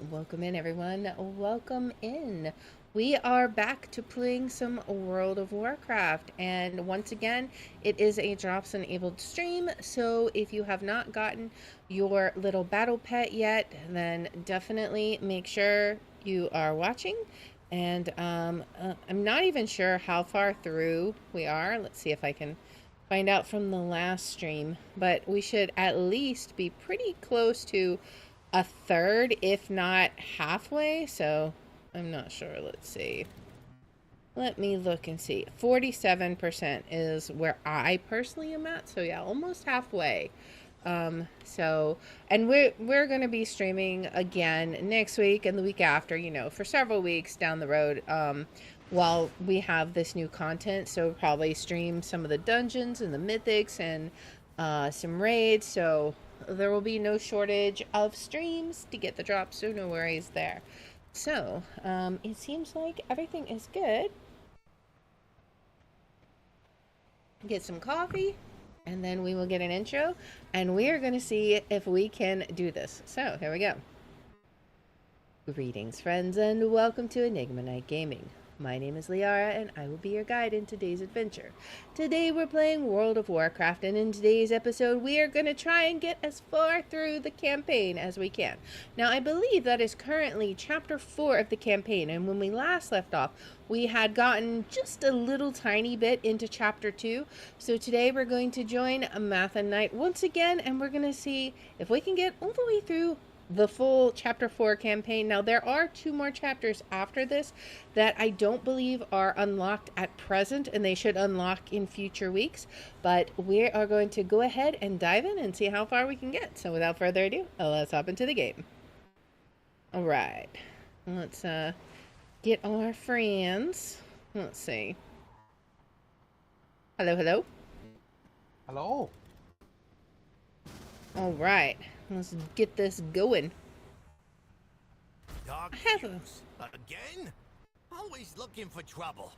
Welcome in, everyone. Welcome in. We are back to playing some World of Warcraft, and once again, it is a Drops enabled stream. So if you have not gotten your little battle pet yet, then definitely make sure you are watching. And I'm not even sure how far through we are. Let's see if I can find out from the last stream, but we should at least be pretty close to a third, if not halfway. So I'm not sure. Let's see. Let me look and see. 47% is where I personally am at. So yeah, almost halfway. And we're gonna be streaming again next week and the week after, for several weeks down the road. While we have this new content, so we'll probably stream some of the dungeons and the mythics and some raids. So there will be no shortage of streams to get the drops, so no worries there. So, it seems like everything is good. Get some coffee, and then we will get an intro, and we are going to see if we can do this. So, here we go. Greetings, friends, and welcome to Enigma Night Gaming. My name is Liara, and I will be your guide in today's adventure. Today we're playing World of Warcraft, and in today's episode we are going to try and get as far through the campaign as we can. Now, I believe that is currently Chapter 4 of the campaign, and when we last left off, we had gotten just a little tiny bit into Chapter 2. So today we're going to join Math and Knight once again, and we're going to see if we can get all the way through the full Chapter 4 campaign. Now, there are 2 more chapters after this that I don't believe are unlocked at present, and they should unlock in future weeks. But we are going to go ahead and dive in and see how far we can get. So without further ado, let's hop into the game. All right. Let's get our friends. Let's see. Hello, hello. Hello. All right. Let's get this going. Dog I have again? Always looking for trouble.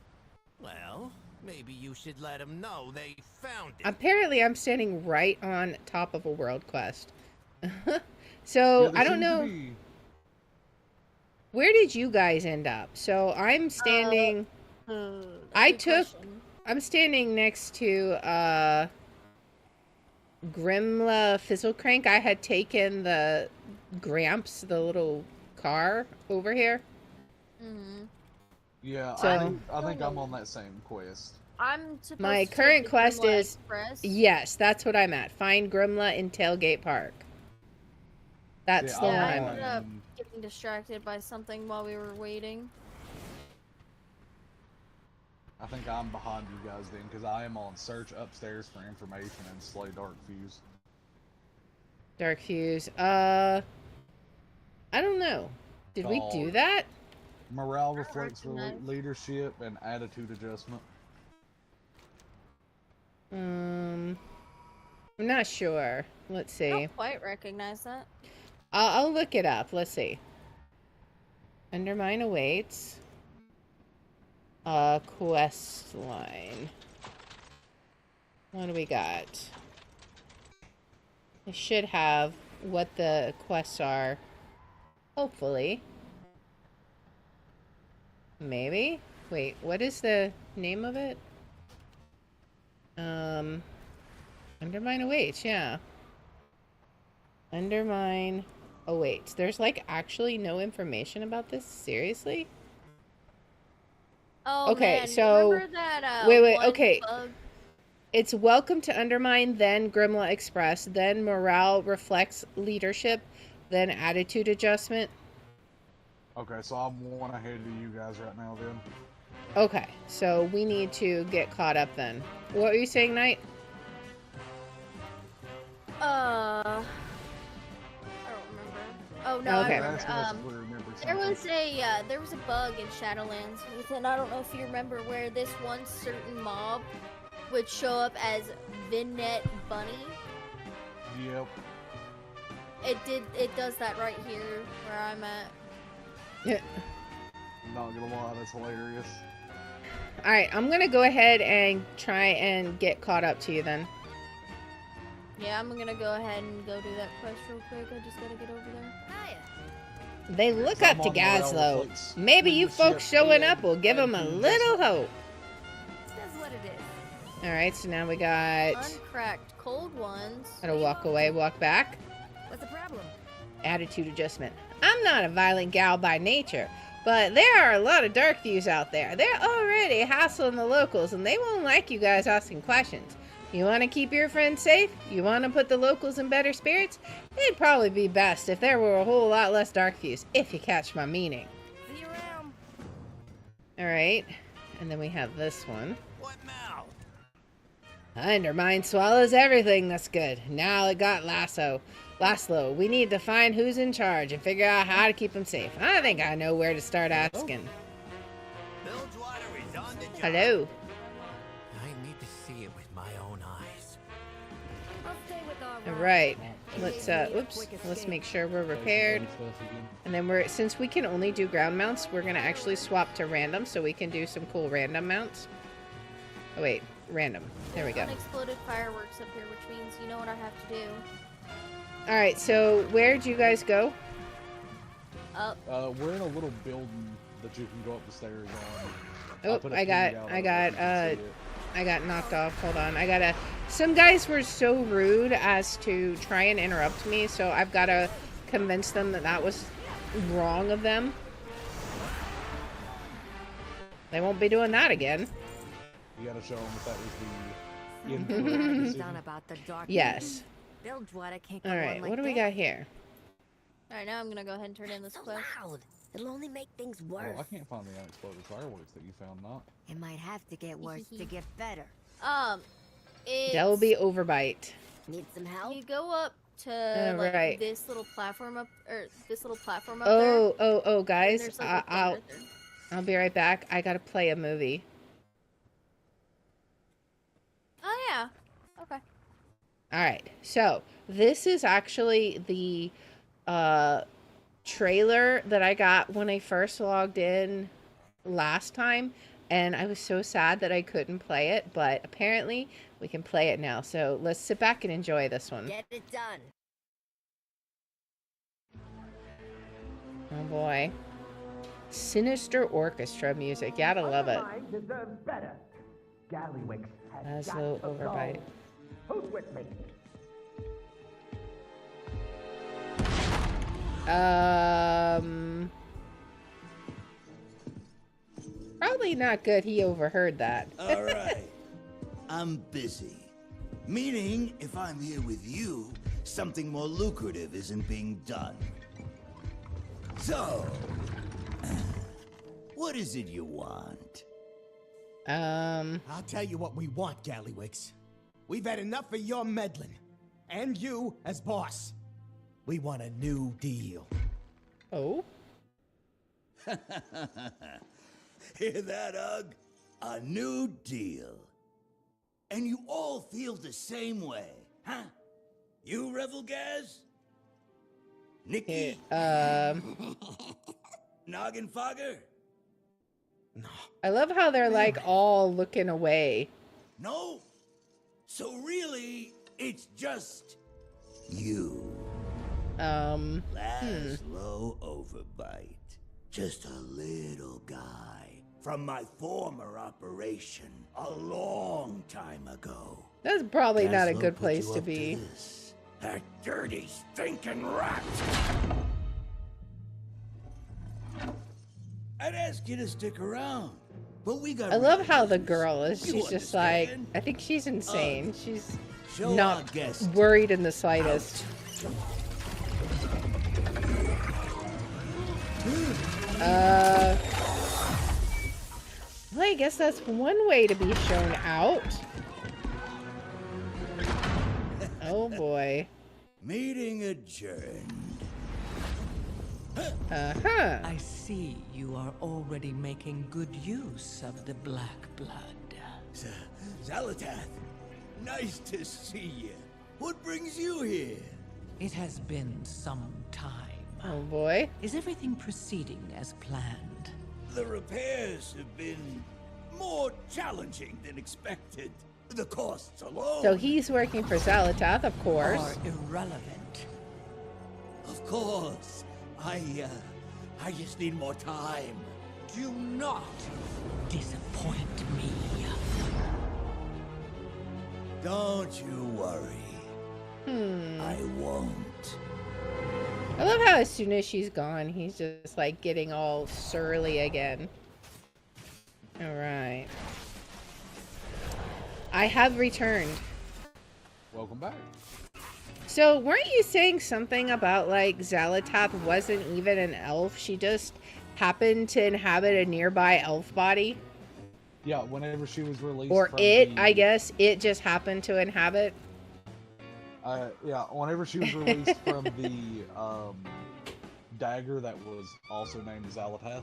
Well, maybe you should let them know they found it. Apparently, I'm standing right on top of a world quest. So, I don't know. Where did you guys end up? So, I'm standing... I'm standing next to, Grimla Fizzlecrank. I had taken the Gramps, the little car, over here. Mm-hmm. Yeah, so, I think I'm on that same quest. I'm supposed my to current take quest Grimla is Express. Yes, that's what I'm at. Find Grimla in Tailgate Park. That's the one I I'm ended on. up getting distracted by something while we were waiting. I think I'm behind you guys then, because I am on search upstairs for information and slay Dark Fuse. Dark Fuse. I don't know. Did we do that? Morale reflects leadership and attitude adjustment. I'm not sure. Let's see. I don't quite recognize that. I'll look it up. Let's see. Undermine awaits. Quest line. What do we got? I should have what the quests are. Hopefully. Maybe? Wait, what is the name of it? Undermine awaits, yeah. Undermine awaits. There's like actually no information about this? Seriously? Oh, okay, man. so Remember that, wait, okay. bug? It's welcome to Undermine, then Grimla Express, then Morale Reflects Leadership, then Attitude Adjustment. Okay, so I'm one ahead of you guys right now then. Okay, so we need to get caught up then. What were you saying, Knight? I don't remember. Oh, no, okay. I remember. There was a bug in Shadowlands, Ethan. I don't know if you remember, where this one certain mob would show up as Vignette Bunny. Yep. It does that right here where I'm at. Yeah. Not gonna lie, that's hilarious. Alright, I'm gonna go ahead and try and get caught up to you then. Yeah, I'm gonna go ahead and go do that quest real quick. I just gotta get over there. Hiya. They look up to Gazlo. Fleets. Maybe you The folks ship showing and up will give them a and little hope. That's what it is. Alright, so now we got... Uncracked cold ones. Gotta walk away, walk back. What's the problem? Attitude adjustment. I'm not a violent gal by nature, but there are a lot of dark views out there. They're already hassling the locals, and they won't like you guys asking questions. You want to keep your friends safe? You want to put the locals in better spirits? It'd probably be best if there were a whole lot less dark views, if you catch my meaning. See you around. Alright, and then we have this one. What now? Undermine swallows everything, that's good. Now it got Laszlo, we need to find who's in charge and figure out how to keep them safe. I think I know where to start asking. Bilgewater is on the job. Hello. I need to see it with my own eyes. I'll stay with our Alright, let's make sure we're repaired. And then since we can only do ground mounts, we're gonna actually swap to random so we can do some cool random mounts. Oh wait, random. There we go. Unexploded fireworks up here, which means you know what I have to do. Alright, so where'd you guys go? Up. We're in a little building that you can go up the stairs on. Oh, put a I ping got knocked off. Hold on. Some guys were so rude as to try and interrupt me, so I've got to convince them that that was wrong of them. They won't be doing that again. You gotta show them that was the incorrect decision. Done about the dark. Yes. Bilgewater can't go Alright, on like what do we this. got here? Alright, now I'm gonna go ahead and turn in this So quest. loud. It'll only make things Oh, worse. I can't find the unexploded fireworks that you found, not. It might have to get worse to get better. That'll be overbite. Need some help? You go up to like right. this little platform up, or this little platform up there. Oh, and guys, there's, like, a thing I'll right there. I'll be right back. I gotta play a movie. Oh yeah. Okay. Alright, so this is actually the trailer that I got when I first logged in last time, and I was so sad that I couldn't play it, but apparently we can play it now. So let's sit back and enjoy this one. Get it done. Oh boy. Sinister orchestra music. You gotta love it. I deserve better. Gallywix has Laszlo got to overbite. go. Who's with me? Probably not good he overheard that. All right. I'm busy. Meaning, if I'm here with you, something more lucrative isn't being done. So, what is it you want? I'll tell you what we want, Gallywix. We've had enough of your meddling. And you as boss. We want a new deal. Oh? Hear that, Ugg? A new deal. And you all feel the same way, huh? You, Revelgaz? Nikki? Noggin Fogger? No. I love how they're like all looking away. No? So really, it's just you. Laszlo Overbite. Just a little guy from my former operation a long time ago. That's probably not a Laszlo good put place you to up be. this. That dirty, stinking rat! I'd ask you to stick around, but we got. I love real how the business. girl is. You She's just like, understand? I think she's insane. She's Show our not guest worried in the slightest. Well, I guess that's one way to be shown out. Oh boy. Meeting adjourned. Uh-huh. I see you are already making good use of the black blood. Zalatath, nice to see you. What brings you here? It has been some time. Oh boy. Is everything proceeding as planned? The repairs have been more challenging than expected. The costs alone. So he's working for Zalatath, of course. Or irrelevant? Of course. I just need more time. Do not Disappoint me. Don't you worry. I won't. I love how as soon as she's gone, he's just like getting all surly again. Alright. I have returned. Welcome back. So, weren't you saying something about like Xalatath wasn't even an elf? She just happened to inhabit a nearby elf body? Yeah, whenever she was released Or from it, the, I guess. It just happened to inhabit? yeah, whenever she was released from the dagger that was also named Xalatath,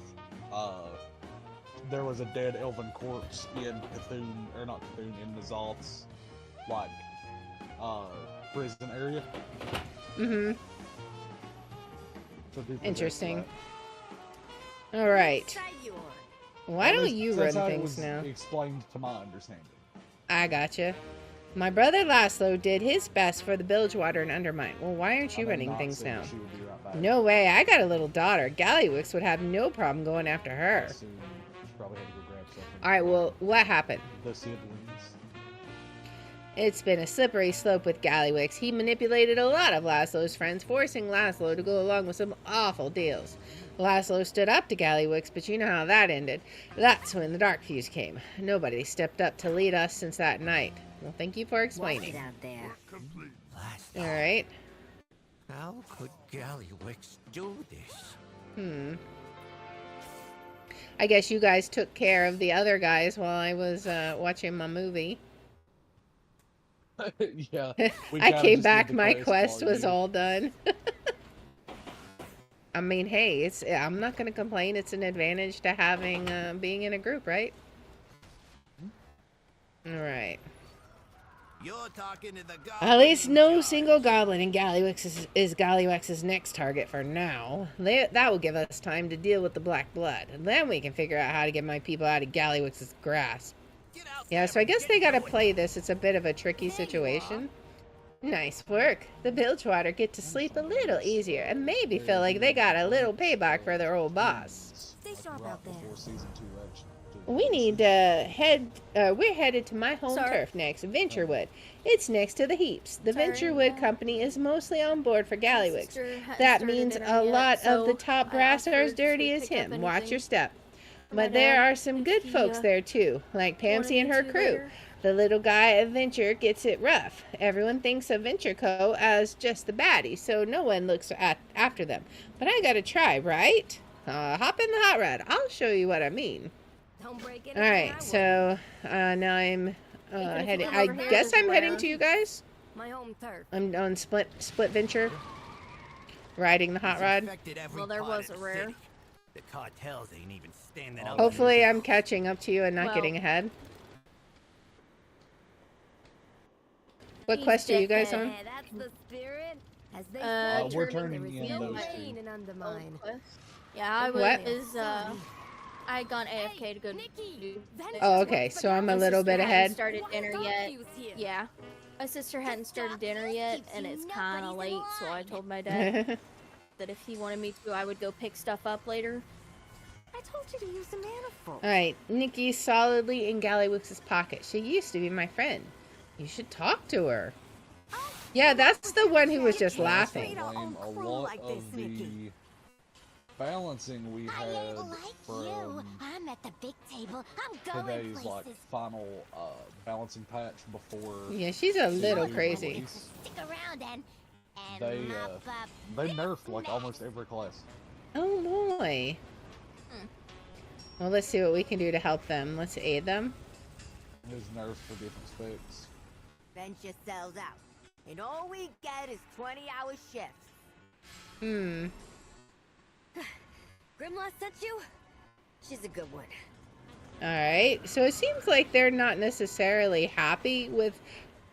there was a dead elven corpse in Cthulhu, or not Cthulhu, in Nazalth's, like, prison area. Mm-hmm. So Interesting. Alright. Why don't you run That's how it things was now? explained to my understanding. I gotcha. My brother Laszlo did his best for the Bilgewater and Undermine. Well, why aren't you running things now? She would be right back. No way. I got a little daughter. Gallywix would have no problem going after her. So she probably had to go grab something. Alright, well, what happened? The siblings. It's been a slippery slope with Gallywix. He manipulated a lot of Laszlo's friends, forcing Laszlo to go along with some awful deals. Laszlo stood up to Gallywix, but you know how that ended. That's when the Dark Fuse came. Nobody stepped up to lead us since that night. Well, thank you for explaining. out there. Alright. How could Gallywix do this? I guess you guys took care of the other guys while I was watching my movie. Yeah. I came back, my quest was all done. I mean, hey, I'm not going to complain. It's an advantage to having being in a group, right? All right. You're talking to the At least goblin no in single charge. goblin in Gallywix is Gallywix's next target for now. That will give us time to deal with the Black Blood. And then we can figure out how to get my people out of Gallywix's grasp. Get out Yeah, there so I and guess get they gotta going. play this. It's a bit of a tricky situation. Nice work. The Bilgewater get to sleep a little easier and maybe feel like they got a little payback for their old boss. Stay sharp out there. Before season 2 edged. We need to we're headed to my home Sorry. turf next, Venturewood. It's next to the Heaps. The Sorry, Venturewood Company is mostly on board for Gallywix. Sister hadn't That started means dinner a yet, lot of the so top I brass asked are her as dirty to as pick up him. Watch anything your step. for my But there dad. are some good He, folks there too, like Pamsy and her wanted me to crew. later. The little guy at Venture gets it rough. Everyone thinks of Venture Co. as just the baddie, so no one looks after them. But I gotta try, right? Hop in the hot rod. I'll show you what I mean. Don't break it. Alright, so now I'm if you heading. come I over here, guess there's I'm a heading round. to you guys. My home turf. I'm on Split Venture, riding the hot It's rod. infected every Well, there part was of a the rare. city. The cartels ain't even standing up. Hopefully I'm catching up to you and not Well- getting ahead. What He's quest are you guys dead. on? Yeah, that's the spirit. As they we're say, turning there is in no those rain two. in Undermine. Yeah, I was. What? I had gone AFK to go do. Oh, okay, so I'm a My little sister bit hadn't ahead. Started dinner yet? Yeah, my sister hadn't started dinner yet, and it's kind of late. So I told my dad that if he wanted me to, I would go pick stuff up later. I told you to use the manifold. Alright, Nikki's solidly in Gallywix's pocket. She used to be my friend. You should talk to her. Yeah, that's the one who was just laughing. Blame a lot of the balancing we had from I'm at the big table. I'm going today's places. like final balancing patch before Yeah, she's a little season crazy. release. Stick around and They mop up they this nerfed like mess. almost every class. Oh boy. Well, let's see what we can do to help them. Let's aid them. It was nerfed for different specs. Venture sells out. And all we get is 20-hour shifts. Hmm. Grimlock sent you? She's a good one. Alright, so it seems like they're not necessarily happy with...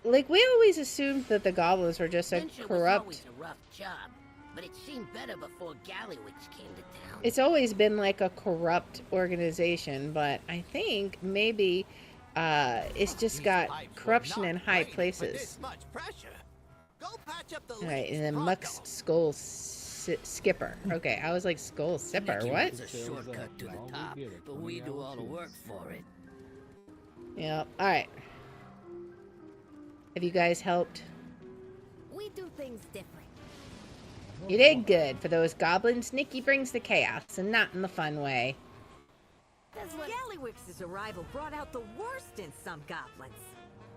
Like, we always assumed that the goblins were just a Venture was corrupt... always a rough job, but it seemed better before Gallywix came to town. It's always been like a corrupt organization, but I think maybe it's just got corruption in high places. Much pressure. Go patch up the Alright, leaks, and then pronto. Muck's Skull skipper. Okay, I was like skull sipper. Nicky What? was a shortcut to the top, but we do all the work for it. Yeah. All right. Have you guys helped? We do things different. You did good. For those goblins, Nicky brings the chaos, and not in the fun way. Gallywix's arrival brought out the worst in some goblins.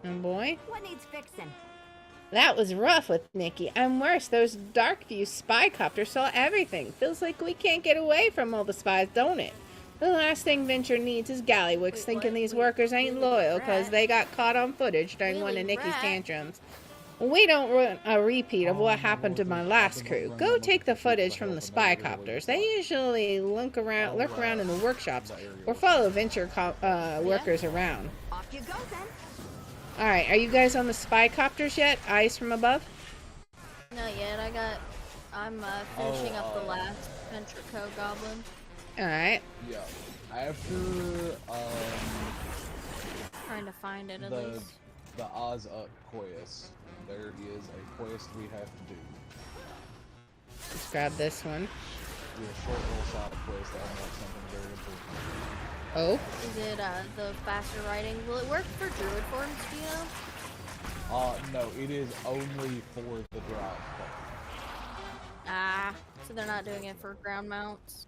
Oh boy. What needs fixing? That was rough with Nicky. I'm worse. Those Darkview spy copters saw everything. Feels like we can't get away from all the spies, don't it? The last thing Venture needs is Gallywix thinking these workers ain't loyal because they got caught on footage during one of Nicky's tantrums. We don't want a repeat of what happened to my last crew. Go take the footage from the spy copters. They usually lurk around in the workshops or follow Venture workers around. Off you go then. Alright, are you guys on the spy copters yet? Eyes from above? Not yet. I'm finishing up the last Venture Co. goblin. Alright. Yeah. After Trying to find it at least. the Oz Up quest, there is a quest we have to do. Let's grab this one. Do a short little side quest that unlocks something very important. Oh? Is it the faster writing? Will it work for druid forms, do you know? No, it is only for the drop. Ah, so they're not doing it for ground mounts?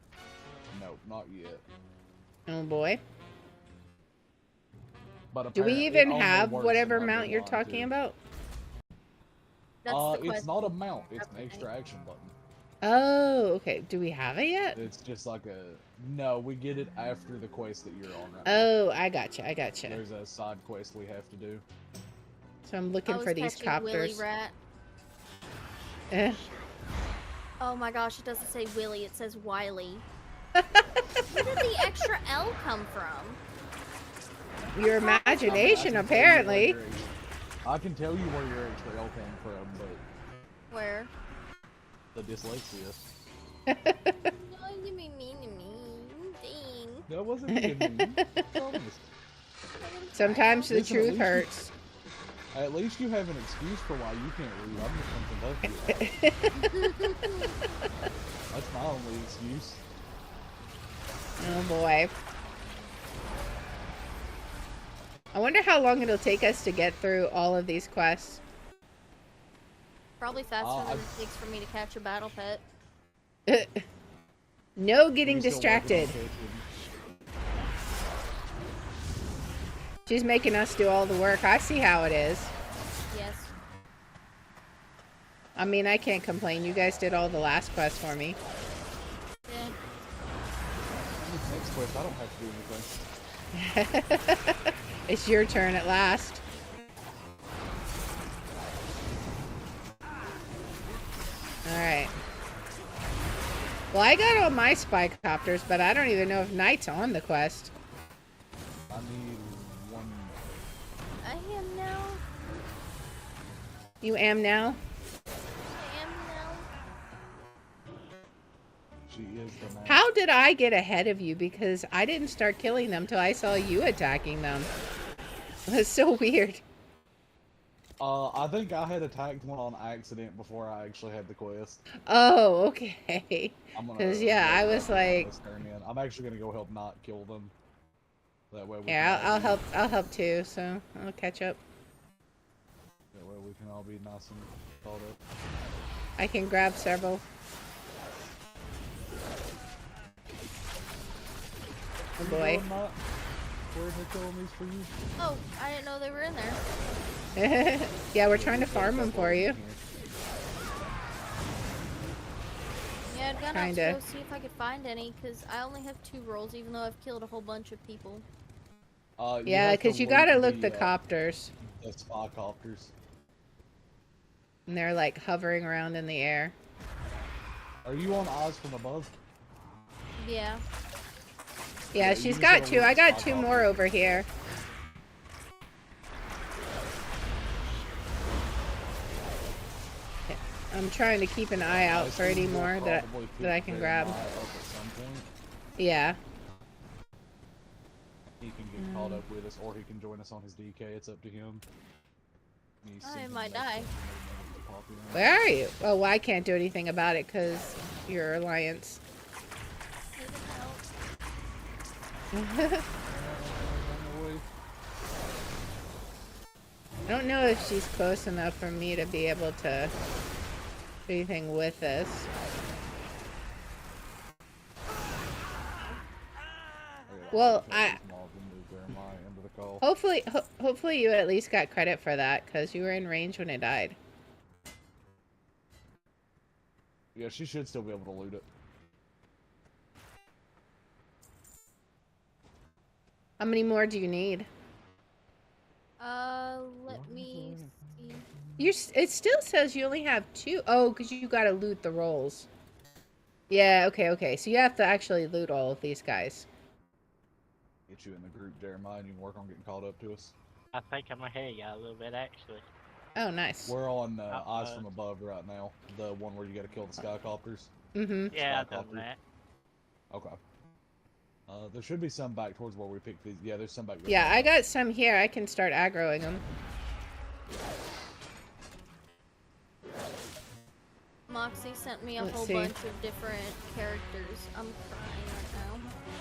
No, not yet. Oh boy. But do we apparently even it only have works whatever in mount you're Underline, talking too. about? It's not a mount, it's an extra action button. Oh, okay. Do we have it yet? It's just like a... No, we get it after the quest that you're on right Oh, I gotcha, I gotcha. now. There's a side quest we have to do. So I'm looking for these Willy copters. Rat. Eh. Oh my gosh, it doesn't say Willy, it says Wiley. Where did the extra L come from? Your imagination, apparently. I can tell you where your extra L came from, but... Where? The dyslexia. Oh, you mean mean to me. Dang. That wasn't even mean. Promise. Sometimes the Listen, at truth least hurts. At least you have an excuse for why you can't read. I'm just thinking of you. That's my only excuse. Oh boy. I wonder how long it'll take us to get through all of these quests. Probably faster than it takes for me to catch a battle pet. No getting distracted. She's making us do all the work. I see how it is. Yes. I mean, I can't complain. You guys did all the last quest for me. Yeah. Next quest, I don't have to do anything. It's your turn at last. Alright. Well, I got all my spy copters, but I don't even know if Knight's on the quest. I need one. I am now. You am now? I am now. She is the man. How did I get ahead of you? Because I didn't start killing them till I saw you attacking them. That's so weird. I think I had attacked one on accident before I actually had the quest. Oh, okay. Because, yeah, I was like... I'm actually going to go help not kill them. That way we Yeah, can I'll help too, so I'll catch up. That way we can all be nice and caught up. I can grab several. Oh boy. Where are they killing these for you? Oh, I didn't know they were in there. Yeah, we're trying to farm them for you. Yeah, I'd gone out to Kinda. go see if I could find any, because I only have 2 rolls, even though I've killed a whole bunch of people. Yeah, because you gotta look the copters. The spy copters. And they're like hovering around in the air. Are you on Oz from above? Yeah. Yeah, she's got 2. I got 2 more over here. I'm trying to keep an eye out for any more that I can grab. Yeah. He can get caught up with us, or he can join us on his DK. It's up to him. I might die. Where are you? Oh, well, I can't do anything about it because your alliance. I don't know if she's close enough for me to be able to do anything with this. Well, hopefully you at least got credit for that, because you were in range when it died. Yeah, she should still be able to loot it. How many more do you need? Let me see. It still says you only have 2. Oh, because you gotta loot the rolls. Yeah, okay. So you have to actually loot all of these guys. Get you in the group, Jeremiah, and you can work on getting caught up to us. I think I'm ahead of y'all a little bit, actually. Oh, nice. We're on Eyes from Above right now. The one where you gotta kill the skycopters. Mm-hmm. Yeah, I've done that. Okay. There should be some back towards where we picked these. Yeah, there's some back there. Yeah, I got some here. I can start aggroing them. Moxie sent me a whole bunch of different characters. I'm crying right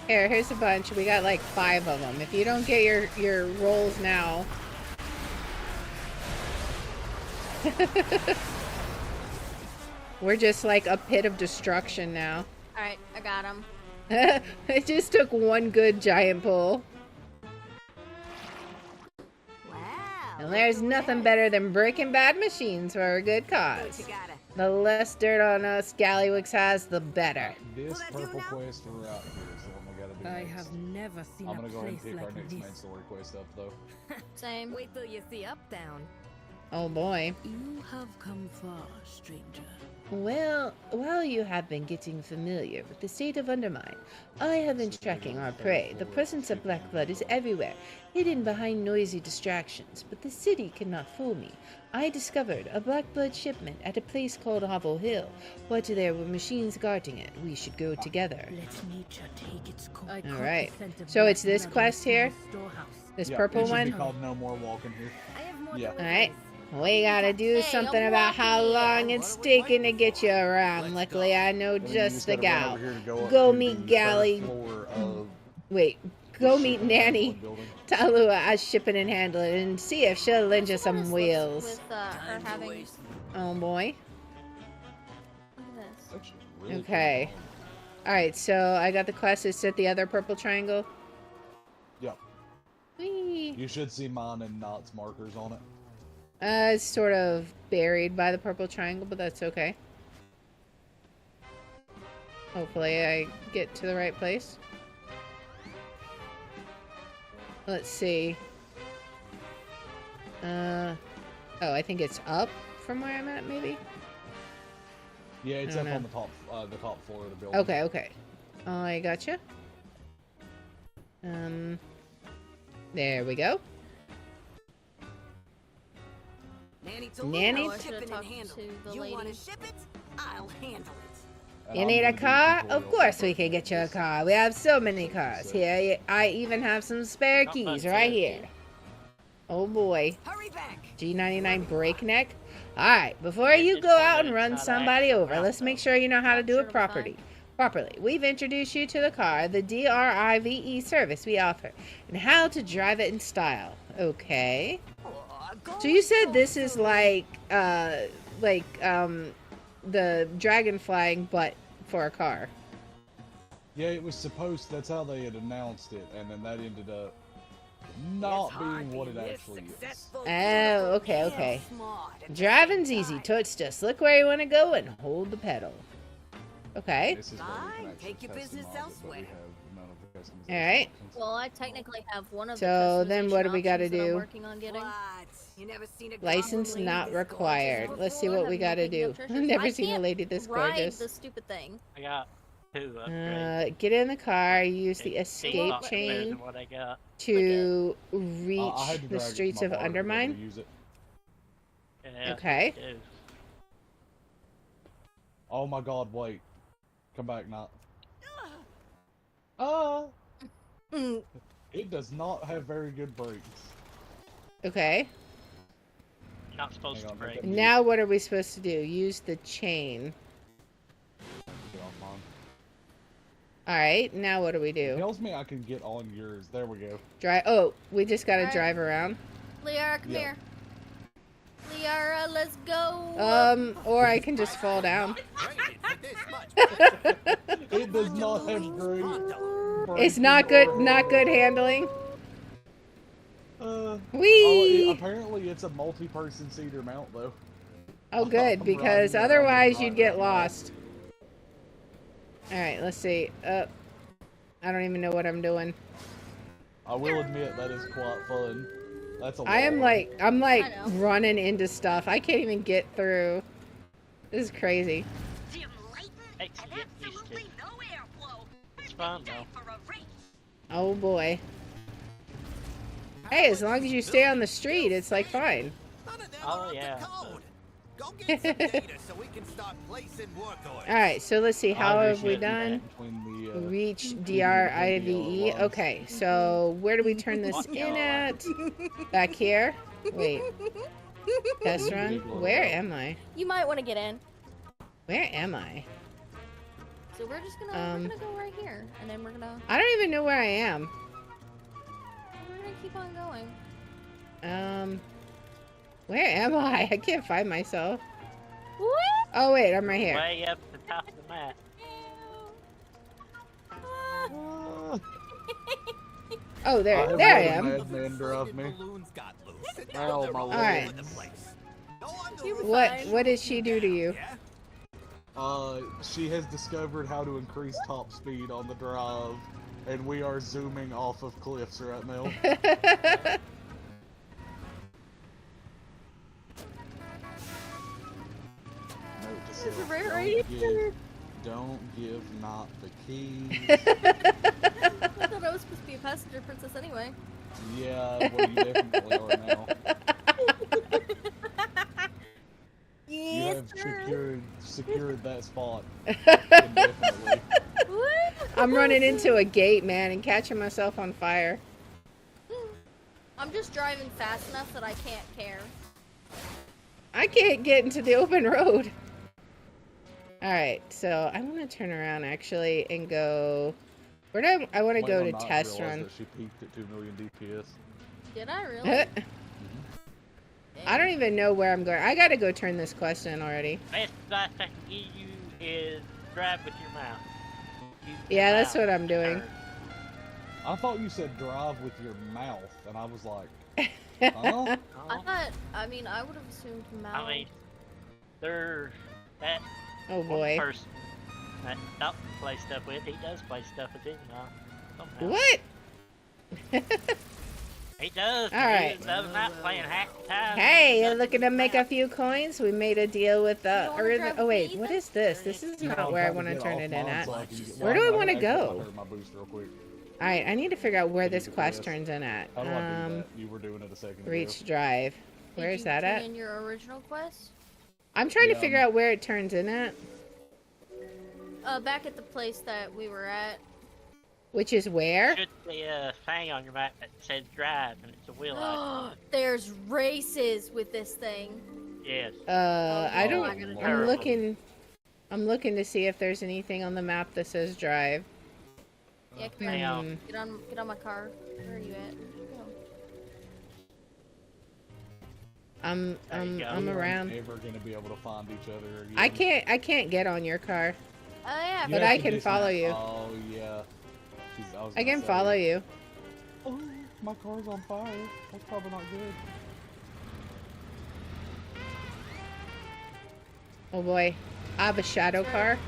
now. Here's a bunch. We got like 5 of them. If you don't get your rolls now... We're just like a pit of destruction now. Alright, I got him. It just took one good giant pull. Wow. And there's nothing better than breaking bad machines for a good cause. The less dirt on us Gallywix has, the better. This purple quest right here is the one we gotta do I next. have never seen I'm gonna go ahead and place pick our like next main this. story quest up, though. Same. Wait till you see Uptown. Oh boy. You have come far, stranger. Well, while you have been getting familiar with the state of Undermine, I have been tracking our prey. The presence of black blood is everywhere, hidden behind noisy distractions, but the city cannot fool me. I discovered a black blood shipment at a place called Hovel Hill, but there were machines guarding it. We should go together. Let nature take its course. Alright, so it's this quest here? This purple it should one? be called No More Walking here. Yeah. Alright. We gotta do something about how long it's taking to get you around. Luckily, I know just the gal. Go meet Gally. Wait, go meet Nanny. Tell her I shipping and handling and see if she'll lend you some wheels. With her having... Oh boy. Look at this. Okay. Alright, so I got the quest. It's at the other purple triangle. Yep. Whee. You should see mine and Knott's markers on it. It's sort of buried by the purple triangle, but that's okay. Hopefully I get to the right place. Let's see. Oh, I think it's up from where I'm at, maybe? Yeah, it's up on the top floor of the building. Okay. I gotcha. There we go. Nanny? I ship it and handle it. You want to ship it? I'll handle it. You need a car? Of course we can get you a car. We have so many cars. Here, I even have some spare keys right here. Oh boy. Hurry back. G99 breakneck? Alright, before you go out and run somebody over, let's make sure you know how to do it properly. We've introduced you to the car, the DRIVE service we offer, and how to drive it in style. Okay. So you said this is like the dragon flying, but for a car. Yeah, it was supposed. That's how they had announced it, and then that ended up not being what it actually is. Oh, okay. Driving's easy. Totes just look where you want to go and hold the pedal. Okay. Fine, take your business elsewhere. All right. Well, I technically have one of the So then what do we got to customization options that I'm do? working on getting. You never seen a License goblin not this required. gorgeous Let's see before? what we got to do. I've never seen a lady this Ride gorgeous. the stupid thing. I got 2 upgrades. Get in the car, use the escape Better chain than what I got. to reach I had to the drag it to streets my of bar to be able to Undermine. use it. Yeah, Okay. it is. Oh my god, wait. Come back, Knott. It does not have very good brakes. Okay. Not supposed to break. Now what are we supposed to do? Use the chain. Alright, now what do we It do? tells me I can get on yours. There we go. Drive. Oh, we just gotta Alright. drive around. Liara, come here. Liara, let's go. Or I can just fall down. It does not have great. It's not good. Not good handling. Whee! Apparently, it's a multi-person cedar mount, though. Oh, good, because otherwise you'd get lost. All right, let's see. I don't even know what I'm doing. I will admit that is quite fun. That's a. I'm like running into stuff. I can't even get through. This is crazy. It's fun though. Oh boy. Hey, as long as you stay on the street, it's like fine. Oh yeah. Go get some data so we can start placing work orders. All right, so let's see. How have we done? Reach DRIVE. Okay, so where do we turn this in at? Back here. Wait. Test run. Where am I? You might want to get in. Where am I? So we're just gonna go right here, and then we're gonna. I don't even know where I am. We're gonna keep on going. Where am I? I can't find myself. What? Oh wait, I'm right here. Way up the top of the map. Oh, there I am. Madman drive me. Oh, my All right. What did she do to you? She has discovered how to increase top speed on the drive, and we are zooming off of cliffs right now. Don't give not the keys. I thought I was supposed to be a passenger princess anyway. Yeah, well, you definitely are now. Yes, you have secured that spot. Indefinitely. I'm running into a gate, man, and catching myself on fire. I'm just driving fast enough that I can't care. I can't get into the open road. Alright, so I want to turn around actually and go. Where do I want to go to test run? That she peaked at 2 million DPS. Did I really? I don't even know where I'm going. I gotta go turn this quest in already. Best advice I can give you is drive with your mouth. Yeah, that's what I'm doing. I thought you said drive with your mouth, and I was like, huh? I mean, I would have assumed mouth. I mean, there's that Oh boy. one person that don't play stuff with, he does play stuff with his mouth. Somehow. What? He does. All right. He does not playing half the time. Hey, looking to make a few coins. We made a deal with the. Oh wait, what is this? This is not where I want to turn it in at. Where do I want to go? All right, I need to figure out where this quest turns in at. How do I do that? You were doing it a second ago. Reach drive. Where is that at? In your original quest? I'm trying to figure out where it turns in at. Back at the place that we were at. Which is where? There should be a thing on your map that says drive, and it's a wheel icon. There's races with this thing. Yes. I don't. I'm looking. I'm looking to see if there's anything on the map that says drive. Yeah, come here. Get on my car. Where are you at? I'm around. Never gonna be able to find each other again. I can't get on your car. Oh yeah. But I can follow you. Oh yeah. I can follow you. Oh, my car's on fire. That's probably not good. Oh boy, I have a shadow car.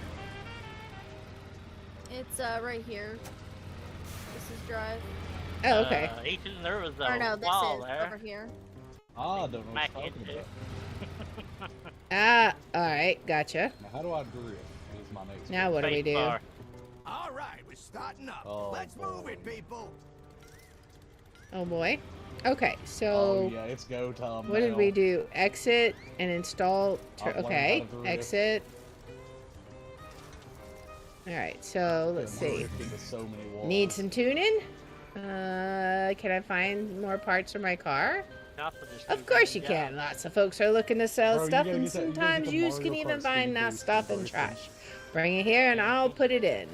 It's right here. This is drive. Oh, okay. Ethan, there was a or no, this wall is there. over here. I don't know what you're talking Ah, about. alright, gotcha. Now, how do I drift? Is my next now what do we do? All right, we're starting up. Oh, Let's move it, people. Oh boy. Okay, so oh yeah, it's go time. what did we do? Exit and install. Okay, exit. All right, so let's see. So need some tuning. Can I find more parts for my car? Of course you can. Lots of folks are looking to sell stuff, and sometimes you can even find that stuff in trash. Bring it here, and I'll put it in.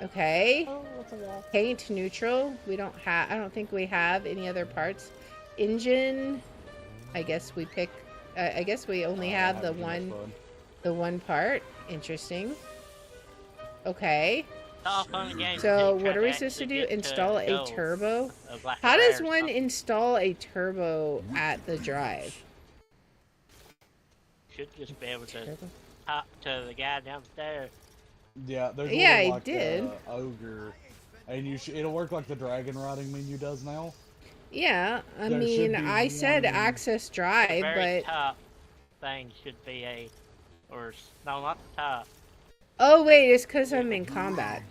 Okay. Oh, what's a wall? Paint, neutral. We don't have, I don't think we have any other parts. Engine. I guess we pick, I guess we only have the one part. Interesting. Okay. So what are we supposed to do? Install a turbo? How does one install a turbo at the drive? Should just be able to talk to the guy downstairs. Yeah, there's I like did. Ogre, and it'll work like the dragon riding menu does now. Yeah, I There mean, should be I said one- access drive, The very but top thing should be no, not the top. oh wait, it's because I'm in combat.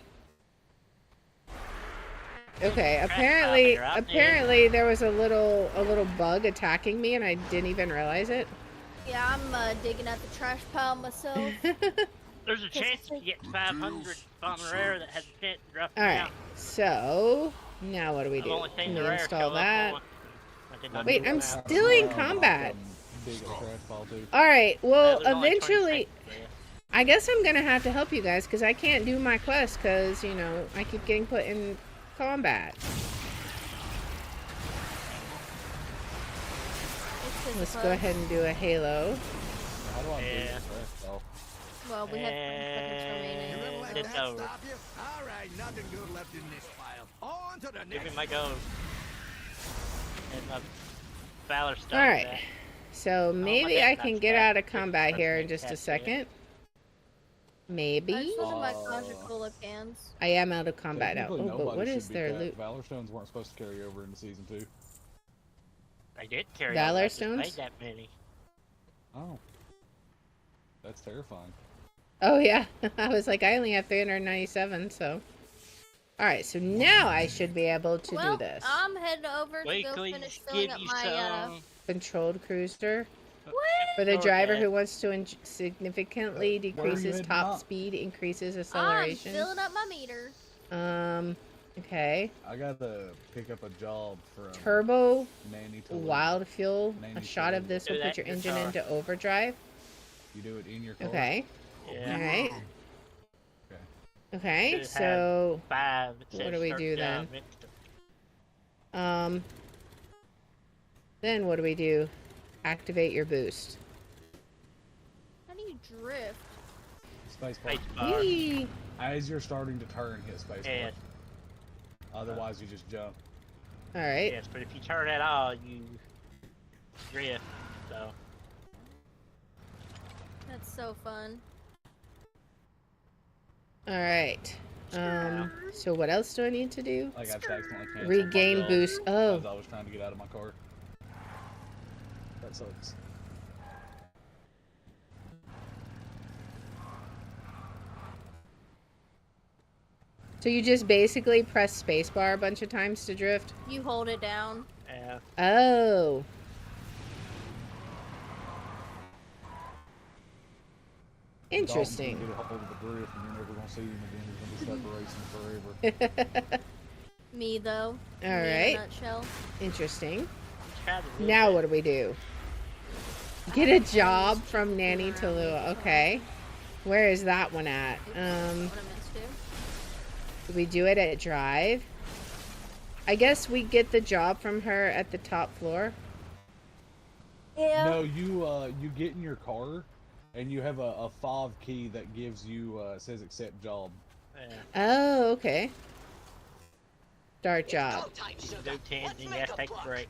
Okay, apparently there was a little bug attacking me, and I didn't even realize it. Yeah, I'm digging at the trash pile myself. There's a chance to get 500 on the rare that has a chance to drop All right, down. so now what do we I've do? only seen We the rare install show up that. once. I did not Wait, do I'm that. still in combat. Big trash pile too. All right, well, There's only 20 eventually, seconds left. I guess I'm gonna have to help you guys because I can't do my quest because you know I keep getting put in combat. Let's go ahead and do a halo. How do I do Yeah. this trash pile? Well, we have 10 seconds remaining. It's over. Alright, nothing good left in this file. On to the Give me next. my gold. And my Valor stuff. All right, so maybe I can get out of That's combat here in perfect. just a That's it. second. I Maybe just wasn't my Coca-Cola cans. I am out of combat now. Technically, Oh, but nobody what should is be their capped. loot? Valor stones weren't supposed to carry over into season 2. I did carry Valor on. I just stones? made that many. Oh, that's terrifying. Oh yeah, I was like, I only have 397, so. All right, so now I should be able to Well, do this. I'm heading over to Wait, go please finish filling give up you my some. Controlled cruiser. What? For the Ignore driver that. who wants to significantly decreases heading top up? speed, increases I'm acceleration. filling up my meter. Okay. I gotta pick up a job from Turbo, Nanny to wild fuel. Nanny A shot to of this Do will that put your in your engine car. into overdrive. You do it in your car. Okay. Yeah. All right. Okay. Okay. Should've So, 5. It what says do we start do down then? next to- then what do we do? Activate your boost. How do you drift? Space bar. Space bar. Whee! As you're starting to turn, hit space Yes. bar. Otherwise, you just jump. All right. Yes, but if you turn at all, you drift. So That's so fun. All right. So what else do I need to do? Like I just accidentally canceled Regain my job boost. Oh, As I was trying to get out of my car. That sucks. so you just basically press spacebar a bunch of times to drift? You hold it down. yeah. Oh. Interesting. Dalton's gonna get a hold of the drift and you're never gonna see him again. There's gonna be separation forever. Me though. All Me in a right. nutshell. Interesting. Try to do Now that. what do we do? Get a job from Nanny to Lua. Okay. Where is that one at? What I meant to. Do we do it at Drive? I guess we get the job from her at the top floor. Yeah. No, you get in your car and you have a fob key that gives you says accept job. Yeah. Oh, okay. Start job. Do 10, then you have to take a break.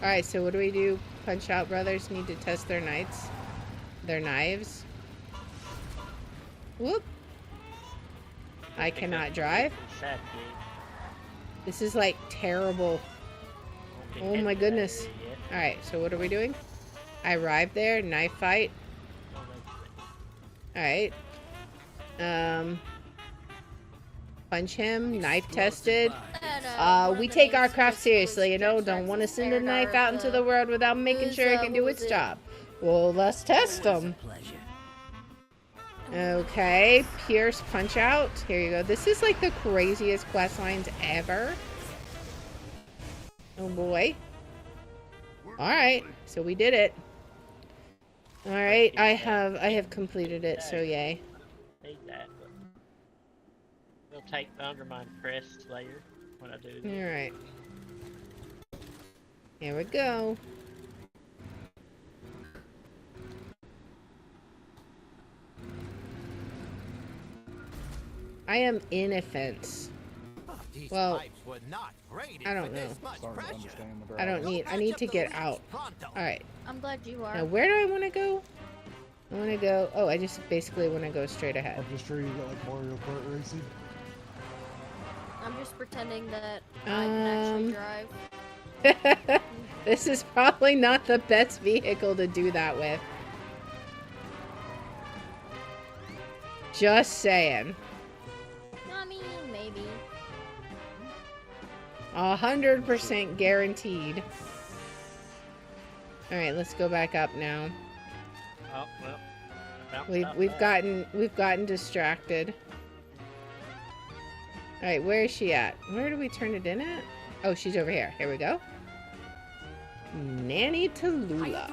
Alright, so what do we do? Punch Out Brothers need to test their knives. Their knives. Whoop. I cannot drive. Sad This is like terrible. kid. Oh my goodness. Alright, so what are we doing? I arrived there, knife fight. Alright. Punch him, knife tested. We take our craft seriously, you know, don't want to send a knife out into the world without making sure it can do its job. Well, let's test them. Okay, Pierce Punch Out. Here you go. This is like the craziest quest lines ever. Oh boy. Alright, so we did it. All right, I have completed it, so yay. Need that, but we'll take the undermine crest later when I do this. All right. Here we go. I am in a fence. These Well, pipes were not rated I don't for know. this much Starting to pressure. understand the I don't gravity. need. I need to get out. All right. I'm glad you are. Now, where do I want to go? I want to go. Oh, I just basically want to go straight ahead. Up the street, you got like Mario Kart racing. I'm just pretending that I can actually drive. This is probably not the best vehicle to do that with. Just saying. I mean, maybe. 100% guaranteed. All right, let's go back up now. Oh well. I bounced We've off gotten distracted. All right, where is she at? Where do we turn it in at? Oh, she's over here. Here we go. Nanny Tallulah.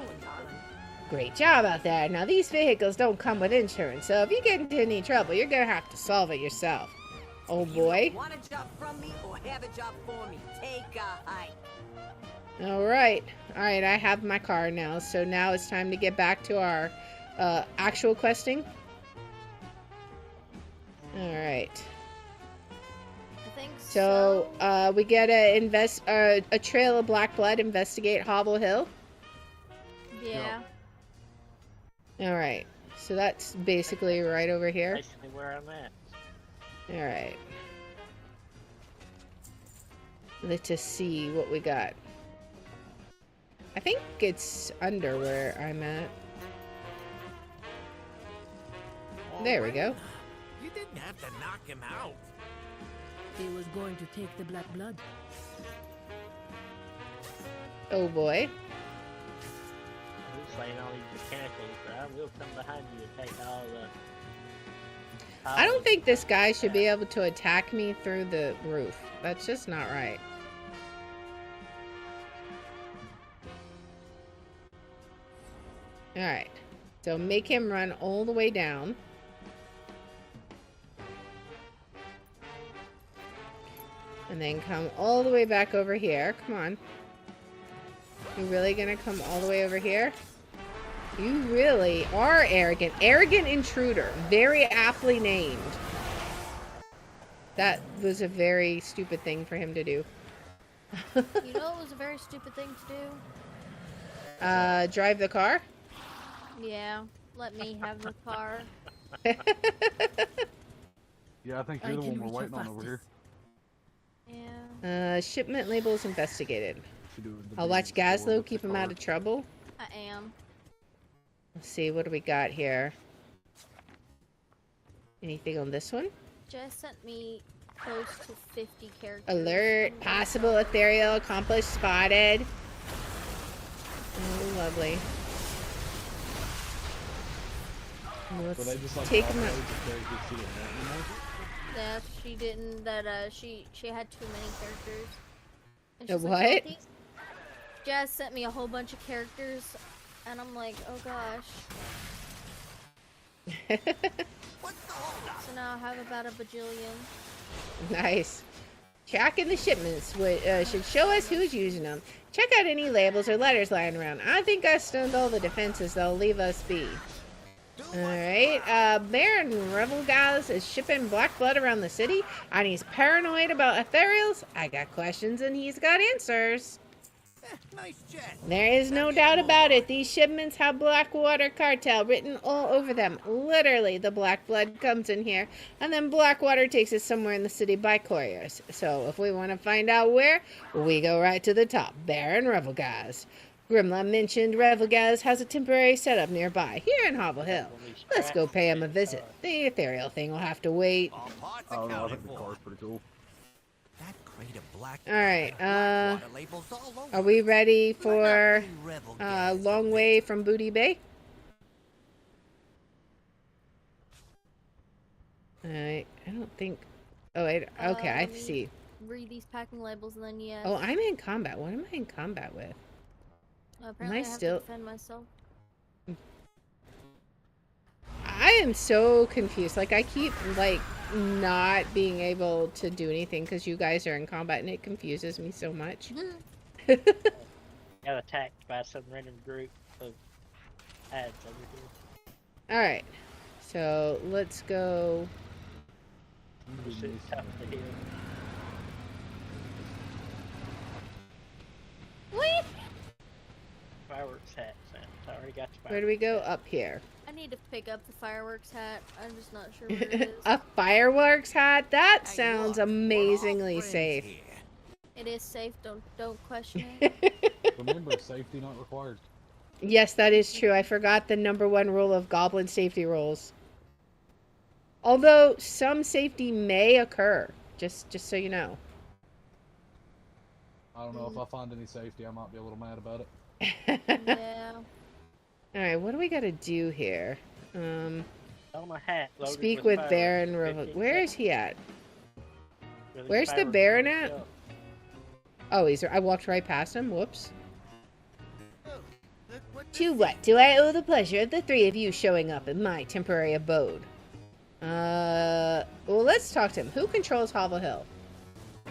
Great job out there. Now, these vehicles don't come with insurance, so if you get into any trouble, you're gonna have to solve it yourself. Oh boy. You want a job from me or have a job for me? Take a hike. All right, I have my car now, so now it's time to get back to our actual questing. All right. I think So we get a trail of black blood. Investigate Hobble Hill. Yeah. All right, so that's basically right over here. Basically where I'm at. All right. Let's just see what we got. I think it's under where I'm at. There we go. You didn't have to knock him out. He was going to take the black blood. Oh boy. Who's slaying all these mechanicals, but I will come behind you and take all the... I don't think this guy should be able to attack me through the roof. That's just not right. Alright. So make him run all the way down. And then come all the way back over here. Come on. You really gonna come all the way over here? You really are arrogant. Arrogant intruder. Very aptly named. That was a very stupid thing for him to do. You know it was a very stupid thing to do? Drive the car? Yeah. Let me have the car. Yeah, I think you're the one we're waiting on over here. Yeah. Shipment labels investigated. I'll watch Gazlo, keep him out of trouble. I am. Let's see, what do we got here? Anything on this one? Jess sent me close to 50 characters. Alert, possible ethereal, accomplice spotted. Oh, lovely. Let's take him out. Yeah, she didn't. She had too many characters. And The she's what? like, "Oh, Jazz sent me a whole bunch of characters, and I'm like, oh gosh. So now I have about a bajillion. Nice. Tracking the shipments should show us who's using them. Check out any labels or letters lying around. I think I stunned all the defenses. They'll leave us be. Alright, Baron Revelgaz is shipping black blood around the city, and he's paranoid about ethereals. I got questions, and he's got answers. Nice jet. There is no doubt about it. These shipments have Blackwater Cartel written all over them. Literally, the black blood comes in here, and then Blackwater takes it somewhere in the city by couriers. So if we want to find out where, we go right to the top. Baron Revelgaz. Grimla mentioned Revelgaz has a temporary setup nearby, here in Hobble Hill. Let's go pay him a visit. The ethereal thing will have to wait. Oh no, I think the car's pretty cool. Alright, are we ready for Long Way from Booty Bay? Alright, I don't think... Oh, okay, I see. Read these packing labels and then yeah. Oh, I'm in combat. What am I in combat with? Apparently I have to defend myself. I am so confused. Like, I keep, like, not being able to do anything because you guys are in combat, and it confuses me so much. Got attacked by some random group of ads over here. Alright. So, let's go... Top of the hill. What? Fireworks hat. I already got the fireworks. Where do we go? Up here. I need to pick up the fireworks hat. I'm just not sure where it is. A fireworks hat? That sounds amazingly safe. It is safe. Don't question it. Remember, safety not required. Yes, that is true. I forgot the #1 rule of goblin safety rules. Although some safety may occur, just so you know. I don't know if I find any safety, I might be a little mad about it. Yeah. All right, what do we got to do here? On my hat. Speak with Baron. Where is he at? Where's the Baron at? Oh, I walked right past him. Whoops. To what do I owe the pleasure of the three of you showing up in my temporary abode? Well, let's talk to him. Who controls Hovel Hill?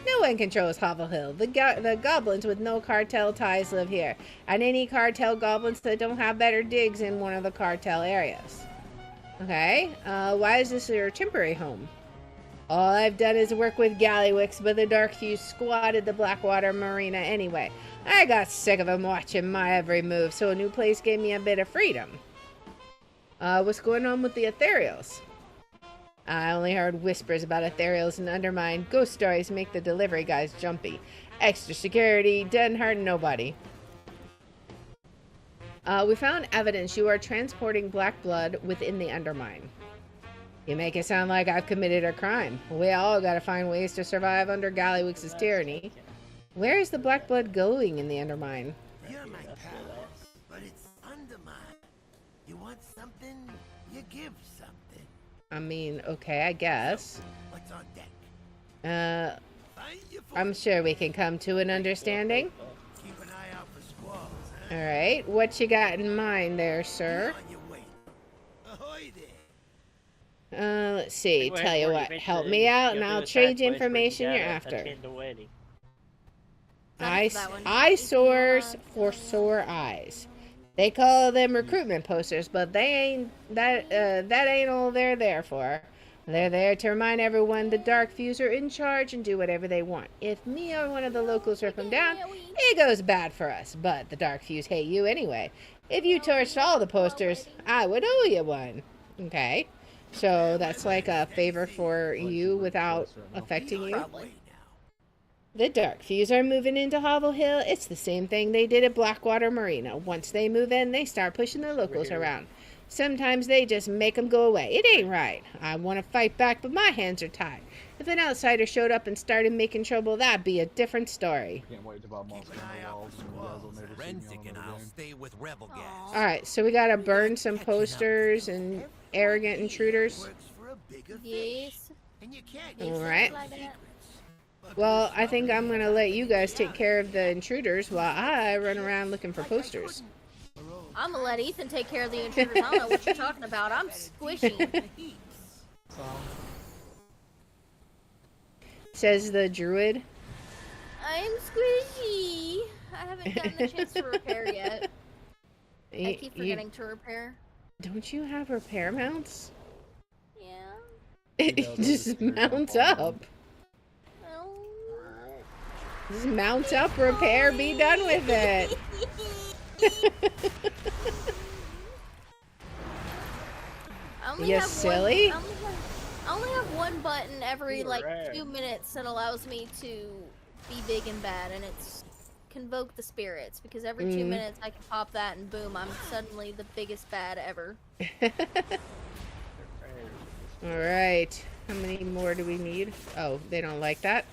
No one controls Hovel Hill. The goblins with no cartel ties live here, and any cartel goblins that don't have better digs in one of the cartel areas. Okay, why is this your temporary home? All I've done is work with Gallywix, but the Darkfuse squatted the Blackwater Marina anyway. I got sick of them watching my every move, so a new place gave me a bit of freedom. What's going on with the Ethereals? I only heard whispers about Ethereals and Undermine. Ghost stories make the delivery guys jumpy. Extra security doesn't hurt nobody. We found evidence you are transporting black blood within the Undermine. You make it sound like I've committed a crime. We all gotta find ways to survive under Gallywix's tyranny. Where is the black blood going in the Undermine? You're my pal, but it's Undermine. You want something, you give something. I mean, okay, I guess. What's on deck? I'm sure we can come to an understanding. Keep an eye out for squalls, huh? Alright, what you got in mind there, sir? On your way. Ahoy there. Let's see, tell you what, help me out and I'll trade you information you're after. Eyesores for sore eyes. They call them recruitment posters, but they ain't that ain't all they're there for. They're there to remind everyone the Darkfuse are in charge and do whatever they want. If me or one of the locals rip them down, it goes bad for us. But the Darkfuse hate you anyway. If you torched all the posters, I would owe you one. Okay, so that's like a favor for you without affecting you. The Darkfuse are moving into Hovel Hill. It's the same thing they did at Blackwater Marina. Once they move in, they start pushing the locals around. Sometimes they just make them go away. It ain't right. I want to fight back, but my hands are tied. If an outsider showed up and started making trouble, that'd be a different story. Can't wait to buy Monster Walls, and you guys will never see me on another game. Stay with Rebel Gas. Alright, so we gotta burn some posters and arrogant intruders. Yes. Alright. Well, I think I'm gonna let you guys take care of the intruders while I run around looking for posters. I'm gonna let Ethan take care of the intruders. I don't know what you're talking about. I'm squishy. Says the druid. I'm squishy. I haven't gotten the chance to repair yet. I keep forgetting to repair. Don't you have repair mounts? Yeah. It just mount up. Just mount up, repair, be done with it. You silly? I only have one button every like 2 minutes that allows me to be big and bad, and it's convoke the spirits, because every 2 minutes I can pop that and boom, I'm suddenly the biggest bad ever. Alright, how many more do we need? Oh, they don't like that.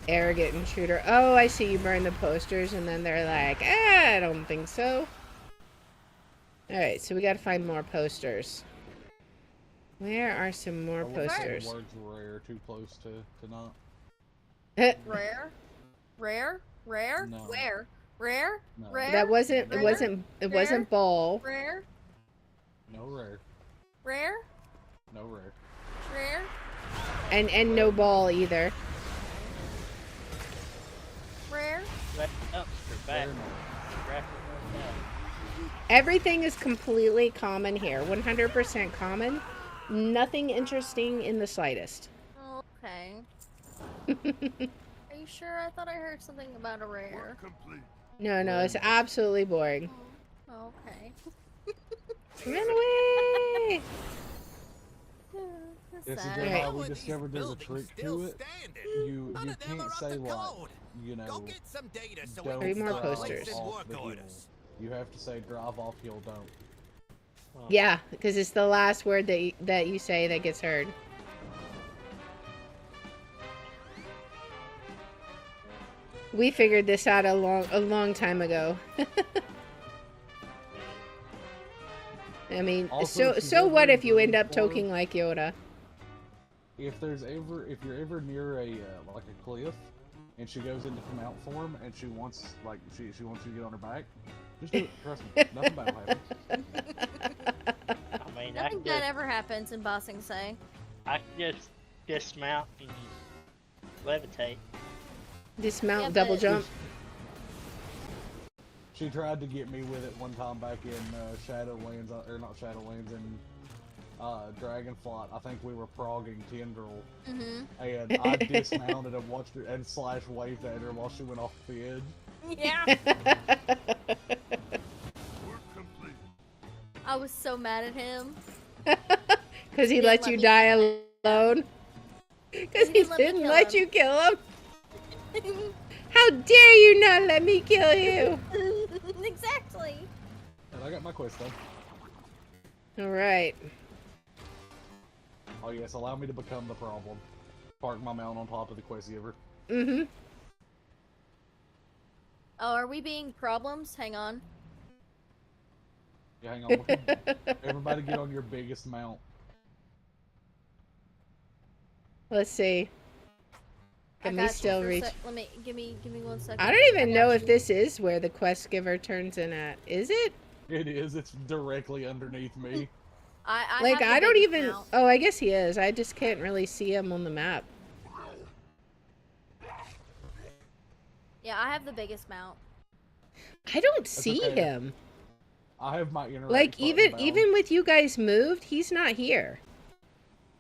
Arrogant intruder. Oh, I see, you burn the posters and then they're like, I don't think so. Alright, so we gotta find more posters. Where are some more posters? The words rare, too close to not. Rare? Rare? Rare? No. Where? Rare? No. Rare? That wasn't, rare? it wasn't ball. Rare? No rare. Rare? No rare. Rare? And no ball either. Rare? Everything is completely common here. 100% common. Nothing interesting in the slightest. Okay. Are you sure? I thought I heard something about a rare. No, it's absolutely boring. Oh, okay. Run away! This is how we discovered there's a trick to it. You can't say like, you know, Go get some data so don't 3 more drive posters. off the hill. You have to say drive off hill, don't. Yeah, because it's the last word that you say that gets heard. We figured this out a long time ago. I mean, Also, so what if you end up talking like Yoda? If you're ever near a like a cliff, and she goes into mount form, and she wants she wants you to get on her back, just do it. Trust me, nothing bad will happen. I mean, Nothing bad ever happens in Bossing Say. I can just dismount and levitate. Dismount, Yeah, double but- jump. She tried to get me with it one time back in Shadowlands, or not Shadowlands, in Dragonflight. I think we were progging Tendril, and I dismounted and watched her and slash waved at her while she went off the edge. Yeah. I was so mad at him. Because he Didn't let let you me die kill him. alone. Because he Didn't let me didn't kill let him. you kill him. How dare you not let me kill you? Exactly. And I got my quest done. Alright. Oh yes, allow me to become the problem. Park my mount on top of the quest giver. Mm-hmm. Oh, are we being problems? Hang on. Yeah, hang on. Everybody get on your biggest mount. Let's see. Can we still reach? Let me give me 1 second. I don't even know got if you. this is where the quest giver turns in at. Is it? It is. It's directly underneath me. I Like, have the I don't biggest even... mount. Oh, I guess he is. I just can't really see him on the map. Yeah, I have the biggest mount. I don't see okay. him. I have my interact Like, button even down. with you guys moved, he's not here.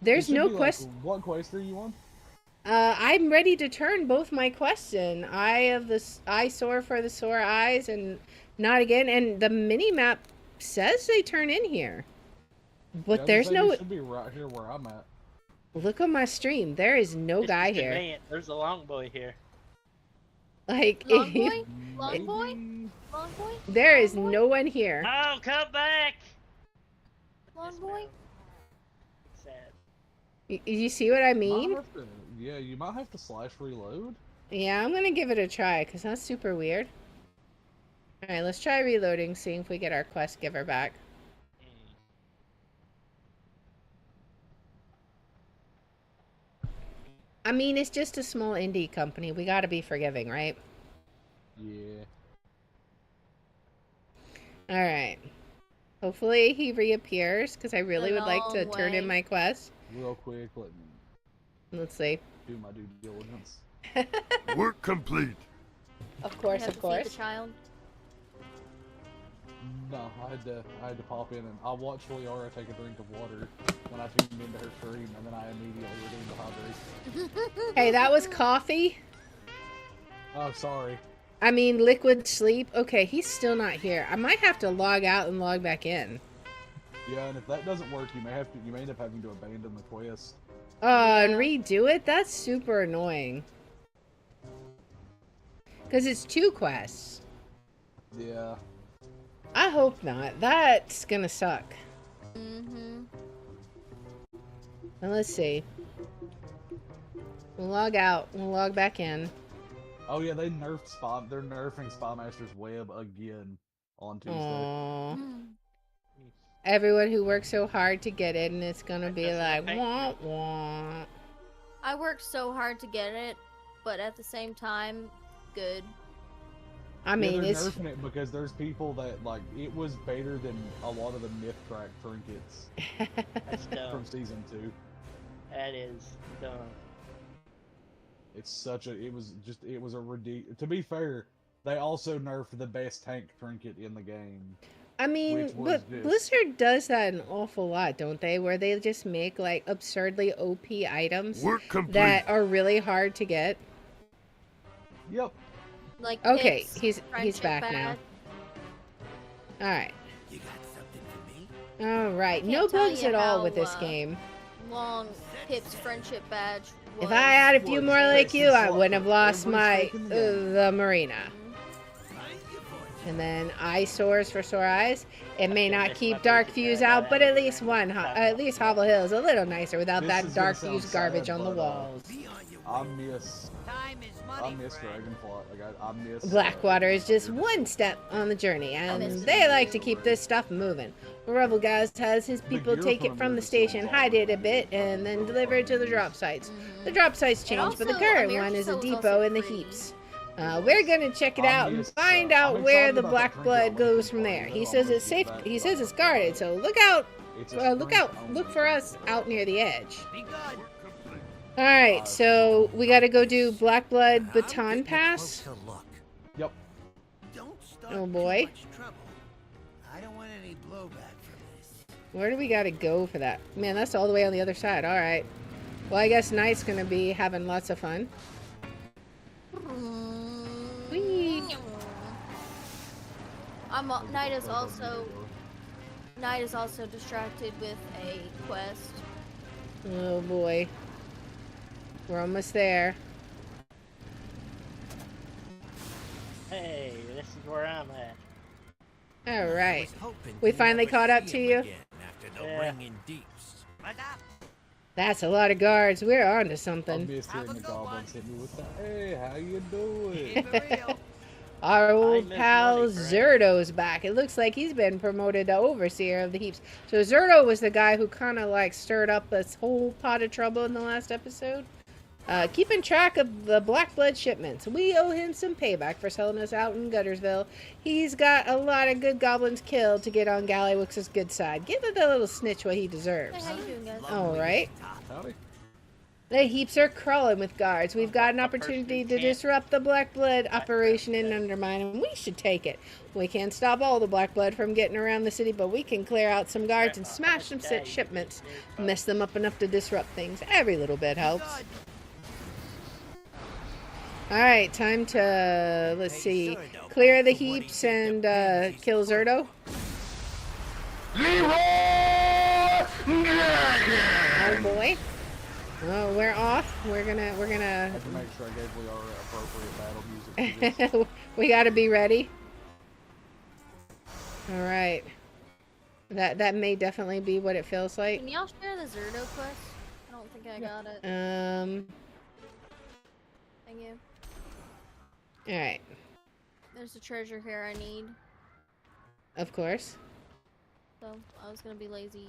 There's It should no be quest... Like, what quest are you on? I'm ready to turn both my quests in. Eye sore for the sore eyes, and not again. And the mini map says they turn in here, but Yeah, there's no. It should be right here where I'm at. Look on my stream. There is no It's guy just here. convenient. There's a long boy here. Like, Long if you, boy? Long boy? Long boy? there is Long boy? no one here. Oh, come back! Long boy? Sad. You see what I mean? Yeah, you might have to slash reload. Yeah, I'm gonna give it a try because that's super weird. All right, let's try reloading, seeing if we get our quest giver back. I mean, it's just a small indie company. We gotta be forgiving, right? Yeah. Alright. Hopefully he reappears, because I really would like to turn in my quest. Real quick, let me Let's see. do my due diligence. Work complete. Of course, You have of to feed course. the child. No, I had to pop in and I watched Liara take a drink of water when I tuned into her stream, and then I immediately redeemed the hydration. Hey, that was coffee. Oh, sorry. I mean, liquid sleep. Okay, he's still not here. I might have to log out and log back in. Yeah, and if that doesn't work, you may end up having to abandon the quest. And redo it? That's super annoying. Because it's 2 quests. Yeah. I hope not. That's gonna suck. Mm-hmm. Now let's see. We'll log out. We'll log back in. Oh yeah, they're nerfing Spy Master's Web again on Tuesday. Aww. Everyone who worked so hard to get it, and it's gonna be like, wah, wah. I worked so hard to get it, but at the same time, good. I mean, they're it's nerfing it because there's people that like it was better than a lot of the myth track trinkets That's dumb. from season 2. That is dumb. It's such a it was a ridiculous. To be fair, they also nerfed the best tank trinket in the game. I mean, but Blizzard does that an awful lot, don't they? Where they just make like absurdly OP items that are really hard to get. Yep. Like okay, Pip's he's back now. All right. You got something for me? All right. No bugs at all with this game. Long Pip's friendship badge. If I had a few more like you, I wouldn't have lost my the marina. And then eye sores for sore eyes. It may not keep dark fuse out, but at least Hobble Hill is a little nicer without that dark fuse garbage on the walls. I miss Dragonflight. Like I miss. Blackwater is just one step on the journey, and they like to keep this stuff moving. Rebel Guys has his people take it from the station, hide it a bit, and then deliver it to the drop sites. The drop sites change, but the current one is a depot in the heaps. We're gonna check it out and find out where the black blood goes from there. He says it's safe. He says it's guarded, so look out! Look for us out near the edge. All right, so we got to go do Black Blood Baton Pass. Yep. Oh boy. I don't want any blowback from this. Where do we got to go for that? Man, that's all the way on the other side. All right. Well, I guess Knight's gonna be having lots of fun. Whee! Knight is also distracted with a quest. Oh boy. We're almost there. Hey, this is where I'm at. All right. We finally caught up to you. Yeah. That's a lot of guards. We're on to something. I miss hearing the goblins hit me with the, hey, how you doing? Our old pal Zerdo's back. It looks like he's been promoted to Overseer of the Heaps. So Zerdo was the guy who kind of like stirred up this whole pot of trouble in the last episode. Keeping track of the Black Blood shipments. We owe him some payback for selling us out in Guttersville. He's got a lot of good goblins killed to get on Gallywix's good side. Give the little snitch what he deserves. Hey, how you doing, guys? All right. Howdy. The heaps are crawling with guards. We've got an opportunity to disrupt the Black Blood operation and undermine them. We should take it. We can't stop all the Black Blood from getting around the city, but we can clear out some guards and smash some shipments. Mess them up enough to disrupt things. Every little bit helps. Alright, time to, let's see, clear the heaps and kill Zerdo. Oh boy. Oh, we're off. We're gonna. I have to make sure I gave Liara appropriate battle music for this. We gotta be ready. Alright. That may definitely be what it feels like. Can y'all share the Zerdo quest? I don't think I got it. Thank you. Alright. There's a treasure here I need. Of course. So, I was gonna be lazy.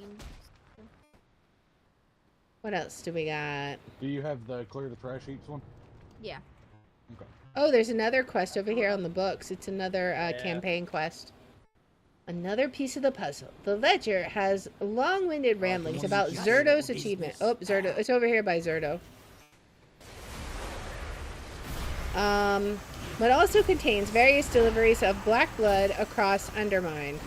What else do we got? Do you have the clear the trash heaps one? Yeah. Okay. Oh, there's another quest over here on the books. It's another campaign quest. Another piece of the puzzle. The ledger has long-winded ramblings about Zerdo's achievement. Oh, Zerdo. It's over here by Zerdo. But also contains various deliveries of black blood across Undermine.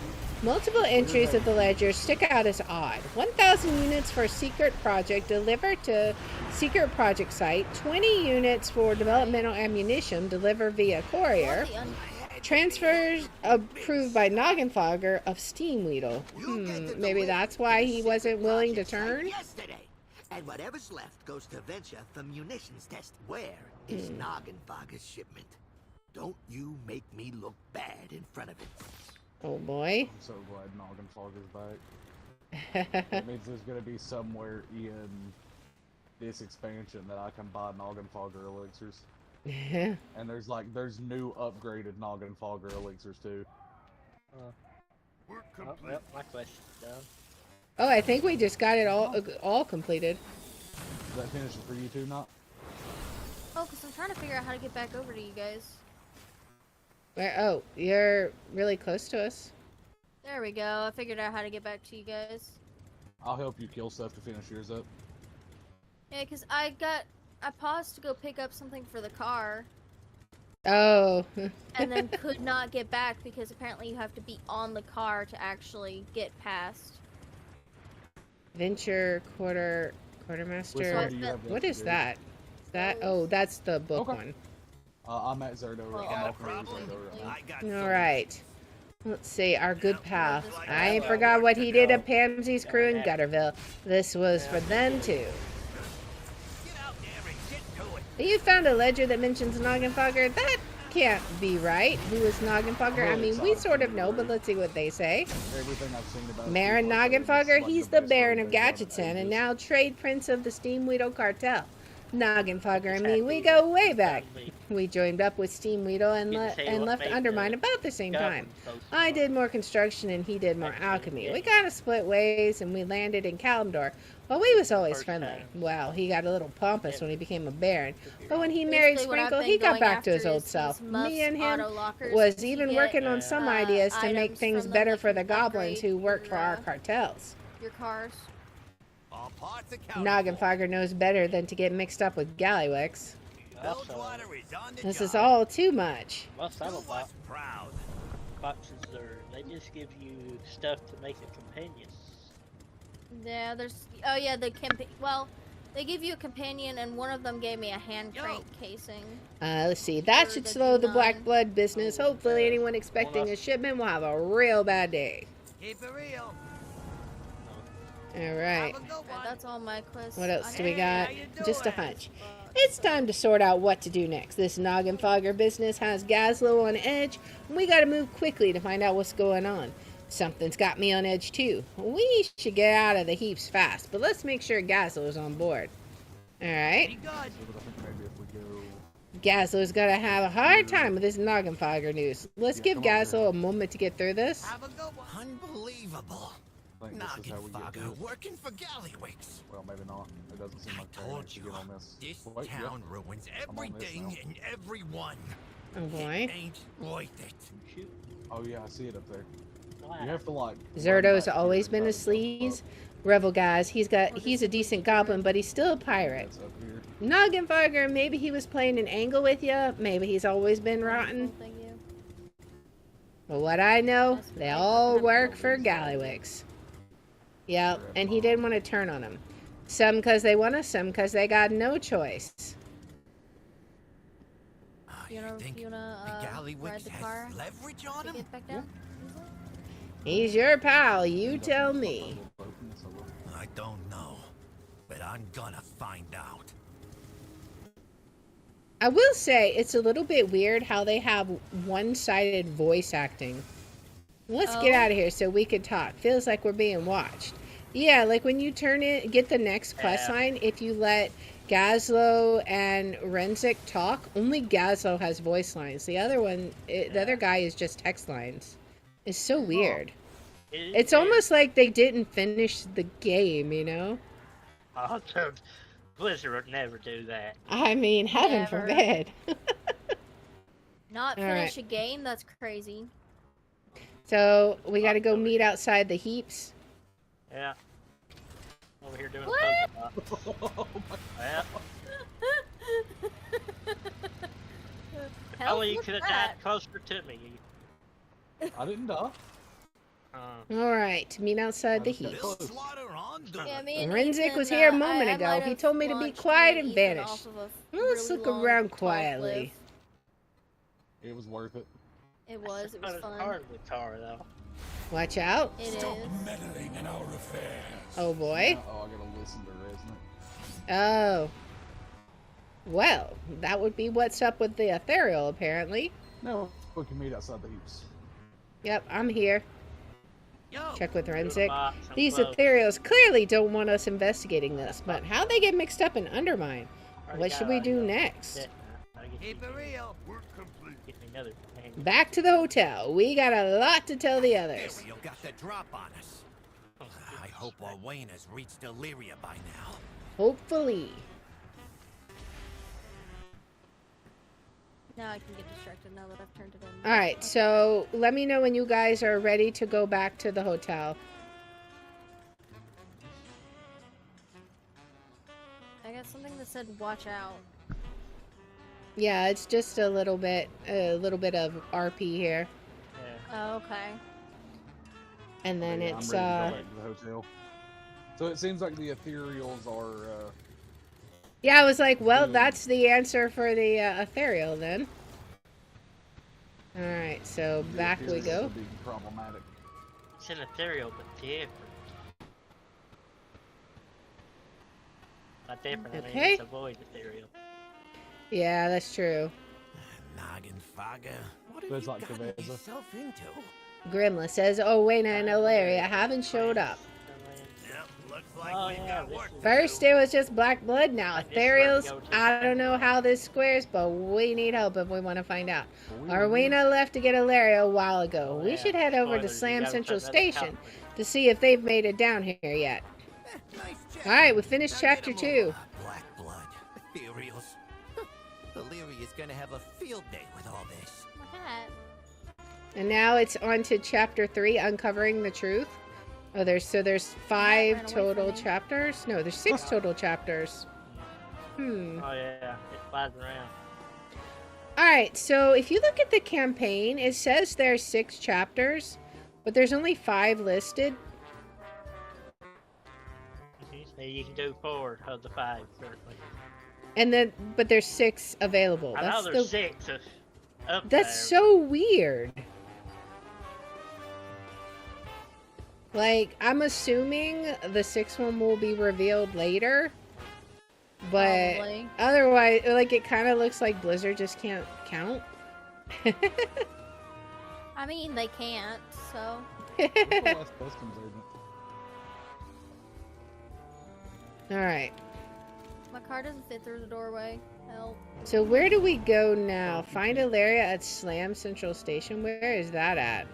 Multiple entries of the ledger stick out as odd. 1,000 units for secret project delivered to secret project site. 20 units for developmental ammunition delivered via courier. Transfers approved by Noggenfogger of Steam Weedle. Maybe that's why he wasn't willing to turn? And whatever's left goes to Venture for munitions test. Where is Noggenfogger's shipment? Don't you make me look bad in front of it. Oh boy. I'm so glad Noggenfogger's back. That means there's gonna be somewhere in this expansion that I can buy Noggenfogger elixirs. And there's new upgraded Noggenfogger elixirs too. Well, my question's done. Oh, I think we just got it all completed. Does that finish it for you too, not? Oh, because I'm trying to figure out how to get back over to you guys. Where? Oh, you're really close to us. There we go. I figured out how to get back to you guys. I'll help you kill stuff to finish yours up. Yeah, because I paused to go pick up something for the car. Oh. And then could not get back because apparently you have to be on the car to actually get past. Venture quartermaster. What is that? Is that? Oh, that's the book one. I'm at Zerdo. All right. Let's see, our good pal. I ain't forgot what he did to Pamsy's crew in Gutterville. This was for them too. You found a ledger that mentions Noggenfogger? That can't be right. Who is Noggenfogger? I mean, we sort of know, but let's see what they say. Everything I've seen about Marin Noggenfogger, he's the Baron of Gadgeton and now trade prince of the Steamweedle Cartel. Noggenfogger and me, we go way back. We joined up with Steamweedle and left Undermine about the same time. I did more construction and he did more alchemy. We kind of split ways and we landed in Kalimdor. Well, we was always friendly. Well, he got a little pompous when he became a baron. But when he married Sprinkle, he got back to his old self. Me and him was even working on some ideas to make things better for the goblins who worked for our cartels. Your cars. Noggenfogger knows better than to get mixed up with Gallywix. This is all too much. Most of them boxes they just give you stuff to make a companion. Yeah, there's. Oh yeah, well, they give you a companion, and one of them gave me a hand crank casing. Let's see. That should slow the black blood business. Hopefully, anyone expecting a shipment will have a real bad day. Keep it real. All right. That's all my quests. What else do we got? Just a hunch. It's time to sort out what to do next. This Noggenfogger business has Gazlo on edge, and we gotta move quickly to find out what's going on. Something's got me on edge too. We should get out of the heaps fast, but let's make sure Gazlo's on board. Alright. Gazlo's gonna have a hard time with this Noggenfogger news. Let's give Gazlo a moment to get through this. Unbelievable. Noggenfogger working for Gallywix. Well, maybe not. It doesn't seem like I told you, this town ruins everything and everyone. Oh boy. It ain't worth it. Oh yeah, I see it up there. You have to like. Zerdo's always been a sleaze. Revel guys, he's a decent goblin, but he's still a pirate. Noggenfogger, maybe he was playing an angle with you. Maybe he's always been rotten. But what I know, they all work for Gallywix. Yep, and he didn't want to turn on them. Some because they want us, some because they got no choice. You wanna ride the car leverage on him? Get back down? He's your pal, you tell me. I don't know, but I'm gonna find out. I will say, it's a little bit weird how they have one-sided voice acting. Let's get out of here so we can talk. Feels like we're being watched. Yeah, like when you get the next quest line, if you let Gazlo and Renzik talk, only Gazlo has voice lines. The other one, the other guy is just text lines. It's so weird. It's almost like they didn't finish the game, you know? Oh, Blizzard would never do that. I mean, heaven forbid. Not finish a game? That's crazy. So, we gotta go meet outside the heaps. Yeah. Over here doing what? Yeah. Only you could have died closer to me. I didn't die. Alright, meet outside the heaps. Yeah, Renzik was here a moment ago. He told me to be quiet and vanish. Let's look around quietly. It was worth it. It was fun. Part of the car, though. Watch out. Stop meddling in our affairs. Oh boy. Oh, I gotta listen to her, isn't it? Oh. Well, that would be what's up with the ethereal, apparently. No, we can meet outside the heaps. Yep, I'm here. Check with Renzik. These ethereals clearly don't want us investigating this, but how'd they get mixed up and undermined? What should we do next? Keep it real. We're complete. Back to the hotel. We got a lot to tell the others. You got the drop on us. I hope Wayne has reached Deliria by now. Hopefully. Now I can get distracted now that I've turned it in. Alright, so let me know when you guys are ready to go back to the hotel. I got something that said watch out. Yeah, it's just a little bit of RP here. Yeah. Oh, okay. And then yeah, it's I'm ready to go back to the hotel. So it seems like the ethereals are yeah, I was like, well, that's the answer for the ethereal then. Alright, so back we go. Would be problematic. It's an ethereal, but different. Not different, I mean, it's a void ethereal. Yeah, that's true. Noggin fogger. What have you gotten yourself into? Grimla says, oh, Wayne and Ilaria haven't showed up. Yep, looks like we've got work. First it was just black blood, now ethereals. I don't know how this squares, but we need help if we want to find out. Arwena left to get Ilaria a while ago. We should head over to Slam Central Station to see if they've made it down here yet. Alright, we finished chapter 2. Black blood. Ethereals. Illyria's gonna have a field day with all this. And now it's on to chapter 3, Uncovering the Truth. Oh, there's 5 total chapters? No, there's 6 total chapters. Oh yeah, it flies around. Alright, so if you look at the campaign, it says there's 6 chapters, but there's only 5 listed. So you can do 4 of the 5, certainly. And then, but there's 6 available. I know there's 6 up That's there. so weird. Like, I'm assuming the 6th one will be revealed later. But Probably. Otherwise, like, it kind of looks like Blizzard just can't count. I mean, they can't, so. Alright. My car doesn't fit through the doorway. Help. So where do we go now? Find Ilaria at Slam Central Station. Where is that at?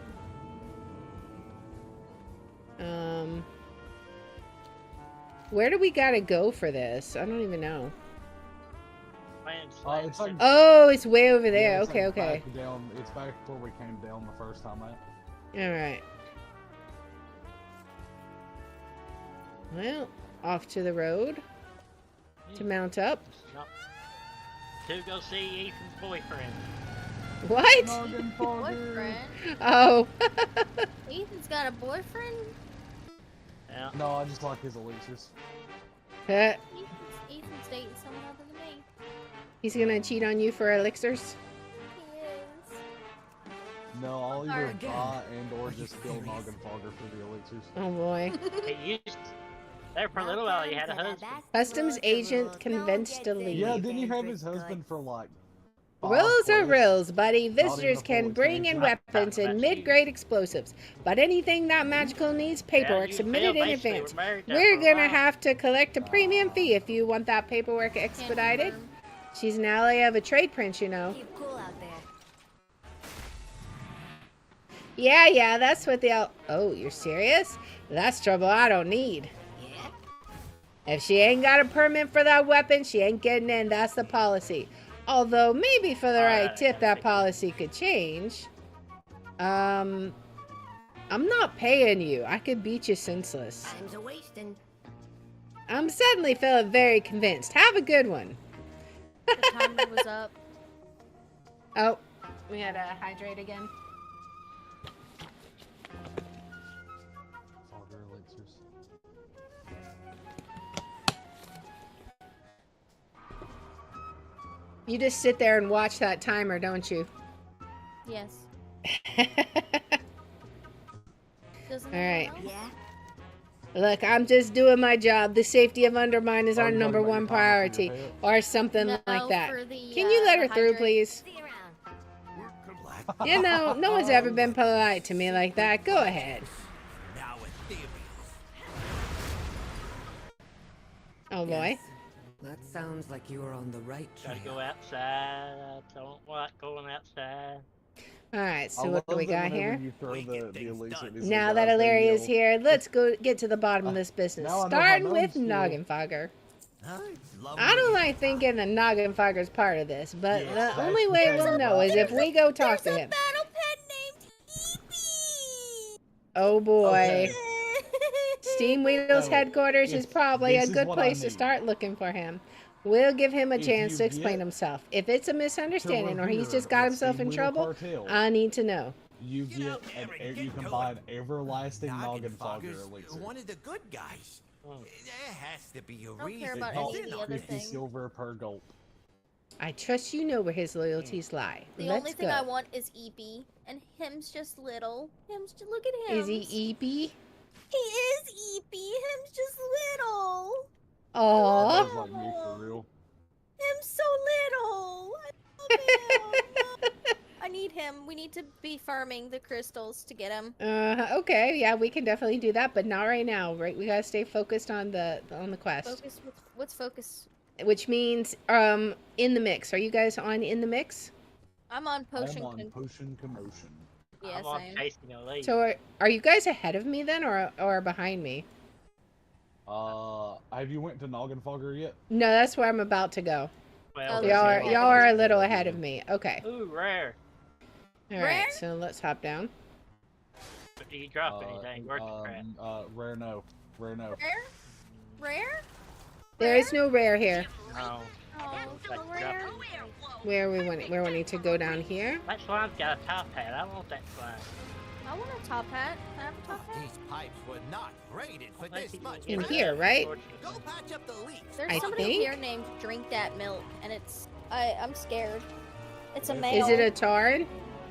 Where do we gotta go for this? I don't even know. It's like, Oh, it's way over there. yeah, it's Okay, like okay. back down, it's back where we came down the first time out. Alright. Well, off to the road to mount up. To go see Ethan's boyfriend. What? Boyfriend? Oh. Ethan's got a boyfriend? Yeah. No, I just like his elixirs. Ethan's dating someone other than me. He's gonna cheat on you for elixirs? He is. No, I'll either buy and or just kill Noggin Fogger for the elixirs. Oh boy. There for a little while you had a husband. Customs agent convinced to leave. Yeah, didn't he have his husband for like... Rules are rules, buddy. Visitors a can full bring in extension. weapons and mid-grade explosives, but anything not magical needs paperwork you submitted feel in basically advance. we're married now We're for a gonna while. have to collect a premium fee if you want that paperwork expedited. She's an ally of a trade prince, you know. Keep cool out there. Yeah, that's what the... Oh, you're serious? That's trouble I don't need. If she ain't got a permit for that weapon, she ain't getting in. That's the policy. Although, maybe for the right tip, that policy could change. I'm not paying you. I could beat you senseless. Time's a wasting. I'm suddenly feeling very convinced. Have a good one. The timer was up. Oh, we had to hydrate again. Fogger elixirs. You just sit there and watch that timer, don't you? Yes. All right. Look, I'm just doing my job. The safety of Undermine is our #1 priority, or something like that. Can you let her through, please? You know, no one's ever been polite to me like that. Go ahead. Oh boy. That sounds like you are on the right track. Gotta go outside. I don't like going outside. Alright, so what do we got here? Now that Ilaria Ilaria is here, let's go get to the bottom of this business. now I know how Starting gnomes with feel. Noggin Fogger. I don't like thinking the Noggin Fogger's part of this, but Yeah, the only way we'll know is if we go talk to him. Battle pet named Eepee. Oh boy. Okay. Steam Weedle's So, headquarters is probably a this is good what I place to need. start looking for him. We'll give him a If chance you to explain get himself. If it's a misunderstanding or he's revere just got the himself Steam in Weedle trouble, cartel, I need to know. You get you can buy an everlasting Noggin Fogger Fogger's elixir. one of the good guys. There has to be a don't reason. care about It any of the costs other 50 things. silver per gulp. I trust you know where his loyalties lie. The Let's only thing go. I want is Eepee, and him's just little. Him's just, look at him. Is he Eepee? He is Eepee. Him's just little. Aww. That's like me for real. Him's so little. I love him. I need him. We need to be farming the crystals to get him. Okay, yeah, we can definitely do that, but not right now, right? We gotta stay focused on the quest. Focus. What's focus? Which means, in the mix. Are you guys on in the mix? I'm on potion. I'm on potion commotion. Yes, I'm on I am. chasing a lead. So are you guys ahead of me then, or behind me? Have you went to Noggin Fogger yet? No, that's where I'm about to go. Well, Y'all are a little ahead of me. Okay. Ooh, rare. All Rare? right, so let's hop down. But do you drop anything worth the crap? Rare no. Rare no. Rare? Rare? There is no rare here. No. Oh, Like, so rare. Where we need to go down here. That slime's got a top hat. I want that slime. I want a top hat. Can I have a top hat? These pipes were not rated for this much. In here, right? Go patch up the leaks. There's I somebody think. here named Drink That Milk, and it's I'm scared. It's a male. Is it a Tauren?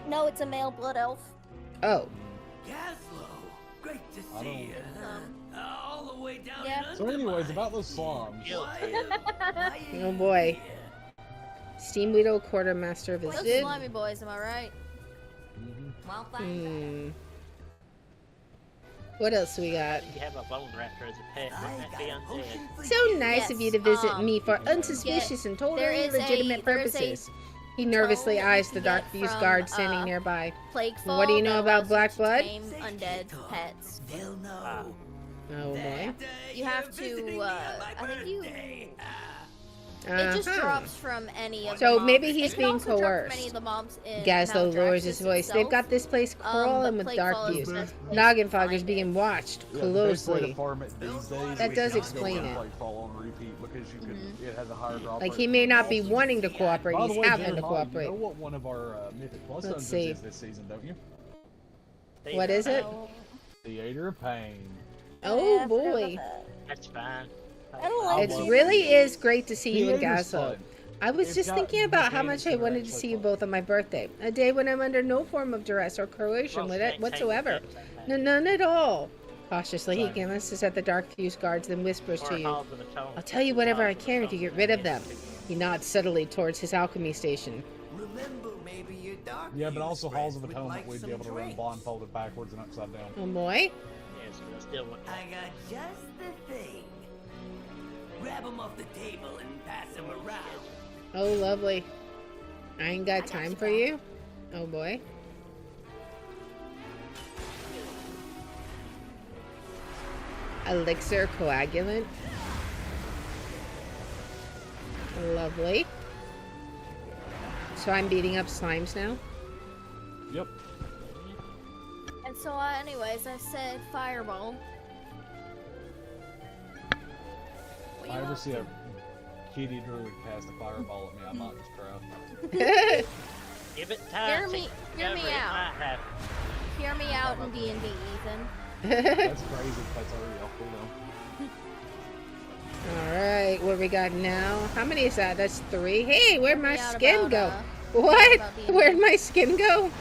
No, it's a male blood elf. Oh. Gaslow, great to I see don't- you. All the way down Yeah. So anyways, about those slums. Oh boy. Steam Weedle Quartermaster Those visited. slimy boys, am I right? Well, thanks. What else we got? You have a bone raptor as a pet. Wouldn't that be undead? So nice of you to visit Yes, me for unsuspicious and totally legitimate purposes. He nervously eyes the dark fused guard standing nearby. Plague fall. What do you know that about allows you Black to Blood? tame undead pets. They'll know. Oh boy. You have to. I think you. It just drops from any of the So mobs. maybe he's It can being also drop from coerced. any of the mobs in Gaslow lowers his Maldraxxus voice. They've itself. got this place crawling with Plague dark Fall is fuse. the best place Noggin to Fogger's find being watched Yeah, the best way to closely. farm it these days. That is does to explain go it. Like fall on repeat because you can. It has a higher drop Like rate. he may not be wanting to cooperate, By the he's way, having to Jeremiah, cooperate. You know what one of our Mythic Plus Let's dungeons see. is this season, don't you? What is it? Theater of Pain. Oh boy. That's fine. I don't like It love really is great to see you and Theater's Gaslow. fun. I was It's just got thinking about how mechanics much I that are wanted to actually see you fun. both on my birthday. A day when I'm under no form of duress or coercion whatsoever. None at all. Cautiously, he glances at the dark fuse guards, then whispers to you. I'll tell you whatever I can to get rid of them. He nods subtly towards his alchemy station. Remember, maybe your dark Yeah, but also Halls of would Atonement, like we'd some be able to run drinks. blindfolded backwards and upside down. Oh boy. Yes, but still want I got just the thing. Grab them off the table and pass them around. Oh, lovely. I ain't got time for you. Oh boy. Elixir coagulant. Lovely. So I'm beating up slimes now? Yep. And so, anyways, I said fireball. If I ever see a kitty druid cast a fireball at me, I might just cry. Give it time. Hear me out. Hear me out in D&D, Ethan. That's crazy. That's already awful though. Alright, what we got now? How many is that? That's 3. Hey, where'd my out skin about, go? hear me What? about D&D. Where'd my skin go?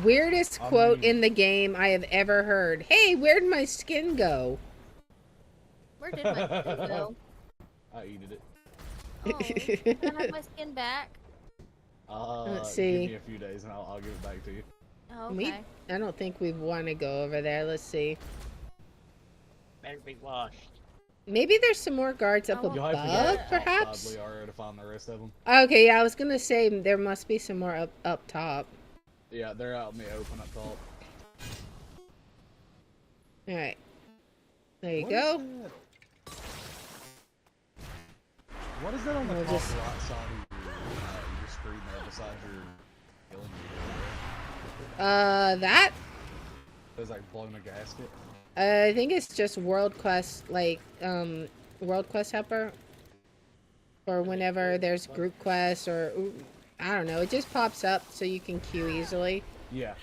Weirdest quote in the game I have ever heard. Hey, where'd my skin go? Where did my skin go? I eated it. Oh, can I have my skin back? Let's see. Give me a few days and I'll give it back to you. Oh, okay. I don't think we want to go over there. Let's see. Better be washed. Maybe there's some more guards up You'll have to above, go perhaps? outside Liara to find the rest of them. Okay, yeah, I was gonna say there must be some more up top. Yeah, they're out in the open up top. Alright. There you What go. What is that on the We'll top just- right side of your screen there beside your killing? That? It's like blowing a gasket. I think it's just World Quest, like, World Quest helper. Or whenever there's group quests or, I don't know, it just pops up so you can queue easily. Yeah.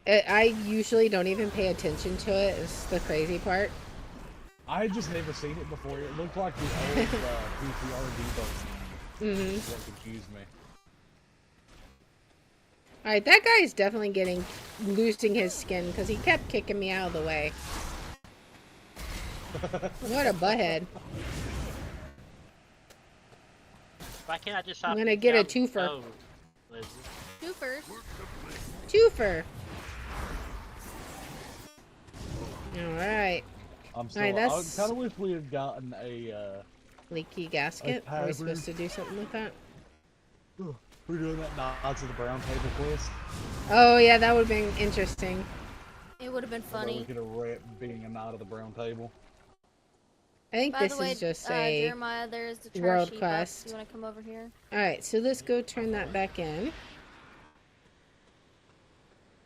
I usually don't even pay attention to it. It's the crazy part. I had just never seen it before. It looked like the old KQVI button. That confused me. Alright, that guy is definitely losing his skin because he kept kicking me out of the way. What a butthead. Why can't I just I'm gonna get a twofer. Oh, Lizzie. Twofers. Twofer. Alright. I'm still. Alright, I that's kind of wish we had gotten a leaky gasket. Are we supposed to do something with that? We're doing that Knights of the Brown Table quest. Oh yeah, that would have been interesting. It would have been funny. We could have repped being a Knight of the Brown Table. I think By this the way, is just a Jeremiah, there's the trash world heap up. quest. You want to come over here? Alright, so let's go turn that back in.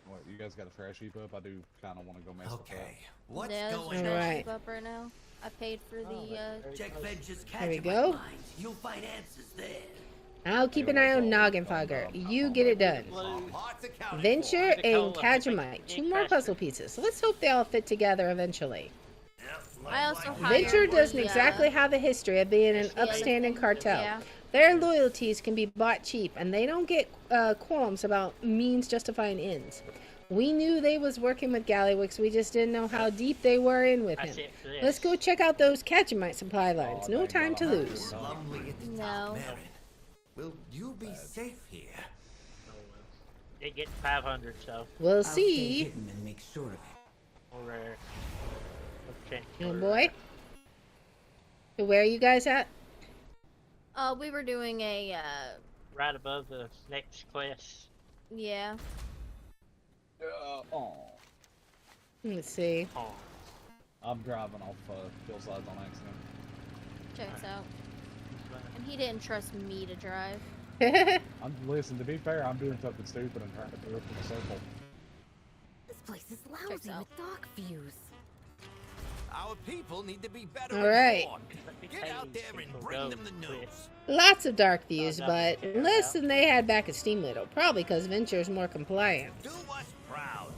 What, you guys got a trash heap up? I do kind of want to go mess with that. What's Yeah, there's going a trash on? heap up right now. I paid for the, Check Venture's There we catch go. lines. You'll find answers there. I'll keep an eye on Noggin Fogger. You get it done. Venture and Kajamite. 2 more puzzle pieces. Let's hope they all fit together eventually. I also hired Venture doesn't the, exactly have a history of being an upstanding cartel. Yeah. Their loyalties can be bought cheap, and they don't get qualms about means justifying ends. We knew they was working with Gallywix, we just didn't know how deep they were in with him. Let's go check out those Kajamite supply lines. No time to lose. No. Will you be safe here? It gets 500, so. We'll see. And make sure of it. Or, okay. Oh boy. So where are you guys at? We were doing a, Right above the next quest. yeah. Let's see. Oh. I'm driving off hillsides on accident. Checks out. And he didn't trust me to drive. Listen, to be fair, I'm doing something stupid and trying to go from a circle. This place is lousy with dock views. Our people need to be better All right. informed. Get out there and bring them the news. Lots of dark views, but less than they had back at Steam Little. Probably because Venture's more compliant. Do us proud.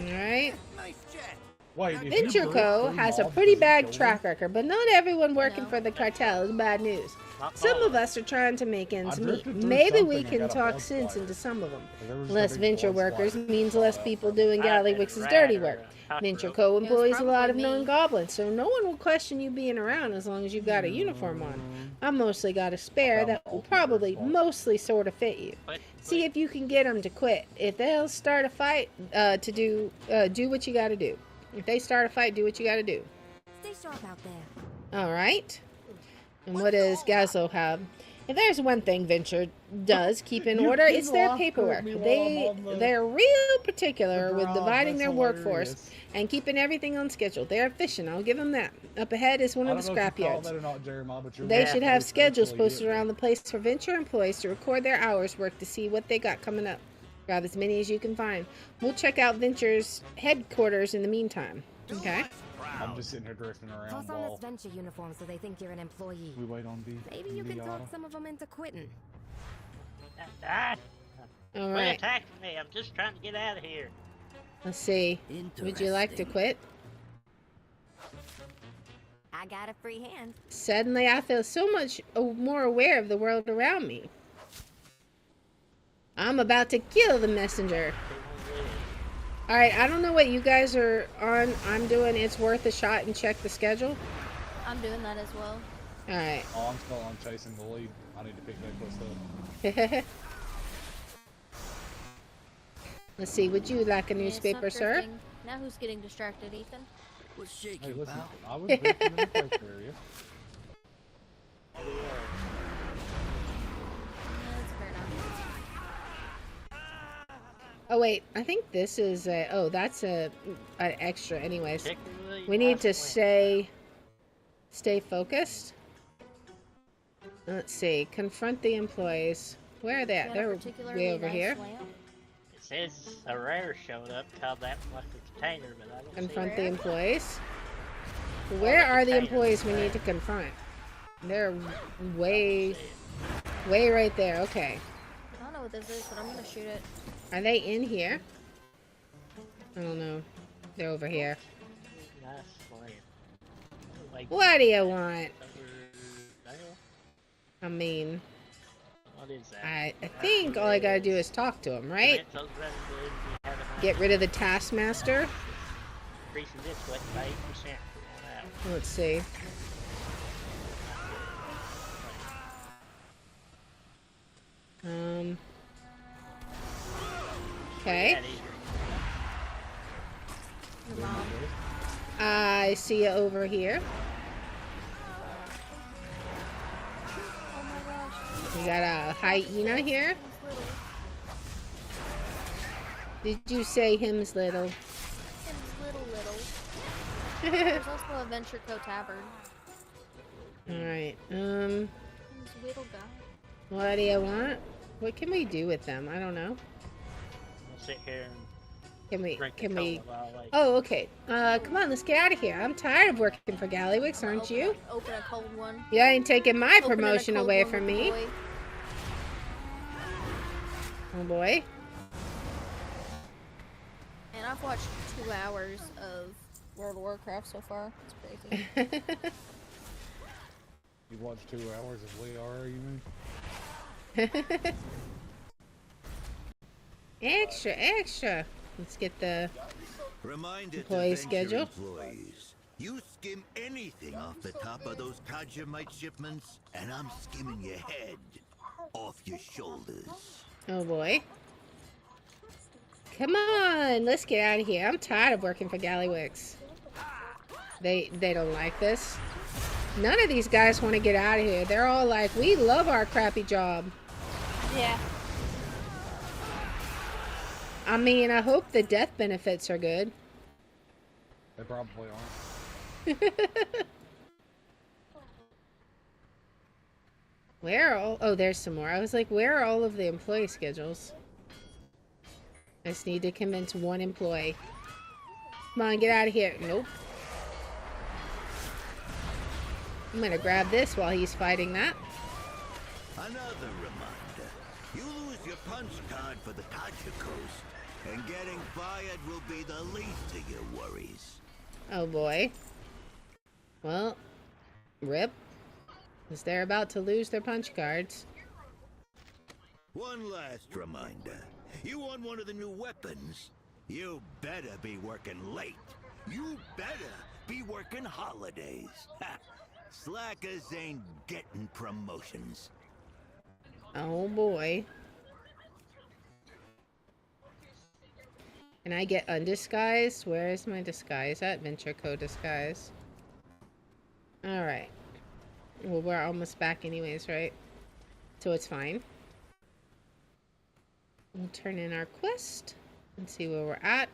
Alright. Nice jet. Wait, Venture Co. has a pretty bad track record, but not everyone working for the cartel is bad news. Some of us are trying to make ends meet. Maybe we can talk sense into some of them. Less Venture workers means less people doing Gallywix's dirty work. Venture Co. employs a lot of known goblins, so no one will question you being around as long as you've got a uniform on. I mostly got a spare that will probably mostly sort of fit you. See if you can get them to quit. If they'll start a fight, do what you gotta do. If they start a fight, do what you gotta do. Stay sharp out there. Alright. And what does Gazlo have? If there's one thing Venture does keep in order, it's their paperwork. They're real particular with dividing their workforce and keeping everything on schedule. They're efficient, I'll give them that. Up ahead is one of the scrapyards. They should have schedules posted around the place for Venture employees to record their hours worked to see what they got coming up. Grab as many as you can find. We'll check out Venture's headquarters in the meantime. Okay? I'm just sitting here drifting around Toss on while this Venture uniform so they think you're an employee. we wait on Maybe you can talk some of them into quitting. All Quit right. attacking me. I'm just trying to get out of here. Let's see. Would you like to quit? I got a free hand. Suddenly, I feel so much more aware of the world around me. I'm about to kill the messenger. Alright, I don't know what you guys are on. I'm doing It's Worth a Shot and check the schedule. I'm doing that as well. Alright. Oh, I'm still on chasing the lead. I need to pick that quest up. Let's see, would you like a Yeah, newspaper, stop sir? drifting. Now who's getting distracted, Ethan? What's shaking, Hey, listen, pal? I was drifting in the quest area. Yeah, that's fair enough. Oh wait, I think this is a. Oh, that's an extra. Anyways, we need to stay focused. Let's see. Confront the employees. Where are they at? They're way over here. It says a rare showed up called that like a container, but I don't Confront see the employees. Where are the employees we need to confront? They're way right there. Okay. I don't know what this is, but I'm gonna shoot it. Are they in here? I don't know. They're over here. What do you want? I mean, what is that? I think all I gotta do is talk to him, right? Get rid of the taskmaster. Increasing this way by 8%. Let's see. Okay. I see you over here. We got a hyena here. Did you say him's little? Him's little. There's also a Venture Co Tavern. Alright, Him's little guy. what do you want? What can we do with them? I don't know. We'll sit here and Can we? Oh, okay. Come on, let's get out of here. I'm tired of working for Gallywix, aren't you? Open a cold one. You ain't taking my promotion away from me. Oh boy. And I've watched 2 hours of World of Warcraft so far. It's crazy. You watched 2 hours of Liara, you mean? Extra. Let's get the employee schedule. Employees. You skim anything off the top of those Kajamite shipments, and I'm skimming your head off your shoulders. Oh boy. Come on, let's get out of here. I'm tired of working for Gallywix. They don't like this. None of these guys want to get out of here. They're all like, we love our crappy job. Yeah. I mean, I hope the death benefits are good. They probably aren't. Where are all... Oh, there's some more. I was like, where are all of the employee schedules? I just need to convince one employee. Come on, get out of here. Nope. I'm gonna grab this while he's fighting that. Another reminder. You lose your punch card for the Kaja Coast, and getting fired will be the least of your worries. Oh boy. Well, rip. Because they're about to lose their punch cards. One last reminder. You want one of the new weapons? You better be working late. You better be working holidays. Slackers ain't getting promotions. Oh boy. Can I get undisguised? Where is my disguise at? Venture Co disguise. Alright. Well, we're almost back anyways, right? So it's fine. We'll turn in our quest and see where we're at.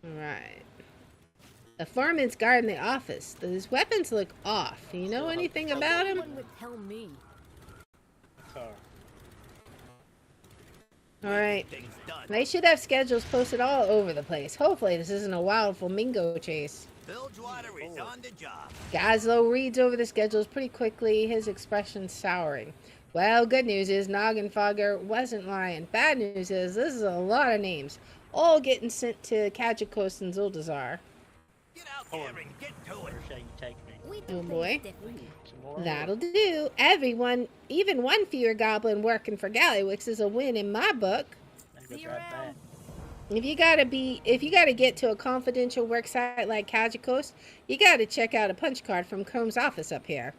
Alright. The foreman's guarding the office. These weapons look off. Do you know anything about him? Someone would tell me. Alright. They should have schedules posted all over the place. Hopefully this isn't a wild flamingo chase. Bilgewater is on the job. Gazlo reads over the schedules pretty quickly, his expression souring. Well, good news is Noggin Fogger wasn't lying. Bad news is this is a lot of names, all getting sent to Kajikos and Zuldazar. Get out there and get to it. Shall you take me? Oh boy. That'll do. Everyone, even one fewer goblin working for Gallywix is a win in my book. If you gotta get to a confidential work site like Kajikos, you gotta check out a punch card from Chrome's office up here.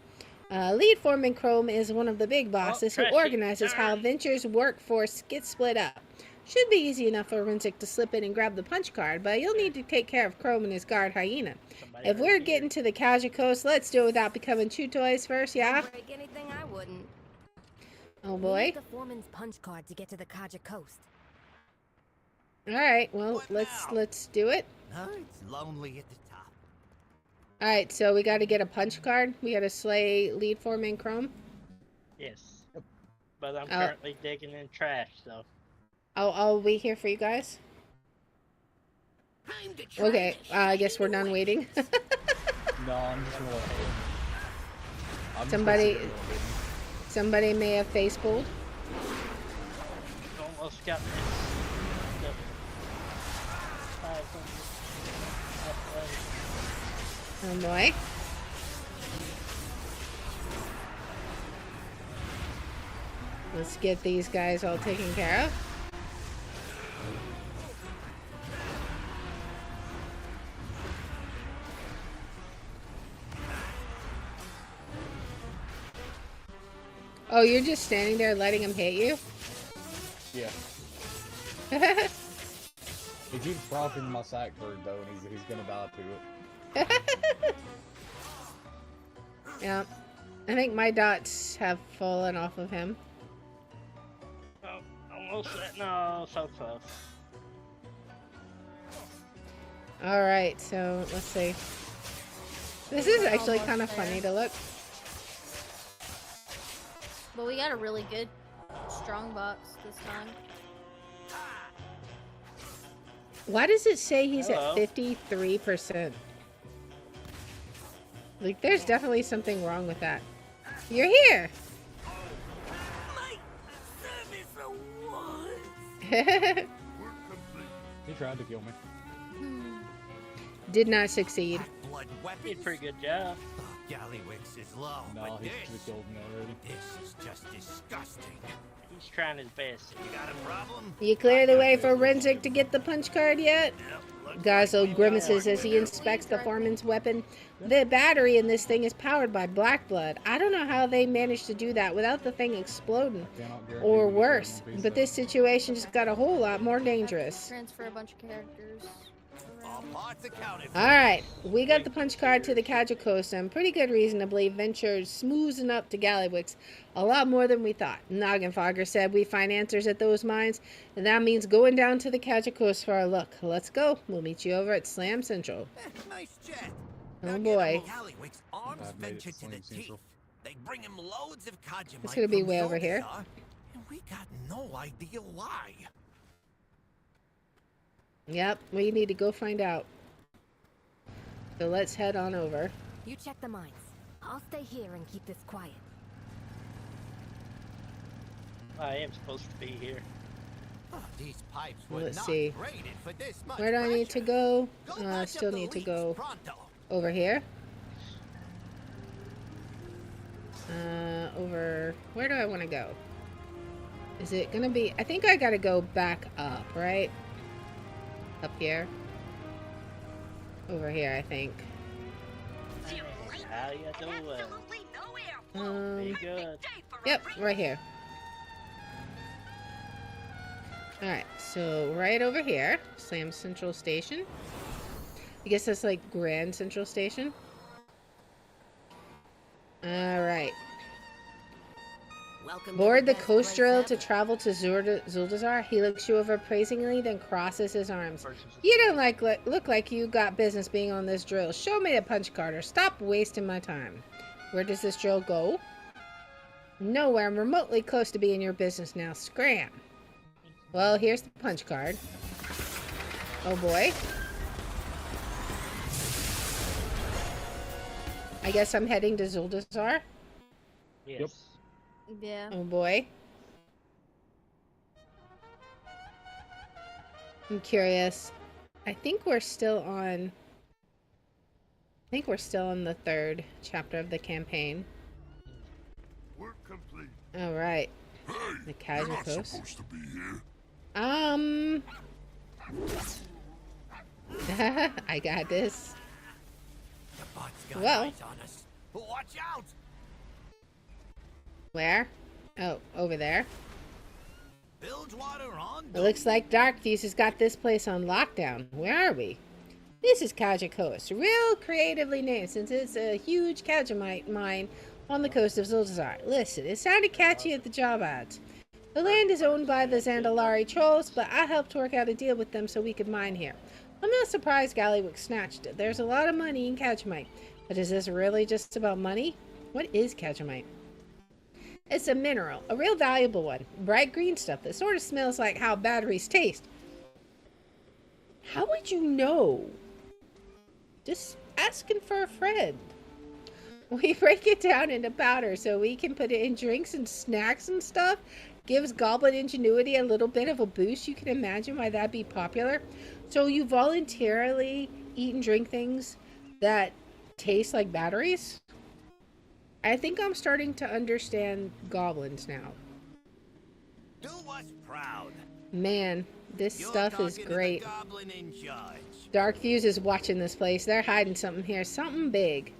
Lead foreman Chrome is one of the big bosses who organizes how Venture's workforce gets split up. Should be easy enough for Renzik to slip in and grab the punch card, but you'll need to take care of Chrome and his guard Hyena. If we're getting to the Kajikos, let's do it without becoming chew toys first, yeah? Break anything I wouldn't. Oh boy. Use the foreman's punch card to get to the Kaja coast. All right. Well, let's do it. No, it's lonely at the top. All right. So we got to get a punch card. We got to slay lead foreman Chrome. Yes. But I'm currently digging in trash, so. I'll wait here for you guys. Okay. I guess we're done waiting. No, I'm just gonna let Somebody may have face pulled. Almost got me. Oh boy. Let's get these guys all taken care of. Oh, you're just standing there letting him hit you? Yeah. He keeps dropping my sack bird though, and he's gonna die to it. Yeah. I think my dots have fallen off of him. Oh, almost. No, so close. Alright, so let's see. This is actually kind of funny to look. But we got a really good strong box this time. Why does it say he's at 53%? Like, there's definitely something wrong with that. You're here! He tried to kill me. Did not succeed. Did a pretty good job. Gallywix is low, No, but he's just killed me already. this is just disgusting. He's trying his best. You got a problem? You clear the way for Renzik to get the punch card yet? Gazo grimaces as he inspects the foreman's weapon. The battery in this thing is powered by black blood. I don't know how they managed to do that without the thing exploding. Or worse. But this situation just got a whole lot more dangerous. Transfer a bunch of characters. Alright, we got the punch card to the Kaja Coast, and pretty good reason to believe Venture's smoozing up to Gallywix a lot more than we thought. Noggenfogger said we find answers at those mines, and that means going down to the Kaja Coast for a look. Let's go. We'll meet you over at Slam Central. Nice jet. Oh boy. Gallywix arms venture to the teeth. They bring him loads of Kajamite. It's gonna be way over here. And we got no idea why. Yep, we need to go find out. So let's head on over. You check the mines. I'll stay here and keep this quiet. I am supposed to be here. Oh, these pipes were Let's not see. rated for this much Where do I need to go? back Still up the need to leads go pronto. over here. Over... Where do I want to go? Is it gonna be... I think I gotta go back up, right? Up here. Over here, I think. How you doing? Pretty good. Yep, right here. Alright, so right over here, Slam Central Station. I guess that's like Grand Central Station. Alright. Board the coast drill to travel to Zuldazar. He looks you over appraisingly, then crosses his arms. You don't look like you got business being on this drill. Show me the punch card or stop wasting my time. Where does this drill go? Nowhere. I'm remotely close to being your business now. Scram. Well, here's the punch card. Oh boy. I guess I'm heading to Zuldazar. Yes. Yep. Yeah. Oh boy. I'm curious. I think we're still on the third chapter of the campaign. Work complete. All right. Hey, The Kaja you're not Coast. supposed to be here. I got this. The bot's got Well. eyes on us. Watch out! Where? Oh, over there. Bilgewater on. It looks like Darkfuse has got this place on lockdown. Where are we? This is Kaja Coast. Real creatively named since it's a huge Kajamite mine on the coast of Zoltazar. Listen, it sounded catchy at the job ads. The land is owned by the Zandalari trolls, but I helped work out a deal with them so we could mine here. I'm not surprised Gallywick snatched it. There's a lot of money in Catamite. But is this really just about money? What is Catamite? It's a mineral, a real valuable one. Bright green stuff that sort of smells like how batteries taste. How would you know? Just asking for a friend. We break it down into powder so we can put it in drinks and snacks and stuff. Gives Goblin Ingenuity a little bit of a boost. You can imagine why that'd be popular. So you voluntarily eat and drink things that taste like batteries? I think I'm starting to understand goblins now. Do us proud. Man, this You're stuff is talking to great. the goblin in charge. Dark Fuse is watching this place. They're hiding something here. Something big.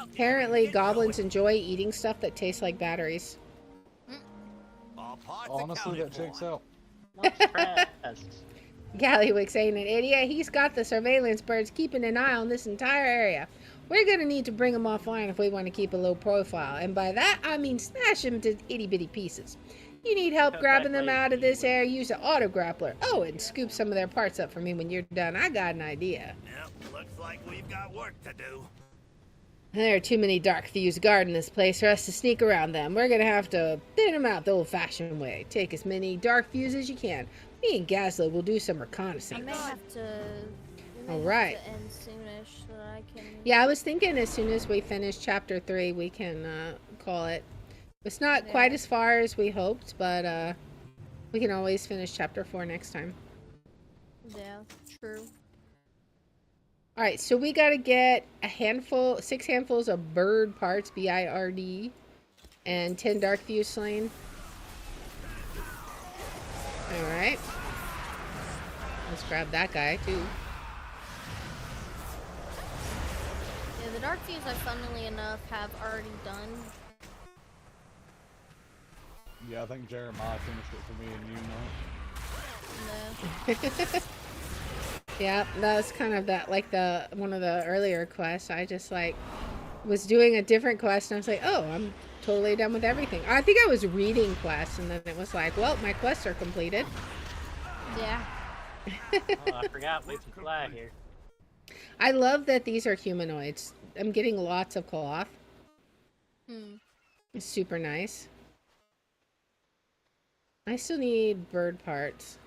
Apparently, goblins enjoy eating stuff that tastes like batteries. Honestly, that checks out. Gallywick's ain't an idiot. He's got the surveillance birds keeping an eye on this entire area. We're gonna need to bring them offline if we want to keep a low profile. And by that, I mean smash them to itty-bitty pieces. You need help grabbing them out of this area, use an auto-grappler. Oh, and scoop some of their parts up for me when you're done. I got an idea. Yep, looks like we've got work to do. There are too many Dark Fuse guarding this place for us to sneak around them. We're gonna have to thin them out the old-fashioned way. Take as many Dark Fuse as you can. Me and Gazlo will do some reconnaissance. I may have to. All right. End soonish so that I can. Yeah, I was thinking as soon as we finish chapter 3, we can call it. It's not quite as far as we hoped, but we can always finish chapter 4 next time. Yeah, true. All right, so we got to get 6 handfuls of bird parts, B-I-R-D, and 10 Dark Fuse slain. All right. Let's grab that guy, too. Yeah, the Dark Fuse I funnily enough have already done. Yeah, I think Jeremiah finished it for me and you, No. Yeah, that was kind of that, like one of the earlier quests. I just was doing a different quest and I was like, oh, I'm totally done with everything. I think I was reading quests and then it was like, well, my quests are completed. Yeah. Oh, I forgot we can fly here. I love that these are humanoids. I'm getting lots of cloth. It's super nice. I still need bird parts.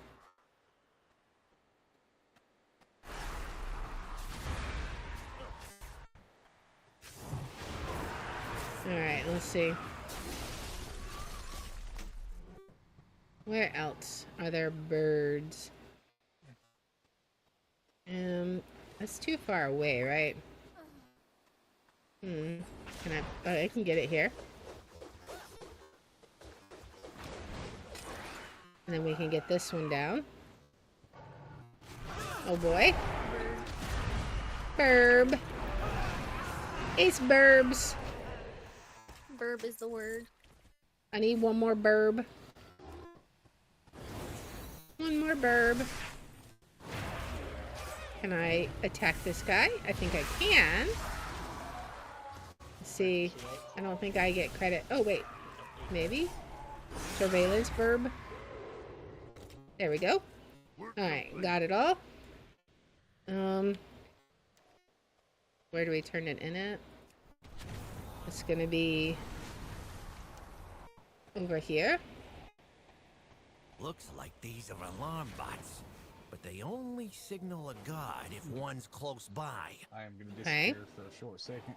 Alright, let's see. Where else are there birds? That's too far away, right? Can I can get it here. And then we can get this one down. Oh boy. Burb. It's burbs. Burb is the word. I need one more burb. One more burb. Can I attack this guy? I think I can. Let's see. I don't think I get credit. Oh, wait. Maybe? Surveillance burb. There we go. Alright, got it all. Where do we turn it in at? It's gonna be over here. Looks like these are alarm bots, but they only signal a guard if one's close by. I am gonna disappear for a short second.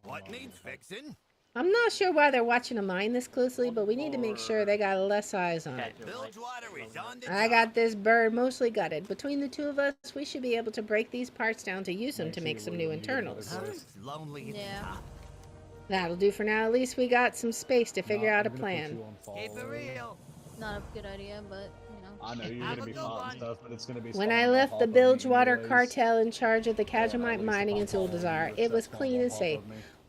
What needs fixing? I'm not sure why they're watching a mine this closely, but we need to make sure they got less eyes on it. I got this bird mostly gutted. Between the two of us, we should be able to break these parts down to use them to make some new internals. Yeah. That'll do for now. At least we got some space to figure out a plan. Keep it real. Not a good idea, but you know. I know you're gonna be fine stuff, but it's gonna be. When I left the Bilgewater cartel in charge of the Catamite mining in Zuldazar, it was clean and safe.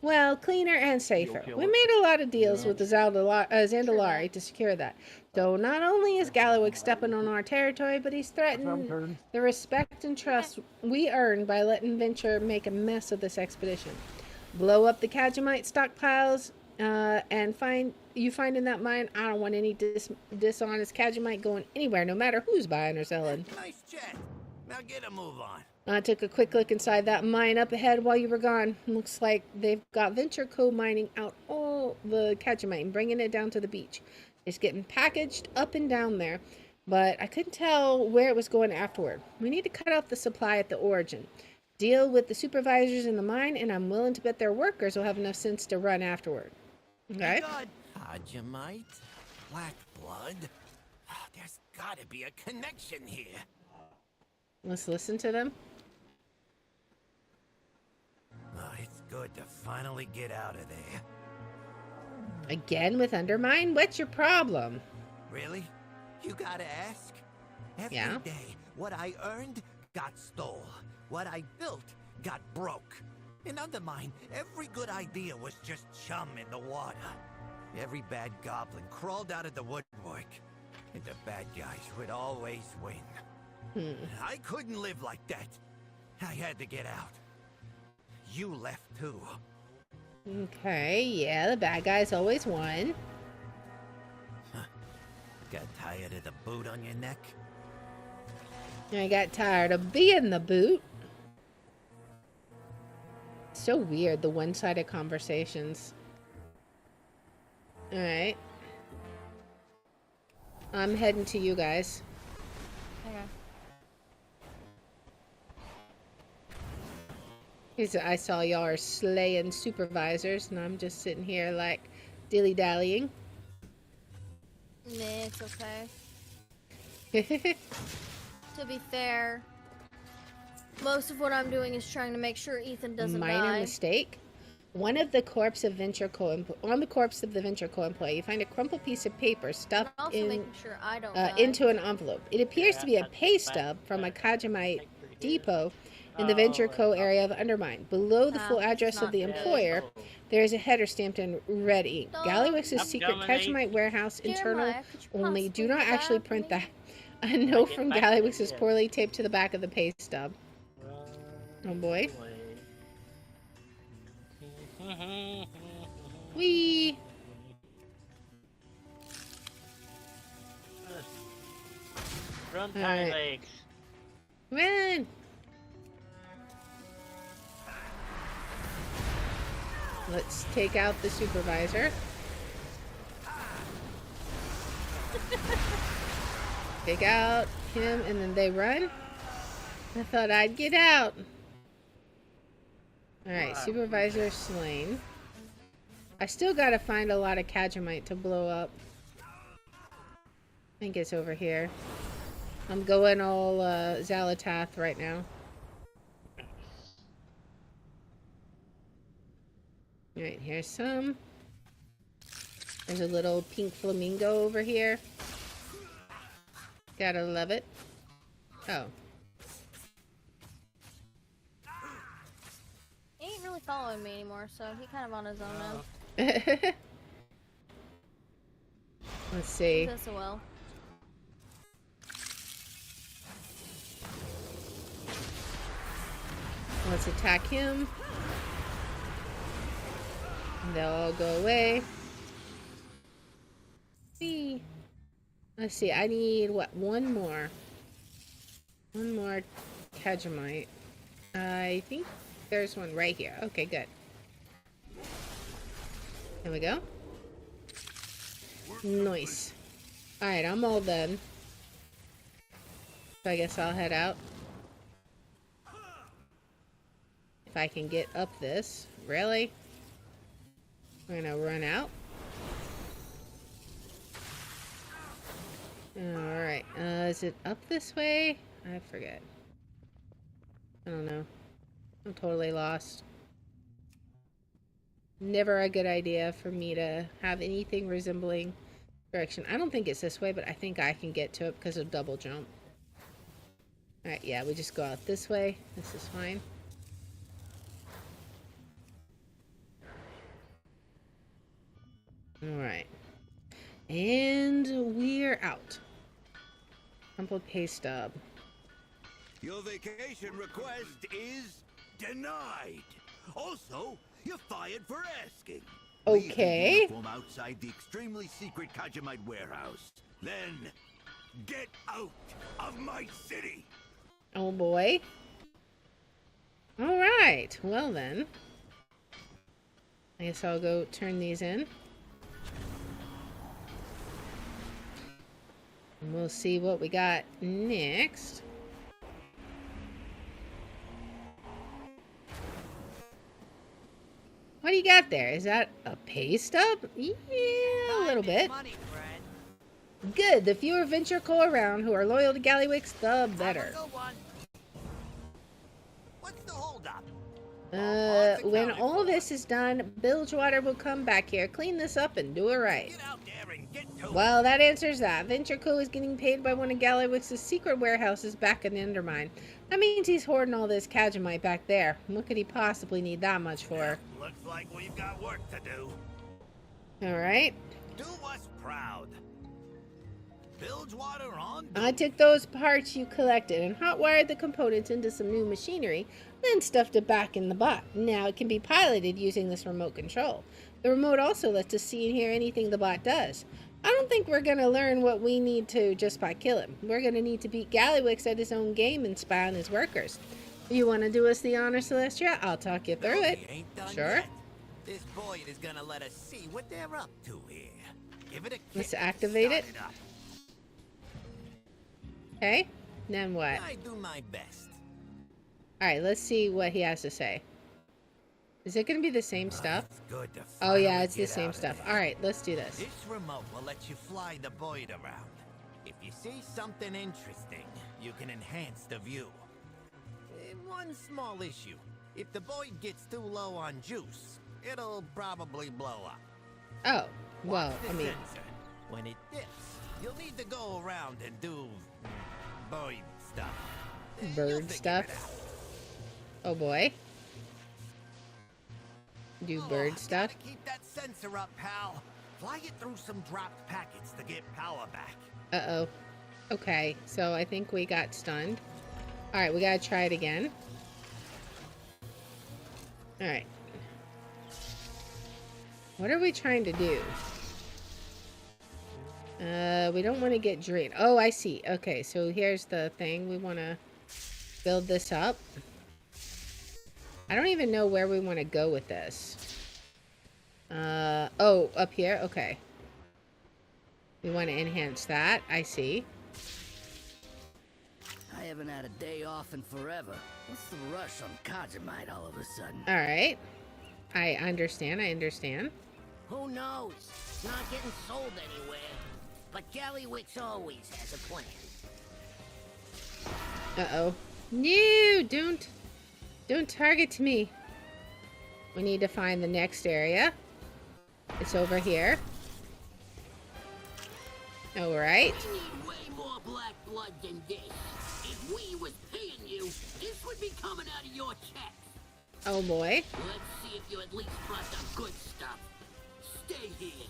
Well, cleaner and safer. We made a lot of deals with the Zandalari to secure that. Though not only is Gallywick stepping on our territory, but he's threatened the respect and trust we earned by letting Venture make a mess of this expedition. Blow up the Kajamite stockpiles and find in that mine. I don't want any dishonest Kajamite going anywhere, no matter who's buying or selling. Nice chat. Now get a move on. I took a quick look inside that mine up ahead while you were gone. Looks like they've got Venture Co. mining out all the Kajamite and bringing it down to the beach. It's getting packaged up and down there, but I couldn't tell where it was going afterward. We need to cut off the supply at the origin. Deal with the supervisors in the mine, and I'm willing to bet their workers will have enough sense to run afterward. Okay? Kajamite? Black blood? Oh, there's gotta be a connection here. Let's listen to them. Oh, it's good to finally get out of there. Again with Undermine? What's your problem? Really? You gotta ask? Every Yeah. day, what I earned got stole. What I built got broke. In Undermine, every good idea was just chum in the water. Every bad goblin crawled out of the woodwork, and the bad guys would always win. I couldn't live like that. I had to get out. You left too. Okay, yeah, the bad guys always won. Got tired of the boot on your neck? I got tired of being the boot. So weird, the one-sided conversations. Alright. I'm heading to you guys. Okay. I saw y'all are slaying supervisors, and I'm just sitting here like dilly-dallying. Nah, it's okay. To be fair, most of what I'm doing is trying to make sure Ethan doesn't die. Minor mistake. On the corpse of the Venture Co. employee, you find a crumpled piece of paper stuffed into an envelope. It appears to be a pay stub from a Kajamite depot in the Venture Co. area of Undermine. Below the full address of the employer, there is a header stamped in red ink. Gallywix's secret Kajamite warehouse, internal only. Do not actually print that. A note from Gallywix is poorly taped to the back of the pay stub. Oh boy. Wee. Run, tiny legs. Run. Let's take out the supervisor. Take out him, and then they run. I thought I'd get out. Alright, supervisor slain. I still gotta find a lot of Kajamite to blow up. I think it's over here. I'm going all Zalatath right now. Alright, here's some. There's a little pink flamingo over here. Gotta love it. Oh. He ain't really following me anymore, so he's kind of on his own now. Let's see. Does so well. Let's attack him. They'll all go away. See. Let's see. I need what? One more. One more Kajamite. I think there's one right here. Okay, good. There we go. Nice. Alright, I'm all done. So I guess I'll head out. If I can get up this. Really? We're gonna run out. Alright. Is it up this way? I forget. I don't know. I'm totally lost. Never a good idea for me to have anything resembling direction. I don't think it's this way, but I think I can get to it because of double jump. Alright, yeah, we just go out this way. This is fine. Alright. And we're out. Crumpled pay stub. Your vacation request is denied. Also, You're fired for asking. Okay. Leave the uniform outside the extremely secret Kajamite warehouse. Then, get out of my city. Oh boy. All right. Well then. I guess I'll go turn these in. And we'll see what we got next. What do you got there? Is that a pay stub? Yeah, a little bit. Good. The fewer venture co around who are loyal to Gallywix, the better. What's the holdup? When all this is done, Bilgewater will come back here, clean this up, and do it right. Well, that answers that. Venture Co. is getting paid by one of Gallywix's secret warehouses back in Endermine. That means he's hoarding all this Kajamite back there. What could he possibly need that much for? Looks like we've got work to do. Alright. Do us proud. Bilgewater on. I took those parts you collected and hot-wired the components into some new machinery, then stuffed it back in the bot. Now it can be piloted using this remote control. The remote also lets us see and hear anything the bot does. I don't think we're going to learn what we need to just by killing. We're going to need to beat Gallywix at his own game and spy on his workers. You want to do us the honor, Celestia? I'll talk you through it. Sure. Yet. This Boyd is going to let us see what they're up to here. Give it a kick. Let's activate it. Okay, then what? I do my best. Alright, let's see what he has to say. Is it going to be the same stuff? Good to oh yeah, it's the same stuff. Alright, let's do this. This remote will let you fly the Boyd around. If you see something interesting, you can enhance the view. One small issue. If the Boyd gets too low on juice, it'll probably blow up. Oh, well, I mean... Sensor. When it dips, you'll need to go around and do... Boyd stuff. Bird stuff? Oh boy. Do bird stuff? Keep that sensor up, pal. Fly it through some dropped packets to get power back. Uh-oh. Okay, so I think we got stunned. Alright, we gotta try it again. Alright. What are we trying to do? We don't want to get drained. Oh, I see. Okay, so here's the thing. We want to build this up. I don't even know where we want to go with this. Oh, up here? Okay. We want to enhance that. I see. I haven't had a day off in forever. What's the rush on Kajamite all of a sudden? Alright. I understand. Who knows? It's not getting sold anywhere. But Gallywix always has a plan. Uh-oh. No, don't target me. We need to find the next area. It's over here. Alright. We need way more black blood than this. If we was paying you, this would be coming out of your checks. Oh boy. Let's see if you at least brought the good stuff. Stay here.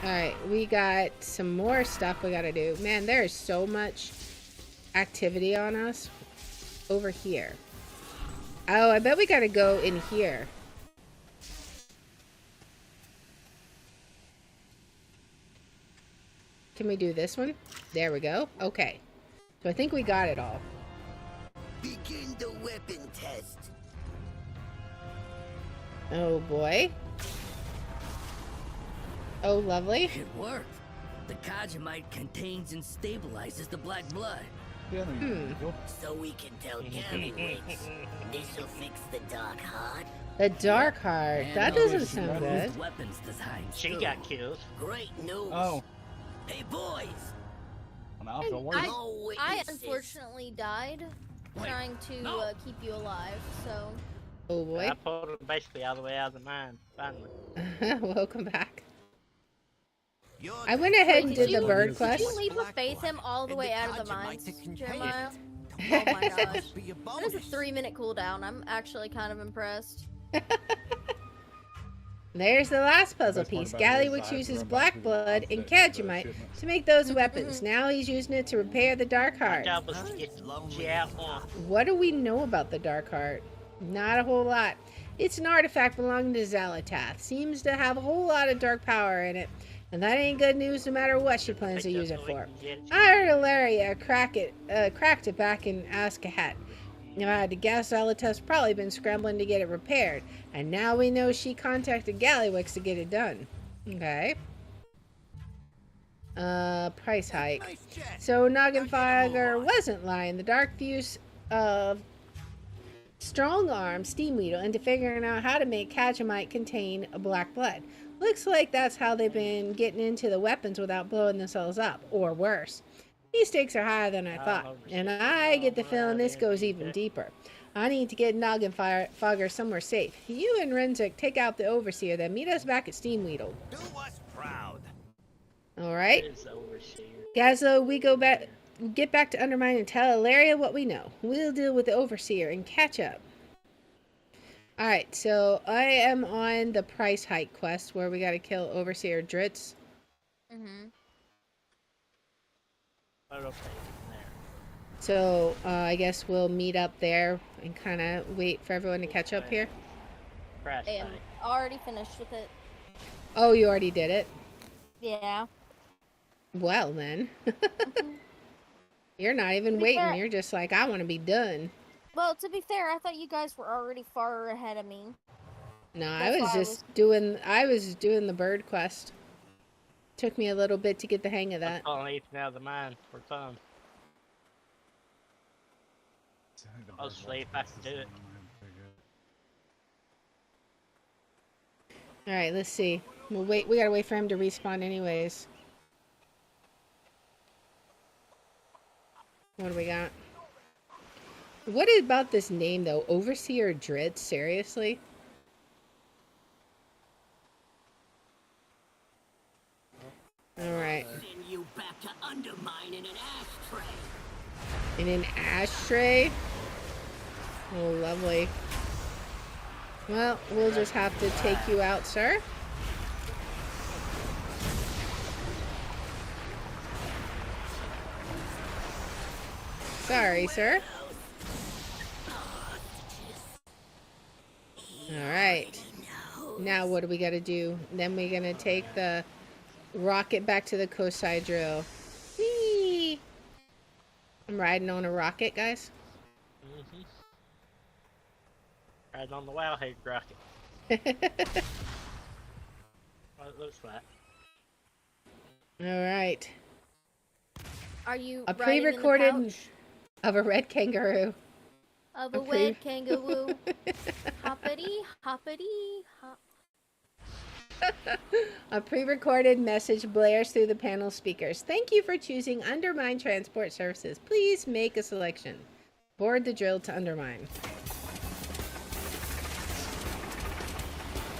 Alright, we got some more stuff we gotta do. Man, there is so much activity on us over here. Oh, I bet we gotta go in here. Can we do this one? There we go. Okay. So I think we got it all. Begin the weapon test. Oh boy. Oh, lovely. It worked. The Kajamite contains and stabilizes the black blood. So we can tell Gallywix this'll fix the dark heart. The dark heart. And that doesn't sound good. Weapons design. She got killed. Great news. Oh. Hey boys. I unfortunately died trying to keep you alive. So. Oh boy. I pulled her basically all the way out of the mine. Finally. Welcome back. I went ahead and did the bird quest. Did you leap of faith him all the way out of the mines, Jeremiah? Oh my gosh. That is a 3-minute cooldown. I'm actually kind of impressed. There's the last puzzle piece. Gallywix uses black blood and Kajamite to make those weapons. Now he's using it to repair the dark heart. What do we know about the dark heart? Not a whole lot. It's an artifact belonging to Xalatath. Seems to have a whole lot of dark power in it. And that ain't good news no matter what she plans to use it for. I heard Ilaria cracked it back in Askahat. If I had to guess, Xalatath's probably been scrambling to get it repaired. And now we know she contacted Gallywix to get it done. Okay. Price hike. So Noggenfire wasn't lying. The dark fuse of strong arm steam weedle into figuring out how to make Kajamite contain a black blood. Looks like that's how they've been getting into the weapons without blowing themselves up, or worse. These stakes are higher than I thought, and I get the feeling this goes even deeper. I need to get Noggenfire somewhere safe. You and Renzik take out the Overseer, then meet us back at Steamweedle. Do us proud. Alright. Gazlo, we get back to Undermine and tell Ilaria what we know. We'll deal with the Overseer and catch up. Alright, so I am on the price hike quest where we gotta kill Overseer Dritz. So, I guess we'll meet up there and kind of wait for everyone to catch up here. I am already finished with it. Oh, you already did it? Yeah. Well, then. You're not even waiting. Fair. You're just like, I want to be done. Well, to be fair, I thought you guys were already far ahead of me. No, I was doing the bird quest. Took me a little bit to get the hang of that. I'm Ethan out of the mine for fun. I'll see if I can do it. Alright, let's see. We'll wait. We gotta wait for him to respawn anyways. What do we got? What is about this name though? Overseer Dritz? Seriously? Alright. Send you back to Undermine in an ashtray. In an ashtray? Oh, lovely. Well, we'll just have to take you out, sir. Sorry, sir. Alright. Now what do we gotta do? Then we're gonna take the rocket back to the Kosai drill. Whee! I'm riding on a rocket, guys. Riding on the Wowhead rocket. What it looks like. Alright. Are you a pre-recorded of a red kangaroo? Of a red kangaroo. Hoppity, hoppity, hop. A pre-recorded message blares through the panel speakers. Thank you for choosing Undermine Transport Services. Please make a selection. Board the drill to Undermine.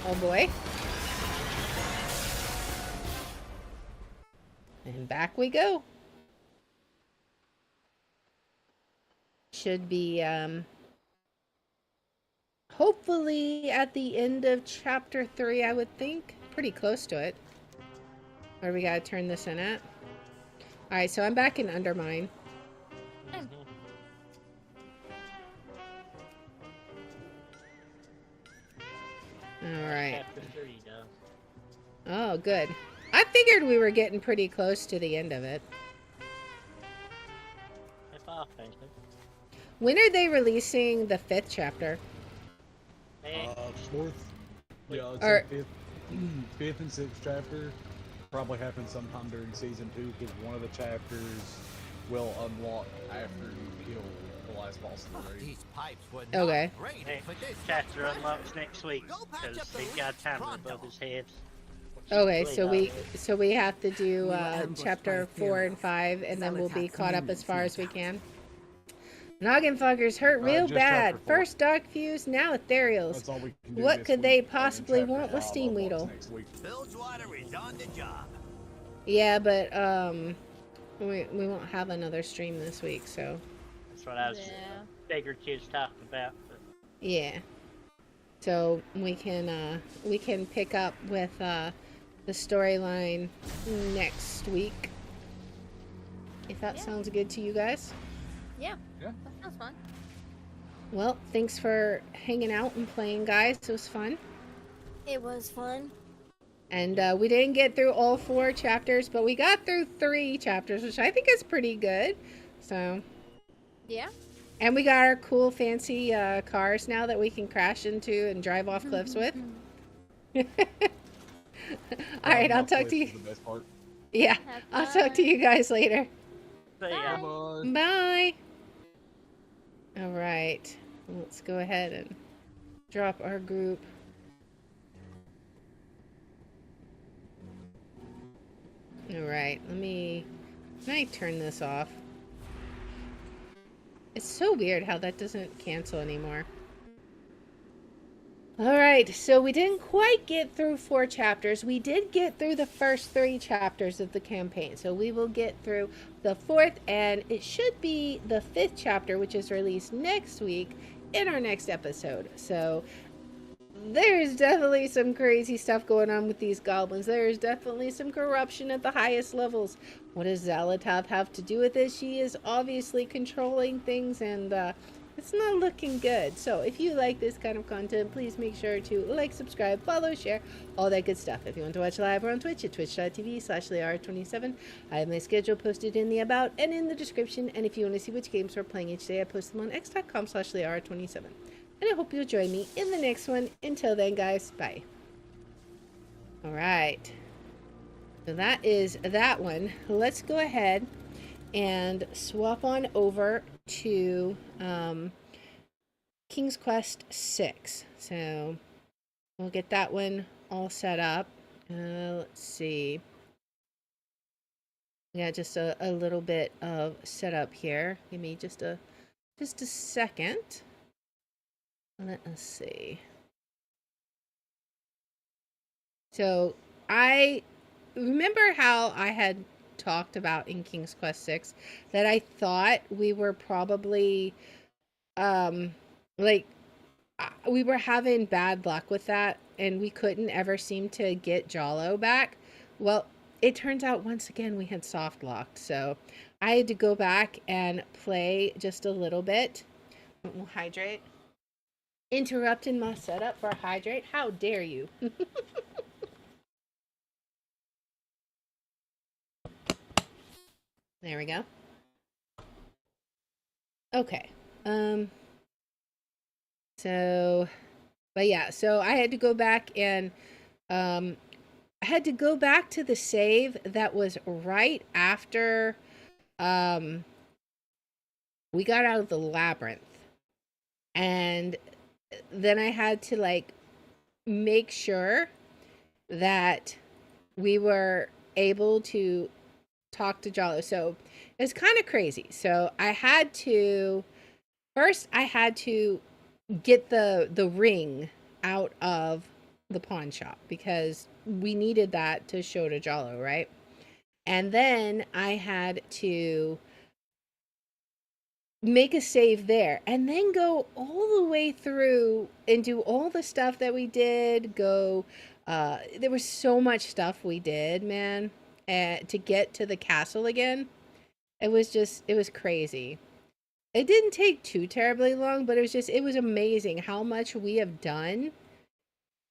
Oh boy. And back we go. Should be, hopefully at the end of chapter 3, I would think. Pretty close to it. Where we gotta turn this in at. Alright, so I'm back in Undermine. Alright. Oh, good. I figured we were getting pretty close to the end of it. When are they releasing the 5th chapter? 4th. Yeah, it's fifth and 6th chapter. Probably happen sometime during season 2 because one of the chapters will unlock after you kill the last boss of the raid. These pipes would okay. Hey, chapter unlocks next week because they've got a timer above his head. Okay, so we have to do chapter 4 and 5, and then we'll be caught up as far as we can. Noggenfugger's hurt real bad. First dark fuse, now etherials. What could they possibly want with Steamweedle? Bilgewater is on the job. Yeah, but we won't have another stream this week, so. That's what I was figured she was talking about. But. Yeah. So we can pick up with the storyline next week. If that sounds good to you guys. Yeah. That sounds fun. Well, thanks for hanging out and playing, guys. It was fun. It was fun. And we didn't get through all 4 chapters, but we got through 3 chapters, which I think is pretty good. So. Yeah. And we got our cool, fancy cars now that we can crash into and drive off cliffs with. All right, I'll talk to you. The best part. Yeah, I'll talk to you guys later. Bye. Bye. All right, let's go ahead and drop our group. All right, can I turn this off? It's so weird how that doesn't cancel anymore. Alright, so we didn't quite get through 4 chapters. We did get through the first 3 chapters of the campaign. So we will get through the 4th, and it should be the 5th chapter, which is released next week in our next episode. So there's definitely some crazy stuff going on with these goblins. There's definitely some corruption at the highest levels. What does Zalatath have to do with it? She is obviously controlling things, and it's not looking good. So if you like this kind of content, please make sure to like, subscribe, follow, share, all that good stuff. If you want to watch live, we're on Twitch at twitch.tv/Liara27. I have my schedule posted in the about and in the description. And if you want to see which games we're playing each day, I post them on x.com/Liara27. And I hope you'll join me in the next one. Until then, guys, bye. All right. So that is that one. Let's go ahead and swap on over to King's Quest 6. So we'll get that one all set up. Let's see. Yeah, just a little bit of setup here. Give me just a second. Let us see. So I remember how I had talked about in King's Quest 6 that I thought we were probably we were having bad luck with that and we couldn't ever seem to get Jollo back. Well, it turns out once again we had soft locked, so I had to go back and play just a little bit. We'll hydrate. Interrupting my setup for hydrate. How dare you? There we go. Okay. So I had to go back and I had to go back to the save that was right after we got out of the labyrinth. And then I had to make sure that we were able to talk to Jollo. So it's kind of crazy. So I had to get the ring out of the pawn shop because we needed that to show to Jollo, right? And then I had to make a save there and then go all the way through and do all the stuff that we did. There was so much stuff we did, man, to get to the castle again. It was crazy. It didn't take too terribly long, but it was amazing how much we have done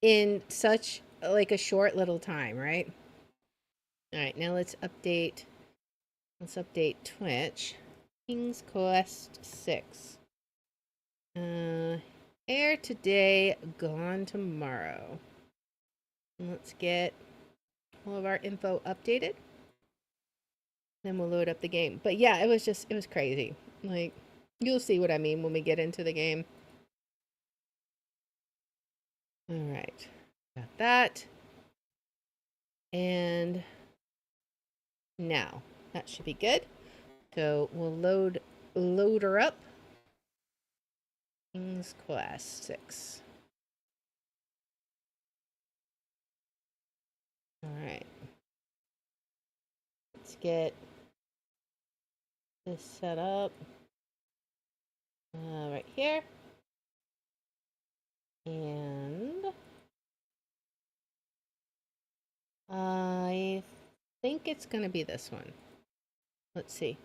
in such a short little time, right? All right, now let's update Twitch. King's Quest 6. Air today, gone tomorrow. Let's get all of our info updated. Then we'll load up the game. But yeah, it was crazy. You'll see what I mean when we get into the game. All right. Got that. And now that should be good. So we'll load her up. King's Quest 6. All right. Let's get this set up right here. And I think it's going to be this one. Let's see.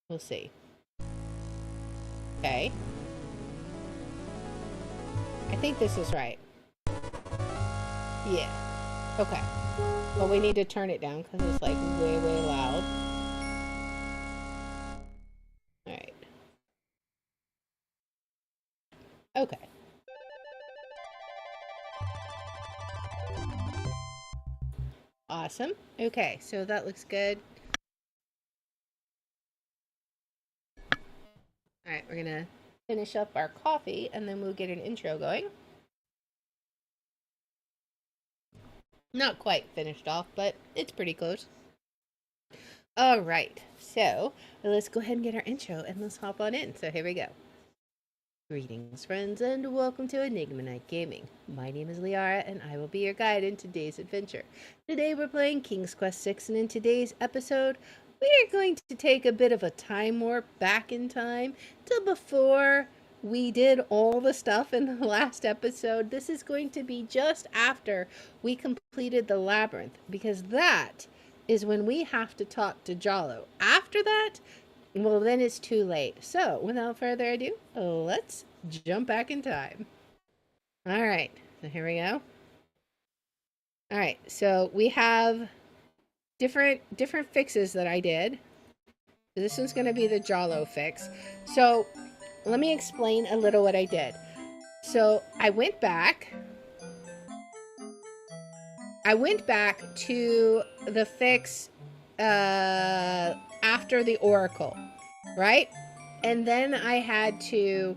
We'll see. Okay. I think this is right. Yeah. Okay. Well, we need to turn it down because it's like way, way loud. Alright. Okay. Awesome. Okay, so that looks good. Alright, we're gonna finish up our coffee and then we'll get an intro going. Not quite finished off, but it's pretty close. Alright, so let's go ahead and get our intro and let's hop on in. So here we go. Greetings, friends, and welcome to Enigma Night Gaming. My name is Liara, and I will be your guide in today's adventure. Today we're playing King's Quest VI, and in today's episode, we are going to take a bit of a time warp back in time to before we did all the stuff in the last episode. This is going to be just after we completed the labyrinth, because that is when we have to talk to Jollo. After that, well, then it's too late. So, without further ado, let's jump back in time. Alright, so here we go. Alright, so we have different fixes that I did. So this one's going to be the Jollo fix. So, let me explain a little what I did. So, I went back to the fix after the Oracle, right? And then I had to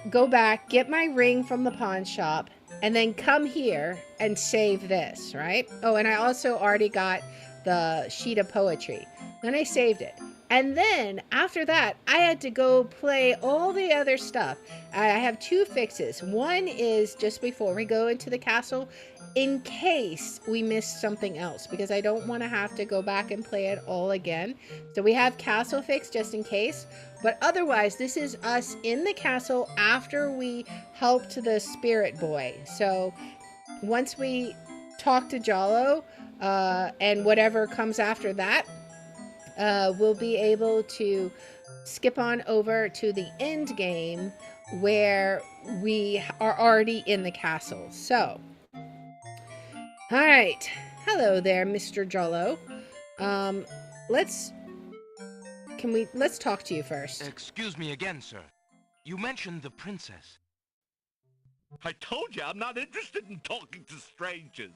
go back, get my ring from the pawn shop, and then come here and save this, right? Oh, and I also already got the sheet of poetry. Then I saved it. And then after that, I had to go play all the other stuff. I have two fixes. One is just before we go into the castle, in case we missed something else, because I don't want to have to go back and play it all again. So we have castle fix just in case, but otherwise this is us in the castle after we helped the spirit boy. So once we talk to Jollo, and whatever comes after that, we'll be able to skip on over to the end game where we are already in the castle. So all right. Hello there, Mr. Jollo. Let's talk to you first. Excuse me again, sir. You mentioned the princess. I told you I'm not interested in talking to strangers.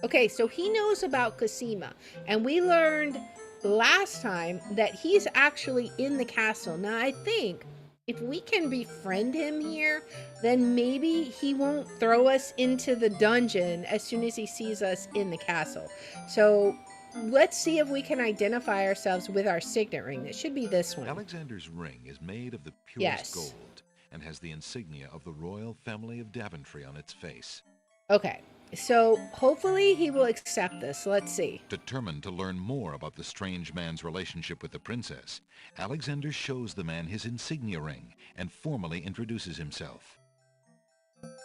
Okay, so he knows about Cassima, and we learned last time that he's actually in the castle. Now, I think if we can befriend him here, then maybe he won't throw us into the dungeon as soon as he sees us in the castle. So let's see if we can identify ourselves with our signet ring. It should be this one. Alexander's ring is made of the purest gold and has the insignia of the royal family of Daventry on its face. Okay, so hopefully he will accept this. Let's see. Determined to learn more about the strange man's relationship with the princess, Alexander shows the man his insignia ring and formally introduces himself.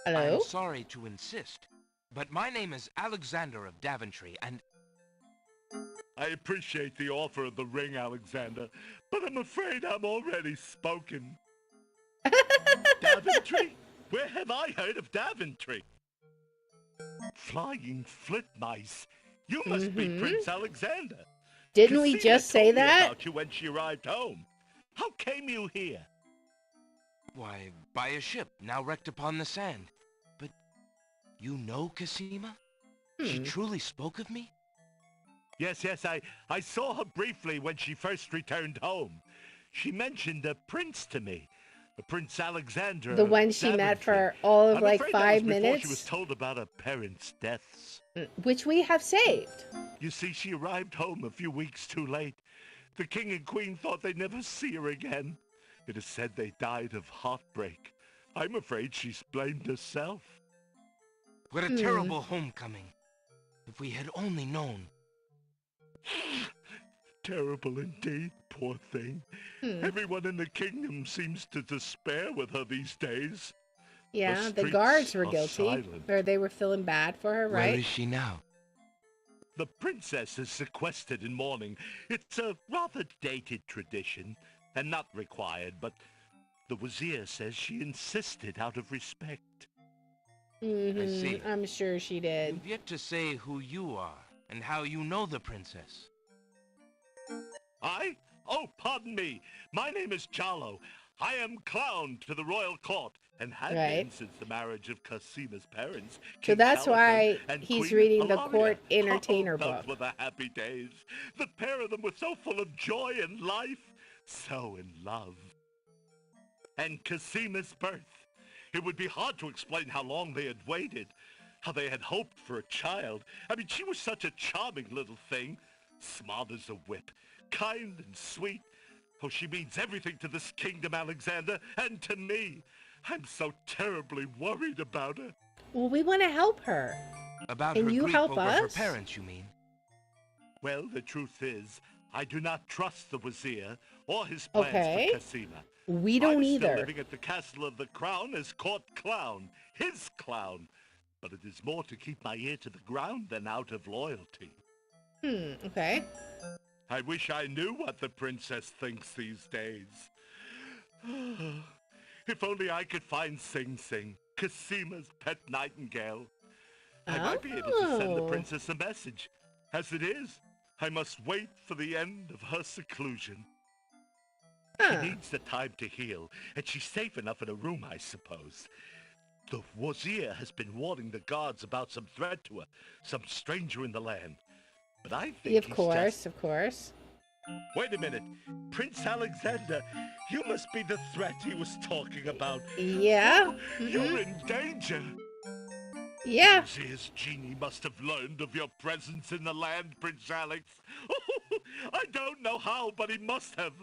Hello? I'm sorry to insist, but my name is Alexander of Daventry, and... I appreciate the offer of the ring, Alexander, but I'm afraid I'm already spoken. Daventry? Where have I heard of Daventry? Flying flit mice. You must be Prince Alexander. Didn't we just say told me that? about you when she arrived home. How came you here? Why, by a ship, now wrecked upon the sand. But you know Cassima? She truly spoke of me? Yes, I saw her briefly when she first returned home. She mentioned a prince to me. Prince Alexander. The one she met for all of like 5 minutes. Before she was told about her parents' deaths. Which we have saved. You see, she arrived home a few weeks too late. The king and queen thought they'd never see her again. It is said they died of heartbreak. I'm afraid she's blamed herself. What a terrible homecoming. If we had only known. Terrible indeed, poor thing. Everyone in the kingdom seems to despair with her these days. Yeah, the guards were guilty. Silent. Or they were feeling bad for her, right? Where is she now? The princess is sequestered in mourning. It's a rather dated tradition. and not required, but the Wazir says she insisted out of respect. I see. I'm sure she did. You've yet to say who you are and how you know the princess. I? Oh, pardon me. My name is Jollo. I am clown to the royal court, and have been since the marriage of Cassima's parents. So King that's why Caliphate and he's Queen reading the Hilaria. court entertainer Those book. were the happy days. The pair of them were so full of joy and life, so in love. And Cassima's birth. It would be hard to explain how long they had waited, how they had hoped for a child. I mean, she was such a charming little thing, smart as a whip, kind and sweet. Oh, she means everything to this kingdom, Alexander, and to me. I'm so terribly worried about her. Well, we want to help her. About Can her you grief help over us? her parents, you mean? Well, the truth is, I do not trust the Wazir or his plans for Cassima. We don't I'm either. Still living at the Castle of the Crown as court clown, his clown. But it is more to keep my ear to the ground than out of loyalty. Okay. I wish I knew what the princess thinks these days. If only I could find Sing Sing, Cassima's pet nightingale. I might be able to send the princess a message. As it is, I must wait for the end of her seclusion. She needs the time to heal, and she's safe enough in a room, I suppose. The Wazir has been warning the guards about some threat to her, some stranger in the land. But I think Of course. Wait a minute. Prince Alexander, you must be the threat he was talking about. Yeah. You're in danger. Yeah. Wazir's genie must have learned of your presence in the land, Prince Alex. I don't know how, but he must have.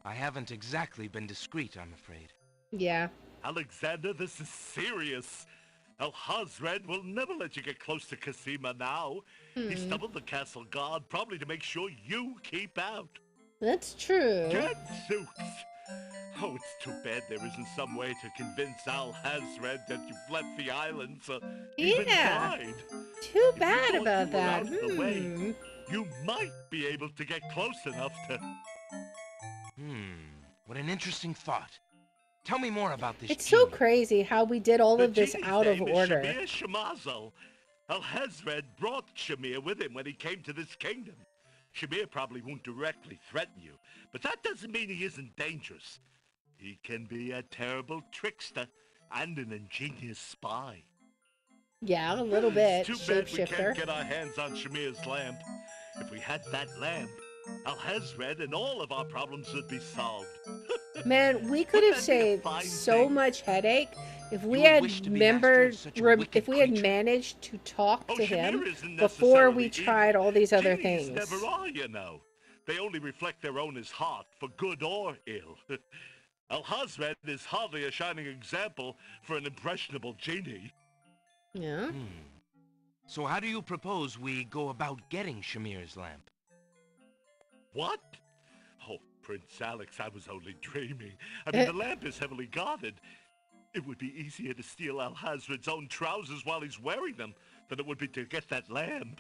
I haven't exactly been discreet, I'm afraid. Yeah. Alexander, this is serious. Alhazred will never let you get close to Cassima now. He's doubled the castle guard, probably to make sure you keep out. That's true. Gadzooks! Oh, it's too bad there isn't some way to convince Alhazred that you've left the islands, even tried. Too bad about that. Out of the way, you might be able to get close enough to... What an interesting thought. Tell me more about this It's genie. so crazy how we did all of this genie's out of name is order. Shamir Shamazel. Alhazred brought Shamir with him when he came to this kingdom. Shamir probably won't directly threaten you, but that doesn't mean he isn't dangerous. He can be a terrible trickster and an ingenious spy. Yeah, a little bit. It's too bad we Shapeshifter. can't get our hands on Shamir's lamp. If we had that lamp, Alhazred and all of our problems would be solved. Man, we could have saved so much headache if we You had wish to be master of such a wicked if we had creature. managed to talk to Shamir him isn't before we necessarily tried evil. all these other Genies things. never are, you know. They only reflect their owner's heart, for good or ill. Alhazred is hardly a shining example for an impressionable genie. Yeah. So how do you propose we go about getting Shamir's lamp? What? Oh, Prince Alex, I was only dreaming. I mean, the lamp is heavily guarded. It would be easier to steal Alhazred's own trousers while he's wearing them than it would be to get that lamp.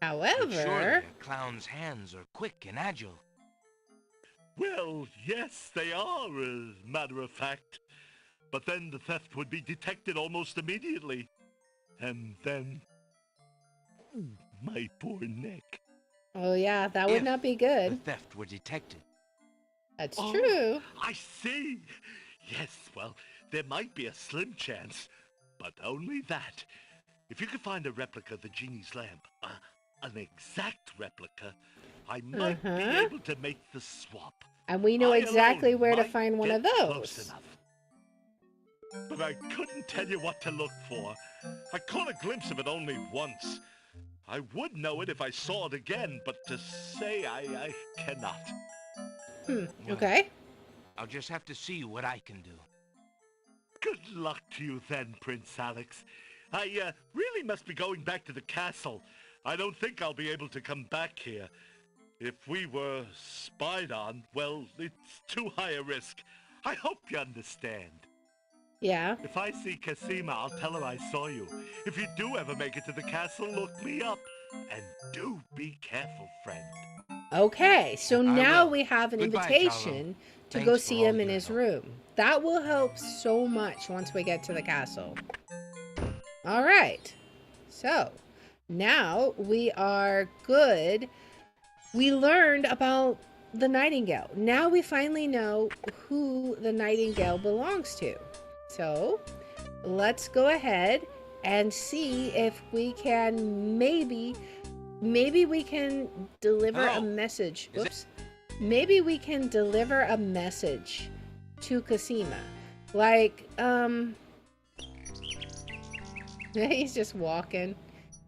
But surely However, a clown's hands are quick and agile. Well, yes, they are, as a matter of fact. But then the theft would be detected almost immediately. And then... my poor neck. oh yeah, that would If not be The good. theft were detected. That's Oh, true. I see. Yes, well, there might be a slim chance, but only that. If you could find a replica of the genie's lamp, an exact replica, I might be able to make the swap. And we know I exactly alone where to might find one of get close those. enough. But I couldn't tell you what to look for. I caught a glimpse of it only once. I would know it if I saw it again, but to say I cannot. Okay. I'll just have to see what I can do. Good luck to you then, Prince Alex. I really must be going back to the castle. I don't think I'll be able to come back here. If we were spied on, well, it's too high a risk. I hope you understand. Yeah. If I see Cassima, I'll tell her I saw you. If you do ever make it to the castle, look me up. And do be careful, friend. Okay, so now will. we have an Goodbye, invitation Jollo. to go Thanks for see all him in your his help. room. That will help so much once we get to the castle. All right, so now we are good. We learned about the Nightingale. Now we finally know who the Nightingale belongs to. So let's go ahead and see if we can maybe we can deliver a message. Whoops. Maybe we can deliver a message to Cassima. Like, he's just walking.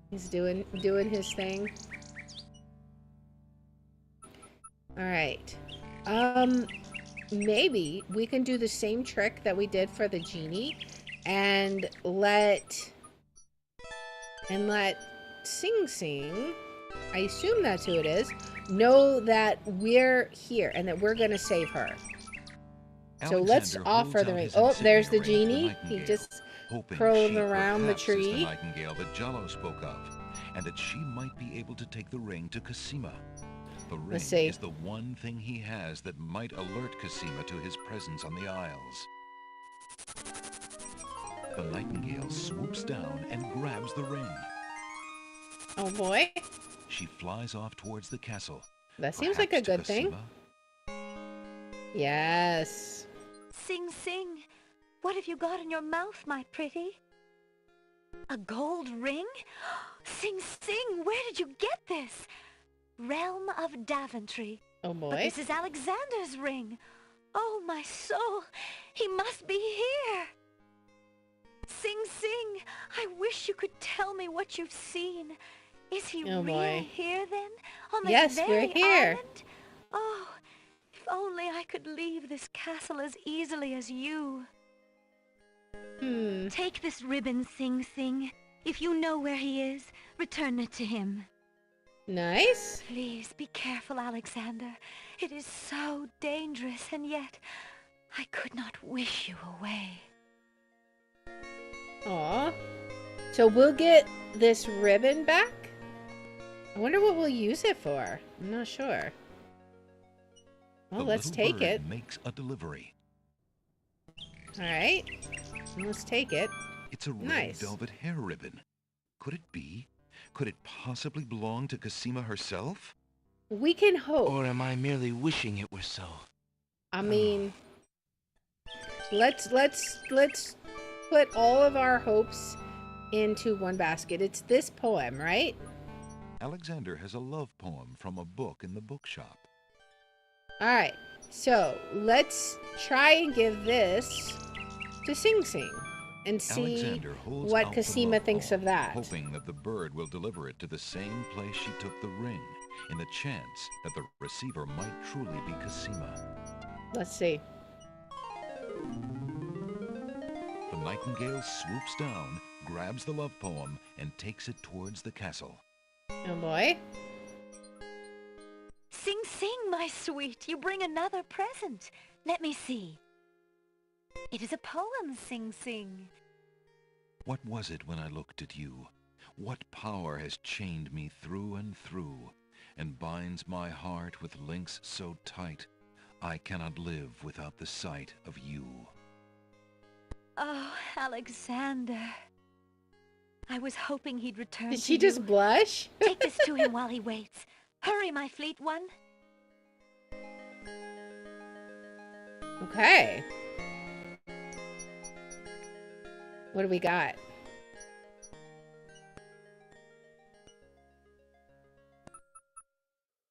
He's doing his thing. All right. Maybe we can do the same trick that we did for the genie and let Sing Sing, I assume that's who it is, know that we're here and that we're going to save her. So let's offer the ring. Oh, there's the genie. He just curled around the tree. Is the Nightingale that Jollo spoke of, and that she might be able to take the ring to Cassima. The ring is the one thing he has that might alert Cassima to his presence on the Isles. The Nightingale swoops down and grabs the ring. Oh boy. She flies off towards the castle. That seems like a good thing. Yes. Sing Sing, what have you got in your mouth, my pretty? A gold ring? Sing Sing, where did you get this? Realm of Daventry. Oh boy. But this is Alexander's ring. Oh, my soul, he must be here. Sing Sing, I wish you could tell me what you've seen. Is he really here then? On this very we're here. island? Oh, if only I could leave this castle as easily as you. Take this ribbon, Sing Sing. If you know where he is, return it to him. Nice. Please be careful, Alexander. It is so dangerous, and yet I could not wish you away. Aw. So we'll get this ribbon back? I wonder what we'll use it for. I'm not sure. Well, let's take it. Makes a delivery. All right. Let's take it. It's a red velvet hair ribbon. Could it be? Could it possibly belong to Cassima herself? We can hope. Or am I merely wishing it were so? I mean, let's put all of our hopes into one basket. It's this poem, right? Alexander has a love poem from a book in the bookshop. All right. So let's try and give this to Sing Sing and see what Cassima thinks of that. Hoping that the bird will deliver it to the same place she took the ring, in the chance that the receiver might truly be Cassima. Let's see. The Nightingale swoops down, grabs the love poem, and takes it towards the castle. Oh boy. Sing Sing, my sweet, you bring another present. Let me see. It is a poem, Sing Sing. What was it when I looked at you? What power has chained me through and through, and binds my heart with links so tight, I cannot live without the sight of you? Oh, Alexander. I was hoping he'd return Did to she you. just blush? Take this to him while he waits. Hurry, my fleet one. Okay. What do we got?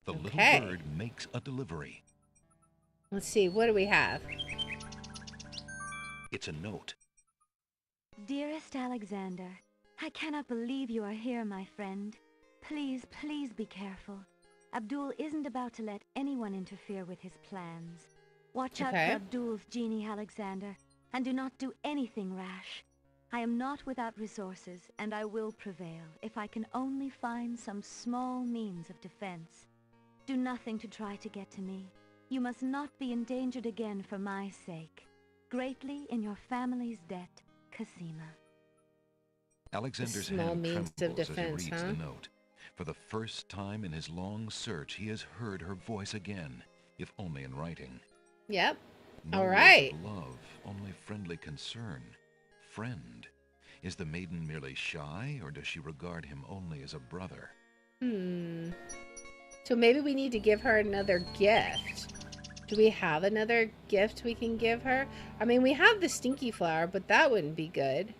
The little bird makes a delivery. Let's see, what do we have? It's a note. Dearest Alexander, I cannot believe you are here, my friend. Please, please be careful. Abdul isn't about to let anyone interfere with his plans. Watch out for Abdul's genie, Alexander, and do not do anything rash. I am not without resources, and I will prevail if I can only find some small means of defense. Do nothing to try to get to me. You must not be endangered again for my sake. Greatly in your family's debt, Cassima. Alexander's small hand means of trembles defense, as he reads the note. For the first time in his long search, he has heard her voice again, if only in writing. Yep. No All words right. of love, only friendly concern. Friend. Is the maiden merely shy, or does she regard him only as a brother? So maybe we need to give her another gift. Do we have another gift we can give her? I mean, we have the stinky flower, but that wouldn't be good.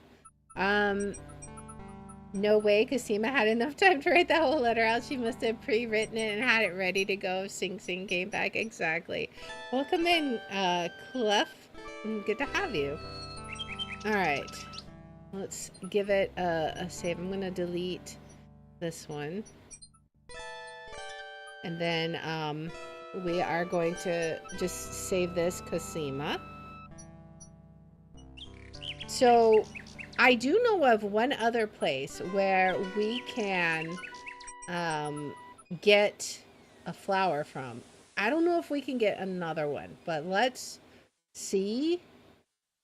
No way Cassima had enough time to write that whole letter out. She must have pre-written it and had it ready to go if Sing Sing came back. Exactly. Welcome in, Clef. Good to have you. Alright. Let's give it a save. I'm going to delete this one. And then, we are going to just save this Cassima. So, I do know of one other place where we can get a flower from. I don't know if we can get another one, but let's see.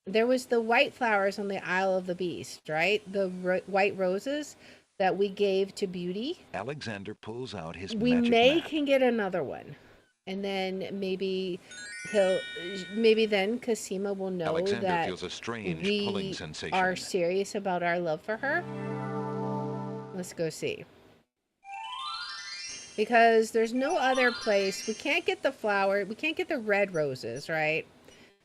There was the white flowers on the Isle of the Beast, right? The white roses that we gave to Beauty. Alexander pulls out his We magic may map. can get another one. And then maybe then Cassima will know Alexander that feels a strange pulling we sensation. are serious about our love for her. Let's go see. Because there's no other place. We can't get the flower. We can't get the red roses, right?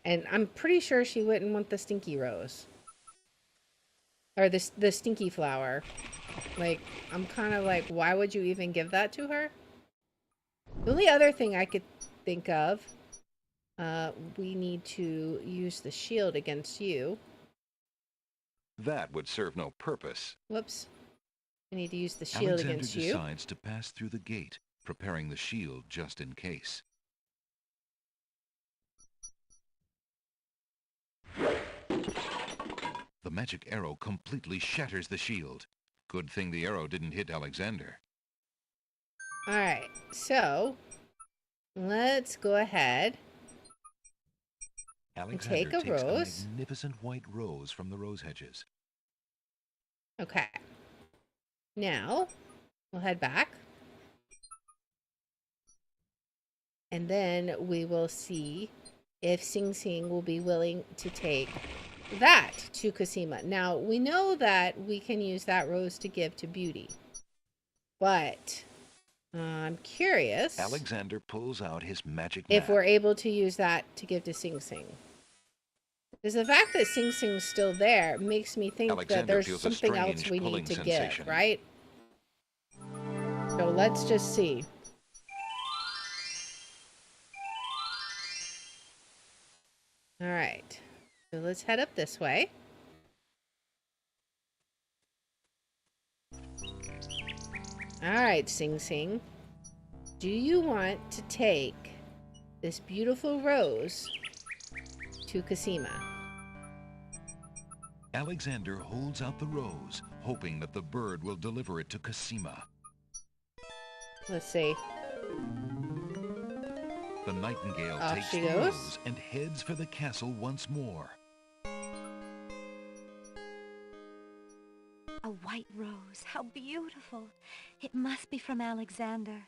And I'm pretty sure she wouldn't want the stinky rose. Or the stinky flower. Like, I'm kind of like, why would you even give that to her? The only other thing I could think of, we need to use the shield against you. That would serve no purpose. Whoops. I need to use the shield Alexander against you. decides to pass through the gate, preparing the shield just in case. The magic arrow completely shatters the shield. Good thing the arrow didn't hit Alexander. Alright, so let's go ahead and take a takes rose. a magnificent white rose from the rose hedges. Okay. Now, we'll head back. And then we will see if Sing Sing will be willing to take that to Cassima. Now, we know that we can use that rose to give to Beauty. But I'm curious Alexander pulls out his magic if map. we're able to use that to give to Sing Sing. Because the fact that Sing Sing's still there makes me think Alexander that there's feels a something else strange we pulling need to sensation. give, right? So let's just see. All right. So let's head up this way. All right, Sing Sing. Do you want to take this beautiful rose to Cassima? Alexander holds out the rose, hoping that the bird will deliver it to Cassima. Let's see. The nightingale Off takes she the goes. rose and heads for the castle once more. A white rose. How beautiful. It must be from Alexander.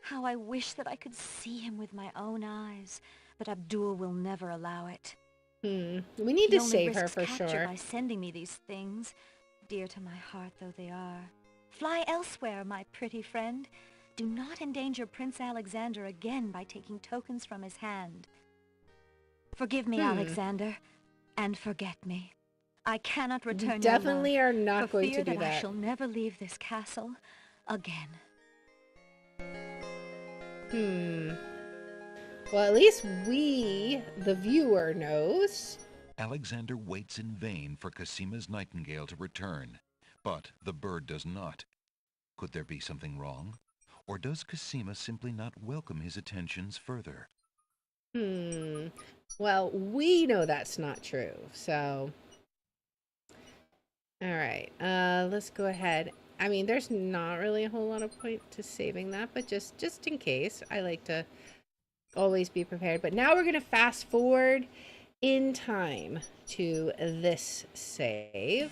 How I wish that I could see him with my own eyes. But Abdul will never allow it. We need He to only save her risks for capture sure. by sending me these things, dear to my heart though they are. Fly elsewhere, my pretty friend. Do not endanger Prince Alexander again by taking tokens from his hand. Forgive me, Alexander, and forget me. I cannot return your love, Definitely are not for going fear to do that I that. shall never leave this castle again. Well, at least we, the viewer, knows. Alexander waits in vain for Cassima's nightingale to return, but the bird does not. Could there be something wrong? Or does Cassima simply not welcome his attentions further? Well, we know that's not true, so... Alright, let's go ahead. I mean, there's not really a whole lot of point to saving that, but just in case, I like to always be prepared. But now we're going to fast forward in time to this save.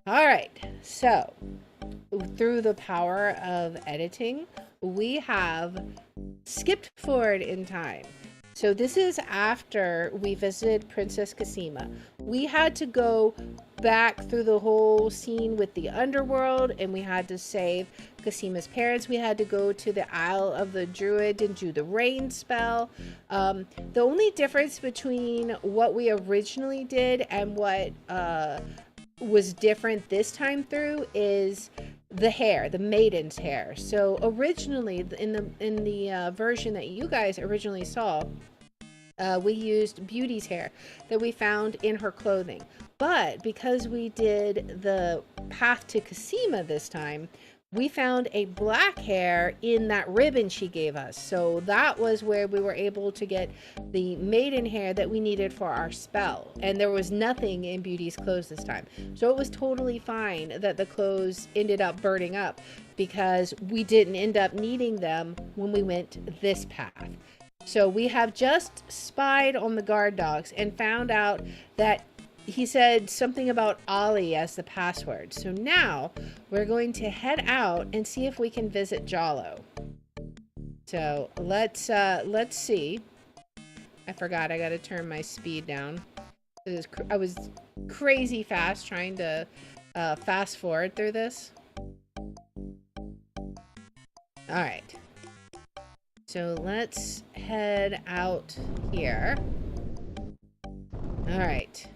Alright, so through the power of editing, we have skipped forward in time. So this is after we visited Princess Cassima. We had to go back through the whole scene with the underworld, and we had to save Cassima's parents. We had to go to the Isle of the Druid and do the rain spell. The only difference between what we originally did and what was different this time through is the hair, the maiden's hair. So originally, in the version that you guys originally saw, we used Beauty's hair that we found in her clothing. But because we did the path to Cassima this time, we found a black hair in that ribbon she gave us. So that was where we were able to get the maiden hair that we needed for our spell. And there was nothing in Beauty's clothes this time. So it was totally fine that the clothes ended up burning up, because we didn't end up needing them when we went this path. So we have just spied on the guard dogs and found out that he said something about Ollie as the password. So now we're going to head out and see if we can visit Jollo. So let's see. I forgot I got to turn my speed down. I was crazy fast trying to fast forward through this. All right. So let's head out here. All right.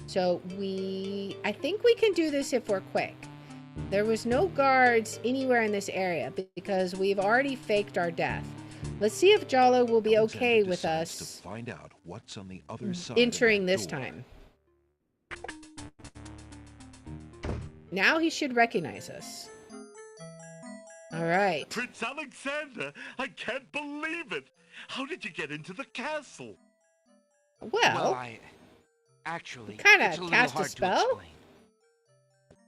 So I think we can do this if we're quick. There was no guards anywhere in this area because we've already faked our death. Let's see if Jollo will be okay with us to find out what's on the other side entering this door. time. Now he should recognize us. All right. Prince Alexander, I can't believe it. How did you get into the castle? Well, I actually kind it's of a cast a hard to spell. explain.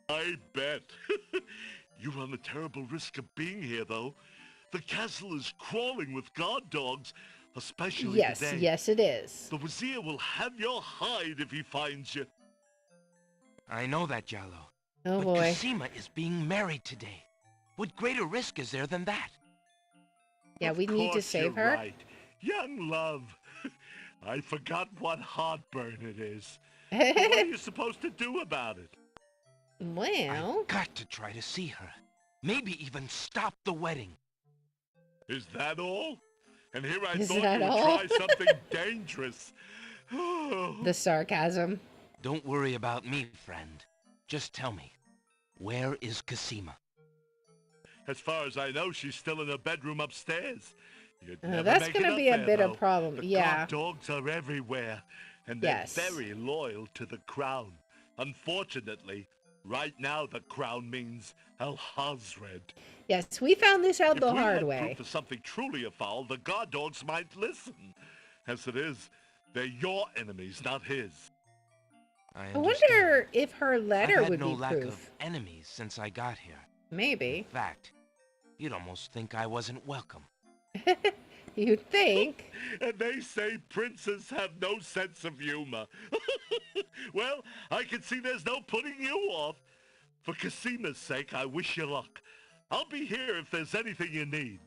I bet. You run the terrible risk of being here, though. The castle is crawling with guard dogs, especially today. Yes, it is. The Wazir will have your hide if he finds you. I know that, Jollo. Oh but boy. Cassima is being married today. What greater risk is there than that? Yeah, we need to save her. Right. Young love. I forgot what heartburn it is. What are you supposed to do about it? Well, I've got to try to see her. Maybe even stop the wedding. Is that all? And here I Is thought that you would all? try something dangerous. The sarcasm. Don't worry about me, friend. Just tell me, where is Cassima? As far as I know, she's still in her bedroom upstairs. You'd never That's make going it to up be a there, bit though. of problem. The Yeah. guard dogs are everywhere, and they're Yes. very loyal to the crown. Unfortunately, right now the crown means Al-Hazred. Yes, we found this out the If we hard had way. proof of something truly afoul, the guard dogs might listen. As it is, they're your enemies, not his. I I wonder if her I've letter had would no be lack proof. of enemies since I got here. Maybe. In fact, you'd almost think I wasn't welcome. You'd think. And they say princes have no sense of humor. Well, I can see there's no putting you off. For Cassima's sake, I wish you luck. I'll be here if there's anything you need.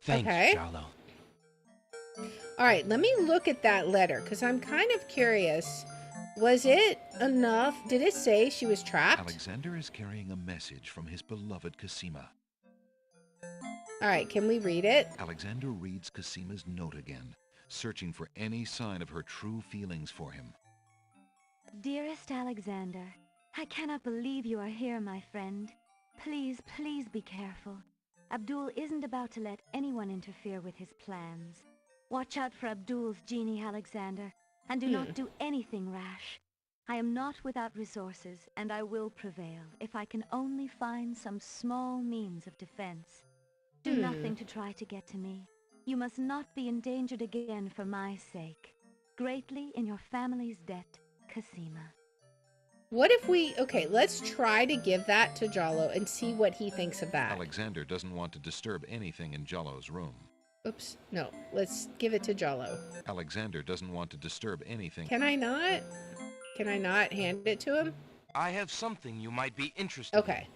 Thanks, Okay. Jollo. All right, let me look at that letter because I'm kind of curious. Was it enough? Did it say she was trapped? Alexander is carrying a message from his beloved Cassima. All right, can we read it? Alexander reads Cassima's note again, searching for any sign of her true feelings for him. Dearest Alexander, I cannot believe you are here, my friend. Please, please be careful. Abdul isn't about to let anyone interfere with his plans. Watch out for Abdul's genie, Alexander, and do not do anything rash. I am not without resources, and I will prevail if I can only find some small means of defense. Do nothing to try to get to me. You must not be endangered again for my sake. Greatly in your family's debt, Cassima. What if we... Okay, let's try to give that to Jollo and see what he thinks of that. Alexander doesn't want to disturb anything in Jollo's room. Oops. No, let's give it to Jollo. Alexander doesn't want to disturb anything. Can I not? Can I not hand it to him? I have something you might be interested in. Okay.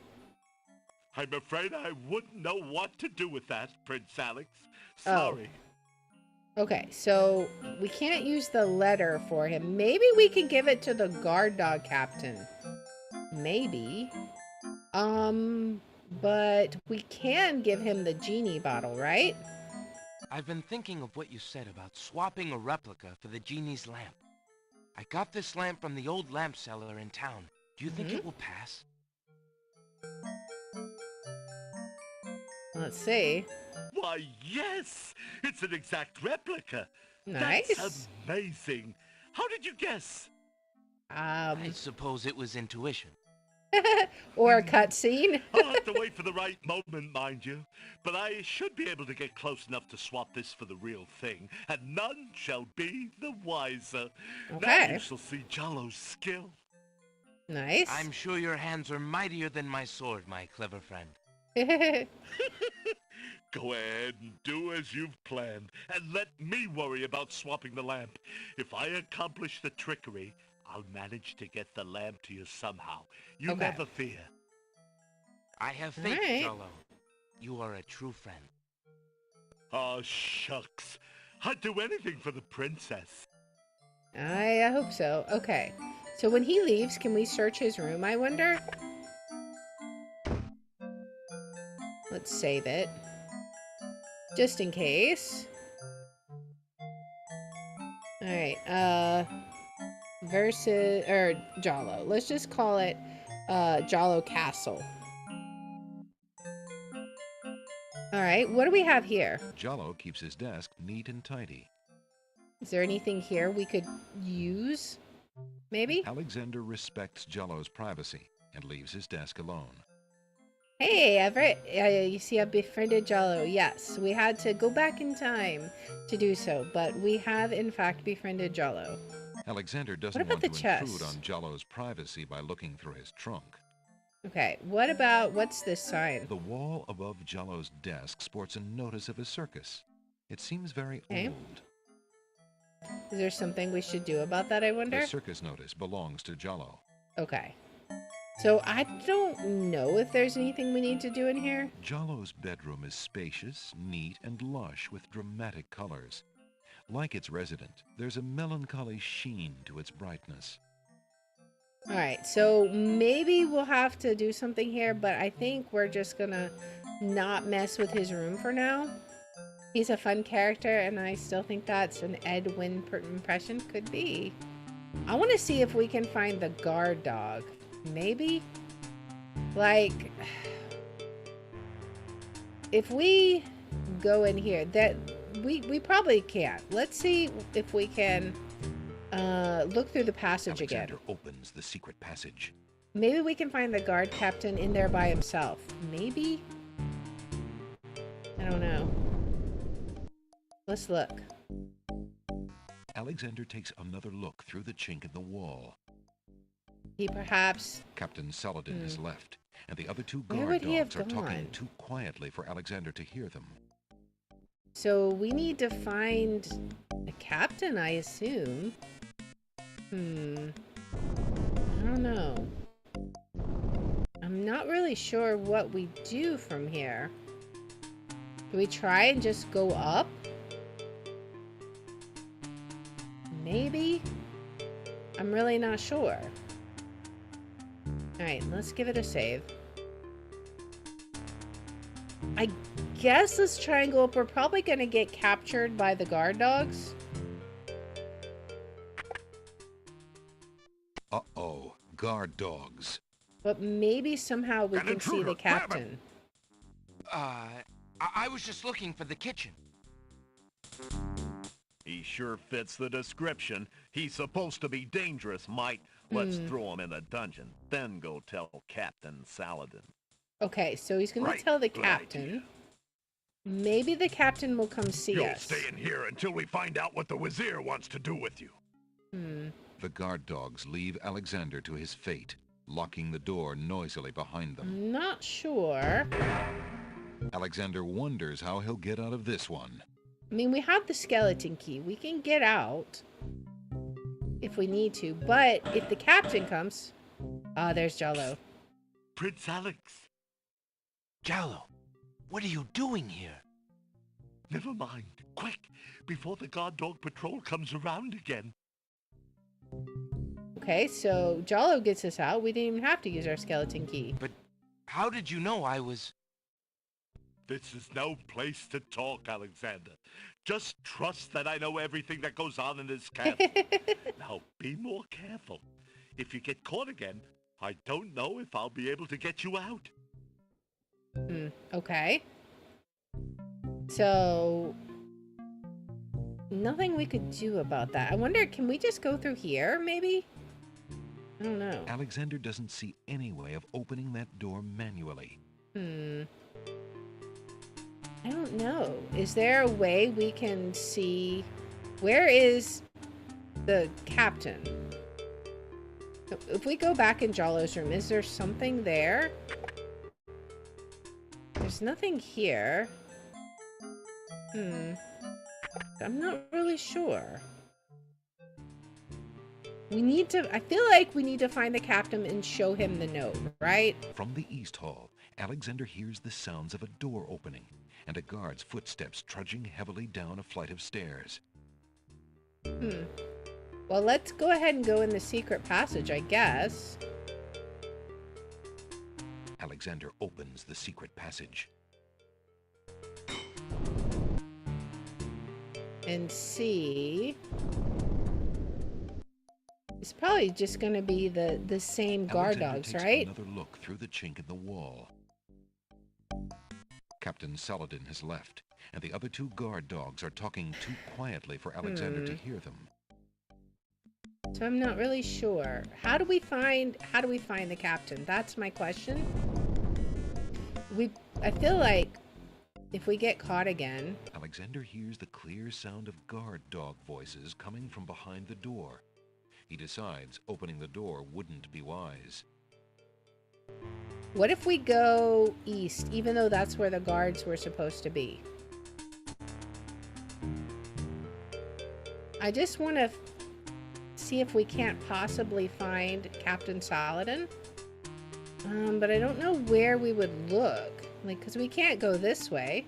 I'm afraid I wouldn't know what to do with that, Prince Alex. Sorry. Oh. Okay, so we can't use the letter for him. Maybe we can give it to the guard dog captain. Maybe. But we can give him the genie bottle, right? I've been thinking of what you said about swapping a replica for the genie's lamp. I got this lamp from the old lamp seller in town. Do you think it will pass? Let's see. Why, yes! It's an exact replica. Nice. That's amazing. How did you guess? I suppose it was intuition. Or a cutscene. I'll have to wait for the right moment, mind you. But I should be able to get close enough to swap this for the real thing, and none shall be the wiser. Okay. Now you shall see Jollo's skill. Nice. I'm sure your hands are mightier than my sword, my clever friend. Go ahead and do as you've planned, and let me worry about swapping the lamp. If I accomplish the trickery, I'll manage to get the lamp to you somehow. You never fear. I have faith, All right. Jollo. You are a true friend. Oh, shucks. I'd do anything for the princess. I hope so. Okay. So when he leaves, can we search his room, I wonder? Let's save it. Just in case. Alright, Jollo. Let's just call it, Jollo Castle. Alright, what do we have here? Jollo keeps his desk neat and tidy. Is there anything here we could use? Maybe? Alexander respects Jollo's privacy and leaves his desk alone. Hey, Everett, you see I've befriended Jollo. Yes, we had to go back in time to do so, but we have in fact befriended Jollo. Alexander doesn't What about want to the intrude chest? on Jollo's privacy by looking through his trunk. Okay, what's this sign? The wall above Jollo's desk sports a notice of a circus. It seems very Okay. old. Is there something we should do about that, I wonder? The circus notice belongs to Jollo. Okay. So I don't know if there's anything we need to do in here. Jollo's bedroom is spacious, neat, and lush with dramatic colors. Like its resident, there's a melancholy sheen to its brightness. Alright, so maybe we'll have to do something here, but I think we're just gonna not mess with his room for now. He's a fun character, and I still think that's an Edwin impression. Could be. I want to see if we can find the guard dog. Maybe? Like, if we go in here, that we probably can't. Let's see if we can look through the passage Alexander again. opens the secret passage. Maybe we can find the guard captain in there by himself. Maybe? I don't know. Let's look. Alexander takes another look through the chink in the wall. He perhaps... Captain Saladin has left, and the other two Where guard would he have dogs are talking gone? too quietly for Alexander to hear them. So we need to find the captain, I assume. I don't know. I'm not really sure what we do from here. Do we try and just go up? Maybe? I'm really not sure. Alright, let's give it a save. I guess let's try and go up. We're probably going to get captured by the guard dogs. Uh-oh, guard dogs. But maybe somehow we can see the captain. I was just looking for the kitchen. He sure fits the description. He's supposed to be dangerous, mate. Let's throw him in a dungeon, then go tell Captain Saladin. Okay, so he's going to tell the captain. Maybe the captain will come see You'll us. stay in here until we find out what the Wazir wants to do with you. The guard dogs leave Alexander to his fate, locking the door noisily behind them. I'm not sure. Alexander wonders how he'll get out of this one. I mean, we have the skeleton key. We can get out if we need to. But if the captain comes... Ah, there's Jollo. Prince Alex. Jollo, what are you doing here? Never mind. Quick, before the guard dog patrol comes around again. Okay, so Jollo gets us out. We didn't even have to use our skeleton key. But how did you know I was... This is no place to talk, Alexander. Just trust that I know everything that goes on in this camp. Now, be more careful. If you get caught again, I don't know if I'll be able to get you out. Okay. So... nothing we could do about that. I wonder, can we just go through here, maybe? I don't know. Alexander doesn't see any way of opening that door manually. I don't know. Is there a way we can see... where is the captain? If we go back in Jollo's room, is there something there? There's nothing here. I'm not really sure. We need to... I feel like we need to find the captain and show him the note, right? From the East Hall, Alexander hears the sounds of a door opening and a guard's footsteps trudging heavily down a flight of stairs. Well, let's go ahead and go in the secret passage, I guess. Alexander opens the secret passage. And see... it's probably just going to be the same guard dogs, takes right? Another look through the chink in the wall. Captain Saladin has left, and the other two guard dogs are talking too quietly for Alexander to hear them. So I'm not really sure. How do we find the captain? That's my question. I feel like if we get caught again... Alexander hears the clear sound of guard dog voices coming from behind the door. He decides opening the door wouldn't be wise. What if we go east, even though that's where the guards were supposed to be? I just want to see if we can't possibly find Captain Saladin. But I don't know where we would look. Like, because we can't go this way.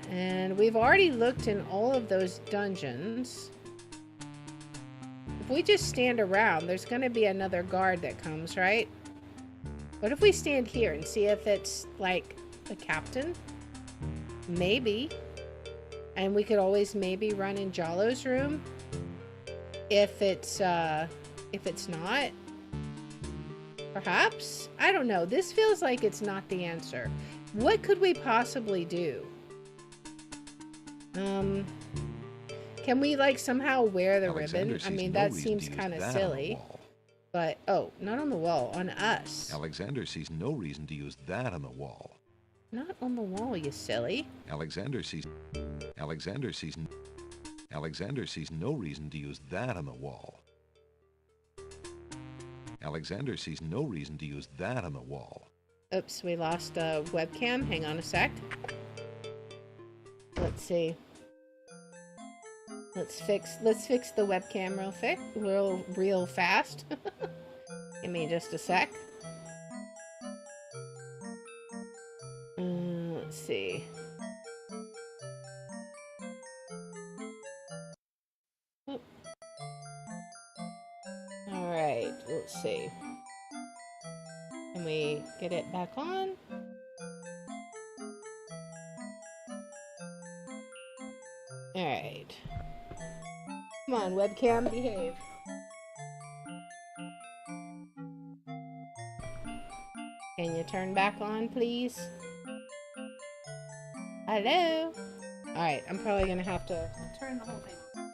And we've already looked in all of those dungeons. If we just stand around, there's going to be another guard that comes, right? What if we stand here and see if it's, like, the captain? Maybe. And we could always maybe run in Jollo's room. If it's not. Perhaps? I don't know. This feels like it's not the answer. What could we possibly do? Can we, like, somehow wear the ribbon? I mean, that seems kind of silly. But, oh, not on the wall, on us. Alexander sees no reason to use that on the wall. Not on the wall, you silly. Alexander sees no reason to use that on the wall. Alexander sees no reason to use that on the wall. Oops, we lost a webcam. Hang on a sec. Let's see. Let's fix the webcam real fast. Give me just a sec. Let's see. Oh. All right, let's see. Can we get it back on? All right. Come on, webcam, behave. Can you turn back on, please? Hello? Alright, I'm probably gonna have to turn the whole thing on.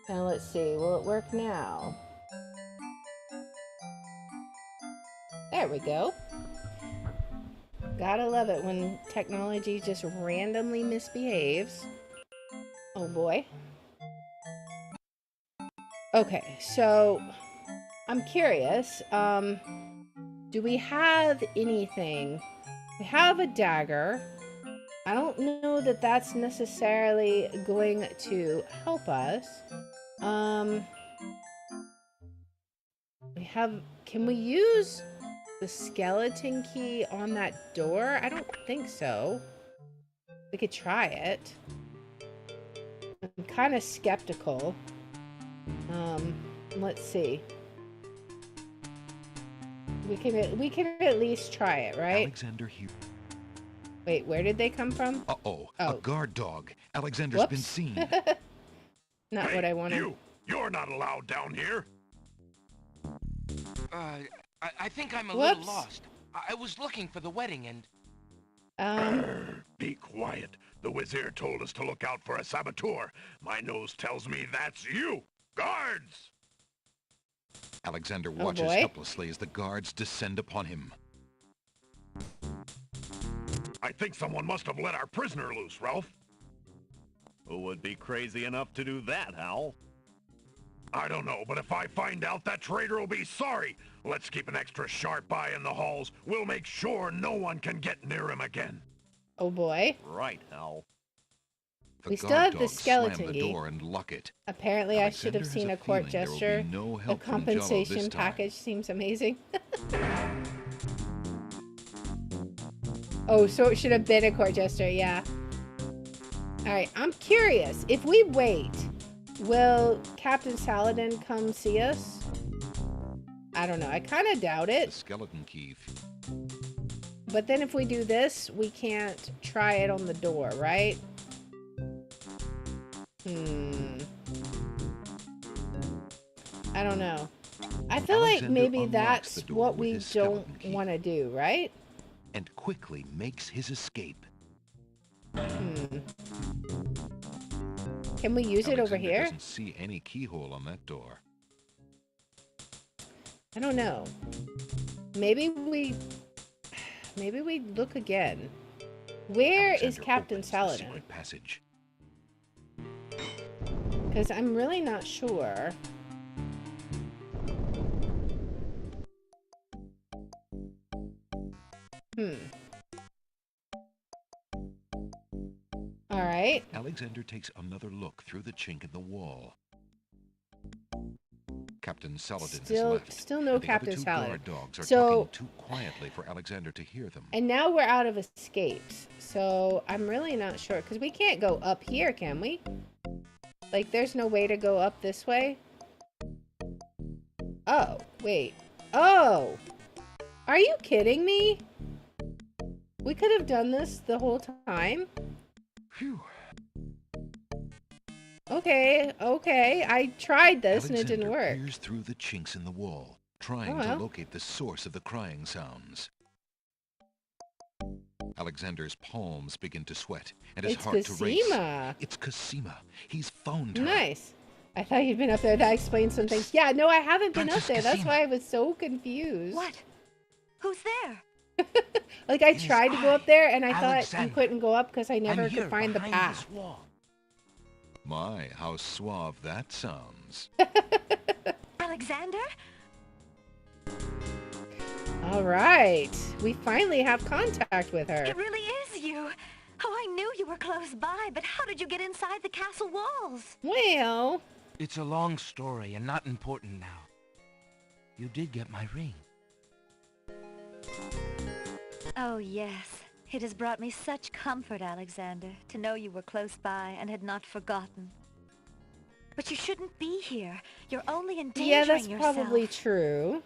Now let's see, will it work now? There we go. Gotta love it when technology just randomly misbehaves. Oh boy. Okay, so I'm curious. Do we have anything? We have a dagger. I don't know that that's necessarily going to help us. Can we use the skeleton key on that door? I don't think so. We could try it. I'm kind of skeptical. Let's see. We can at least try it, right? Alexander here. Wait, where did they come from? Uh-oh, a guard dog. Alexander's been seen. Not what I wanted. You're not allowed down here. I think I'm a little lost. I was looking for the wedding and... Be quiet. The Wizard told us to look out for a saboteur. My nose tells me that's you. Guards! Alexander watches helplessly as the guards descend upon him. I think someone must have let our prisoner loose, Ralph. Who would be crazy enough to do that, Hal? I don't know, but if I find out, that traitor will be sorry. Let's keep an extra sharp eye in the halls. We'll make sure no one can get near him again. Oh boy. Right, Hal. We still have the skeleton slam the key. door and lock it. Apparently, Alexander I should have seen has a court feeling there will gesture. be no The help from Jollo this compensation time. package seems amazing. Oh, so it should have been a court gesture, yeah. Alright, I'm curious. If we wait, will Captain Saladin come see us? I don't know. I kind of doubt it. The skeleton key. But then if we do this, we can't try it on the door, right? I don't know. I feel like maybe that's what we don't want to do, right? And quickly makes his escape. Can we use it over here? Doesn't see any keyhole on that door. I don't know. Maybe we look again. Where is Captain Saladin? Secret passage. Because I'm really not sure. All right. Alexander takes another look through the chink in the wall. Captain Saladin has left. Still no the Captain other two Saladin. guard dogs are So, talking too quietly for Alexander to hear them. and now we're out of escapes. So I'm really not sure because we can't go up here, can we? Like, there's no way to go up this way. Oh, wait. Oh! Are you kidding me? We could have done this the whole time? Phew. Okay, okay. I tried this and it didn't work. Peers through the chinks in the wall, trying to locate the source of the crying sounds. Alexander's palms begin to sweat, and his heart to race. Cassima. It's Cassima. He's found her. Nice. I thought you'd been up there. That explains some things. Yeah, no, I haven't been up there. That's Cassima. why I was so confused. What? Who's there? Like, I tried to go up there, and I thought you Alexander. couldn't go up because I never I'm here could find the behind path. this wall. My, how suave that sounds. Alexander? All right. We finally have contact with her. It really is you. Oh, I knew you were close by, but how did you get inside the castle walls? Well... It's a long story and not important now. You did get my ring. Oh, yes. It has brought me such comfort, Alexander, to know you were close by and had not forgotten. But you shouldn't be here. You're only endangering Yeah, that's yourself. probably true.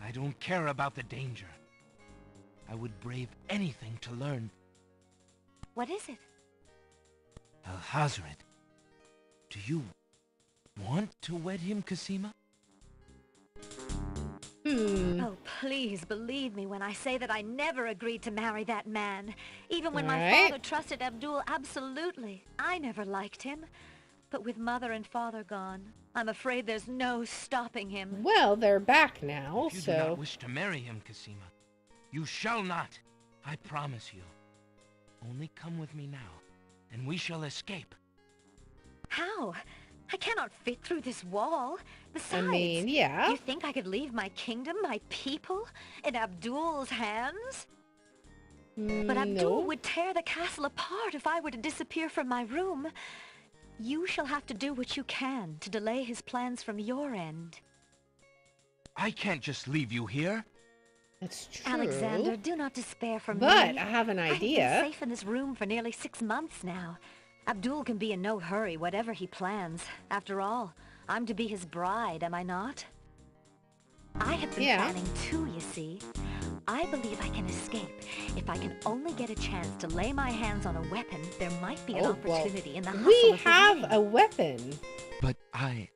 I don't care about the danger. I would brave anything to learn. What is it? Alhazred, do you want to wed him, Cassima? Oh, please believe me when I say that I never agreed to marry that man. Even when my Alright. father trusted Abdul absolutely. I never liked him. But with mother and father gone, I'm afraid there's no stopping him. Well, they're back now, If you do so... not wish to marry him, Cassima, you shall not. I promise you. Only come with me now, and we shall escape. How? I cannot fit through this wall. Besides, I mean, yeah. You think I could leave my kingdom, my people, in Abdul's hands? But Abdul would tear the castle apart if I were to disappear from my room. You shall have to do what you can to delay his plans from your end. I can't just leave you here. That's true. Alexander, do not despair for me. But I have an idea. I've been safe in this room for nearly 6 months now. Abdul can be in no hurry, whatever he plans. After all, I'm to be his bride, am I not? I have been planning too, you see. I believe I can escape. If I can only get a chance to lay my hands on a weapon, there might be an opportunity in the hustle we of the have day. a weapon. But I...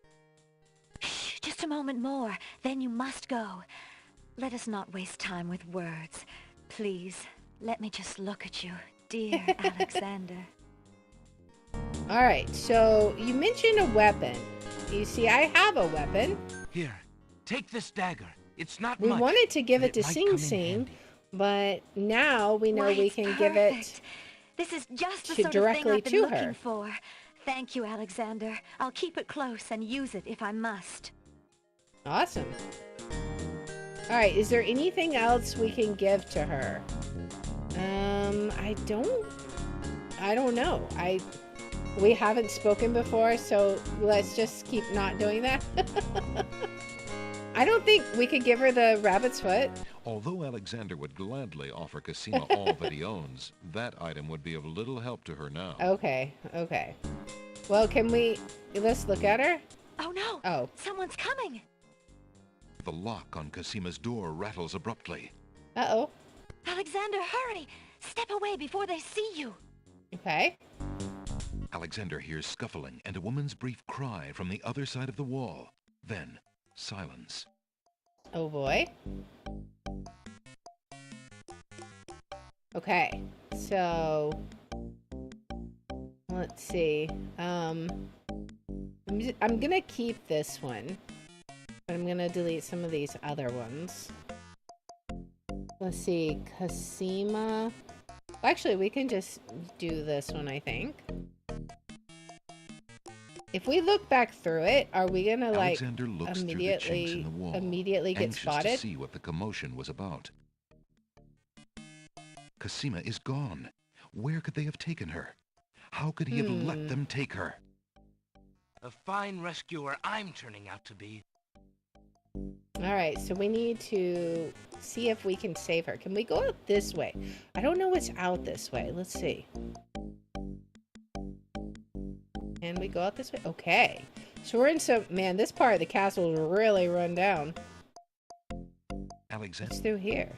Shh, just a moment more, then you must go. Let us not waste time with words. Please, let me just look at you, dear Alexander. Alright, so you mentioned a weapon. You see, I have a weapon. Here, take this dagger. It's not We much, wanted to give but it to might Sing come in Sing, handy. but now we know Why, we it's can give it perfect. This is just the to sort of thing directly I've been to looking her. for. Thank you, Alexander. I'll keep it close and use it if I must. Awesome. Alright, is there anything else we can give to her? I don't know. We haven't spoken before, so let's just keep not doing that. I don't think we could give her the rabbit's foot. Although Alexander would gladly offer Cassima all that he owns, that item would be of little help to her now. Okay. Well, let's look at her? Oh no! Oh. Someone's coming! The lock on Cassima's door rattles abruptly. Uh-oh. Alexander, hurry! Step away before they see you! Okay. Alexander hears scuffling and a woman's brief cry from the other side of the wall. Then, silence. Oh boy. Okay, so let's see. I'm gonna keep this one, but I'm gonna delete some of these other ones. Let's see, Cassima. Actually, we can just do this one, I think. If we look back through it, are we gonna like Alexander looks through the chinks in the wall, immediately get anxious spotted? to see what the commotion was about. Cassima is gone. Where could they have taken her? How could he have let them take her? A fine rescuer I'm turning out to be. Alright, so we need to see if we can save her. Can we go out this way? I don't know what's out this way. Let's see. Can we go out this way? Okay. So we're in some... Man, this part of the castle is really run down. Alexander. What's through here?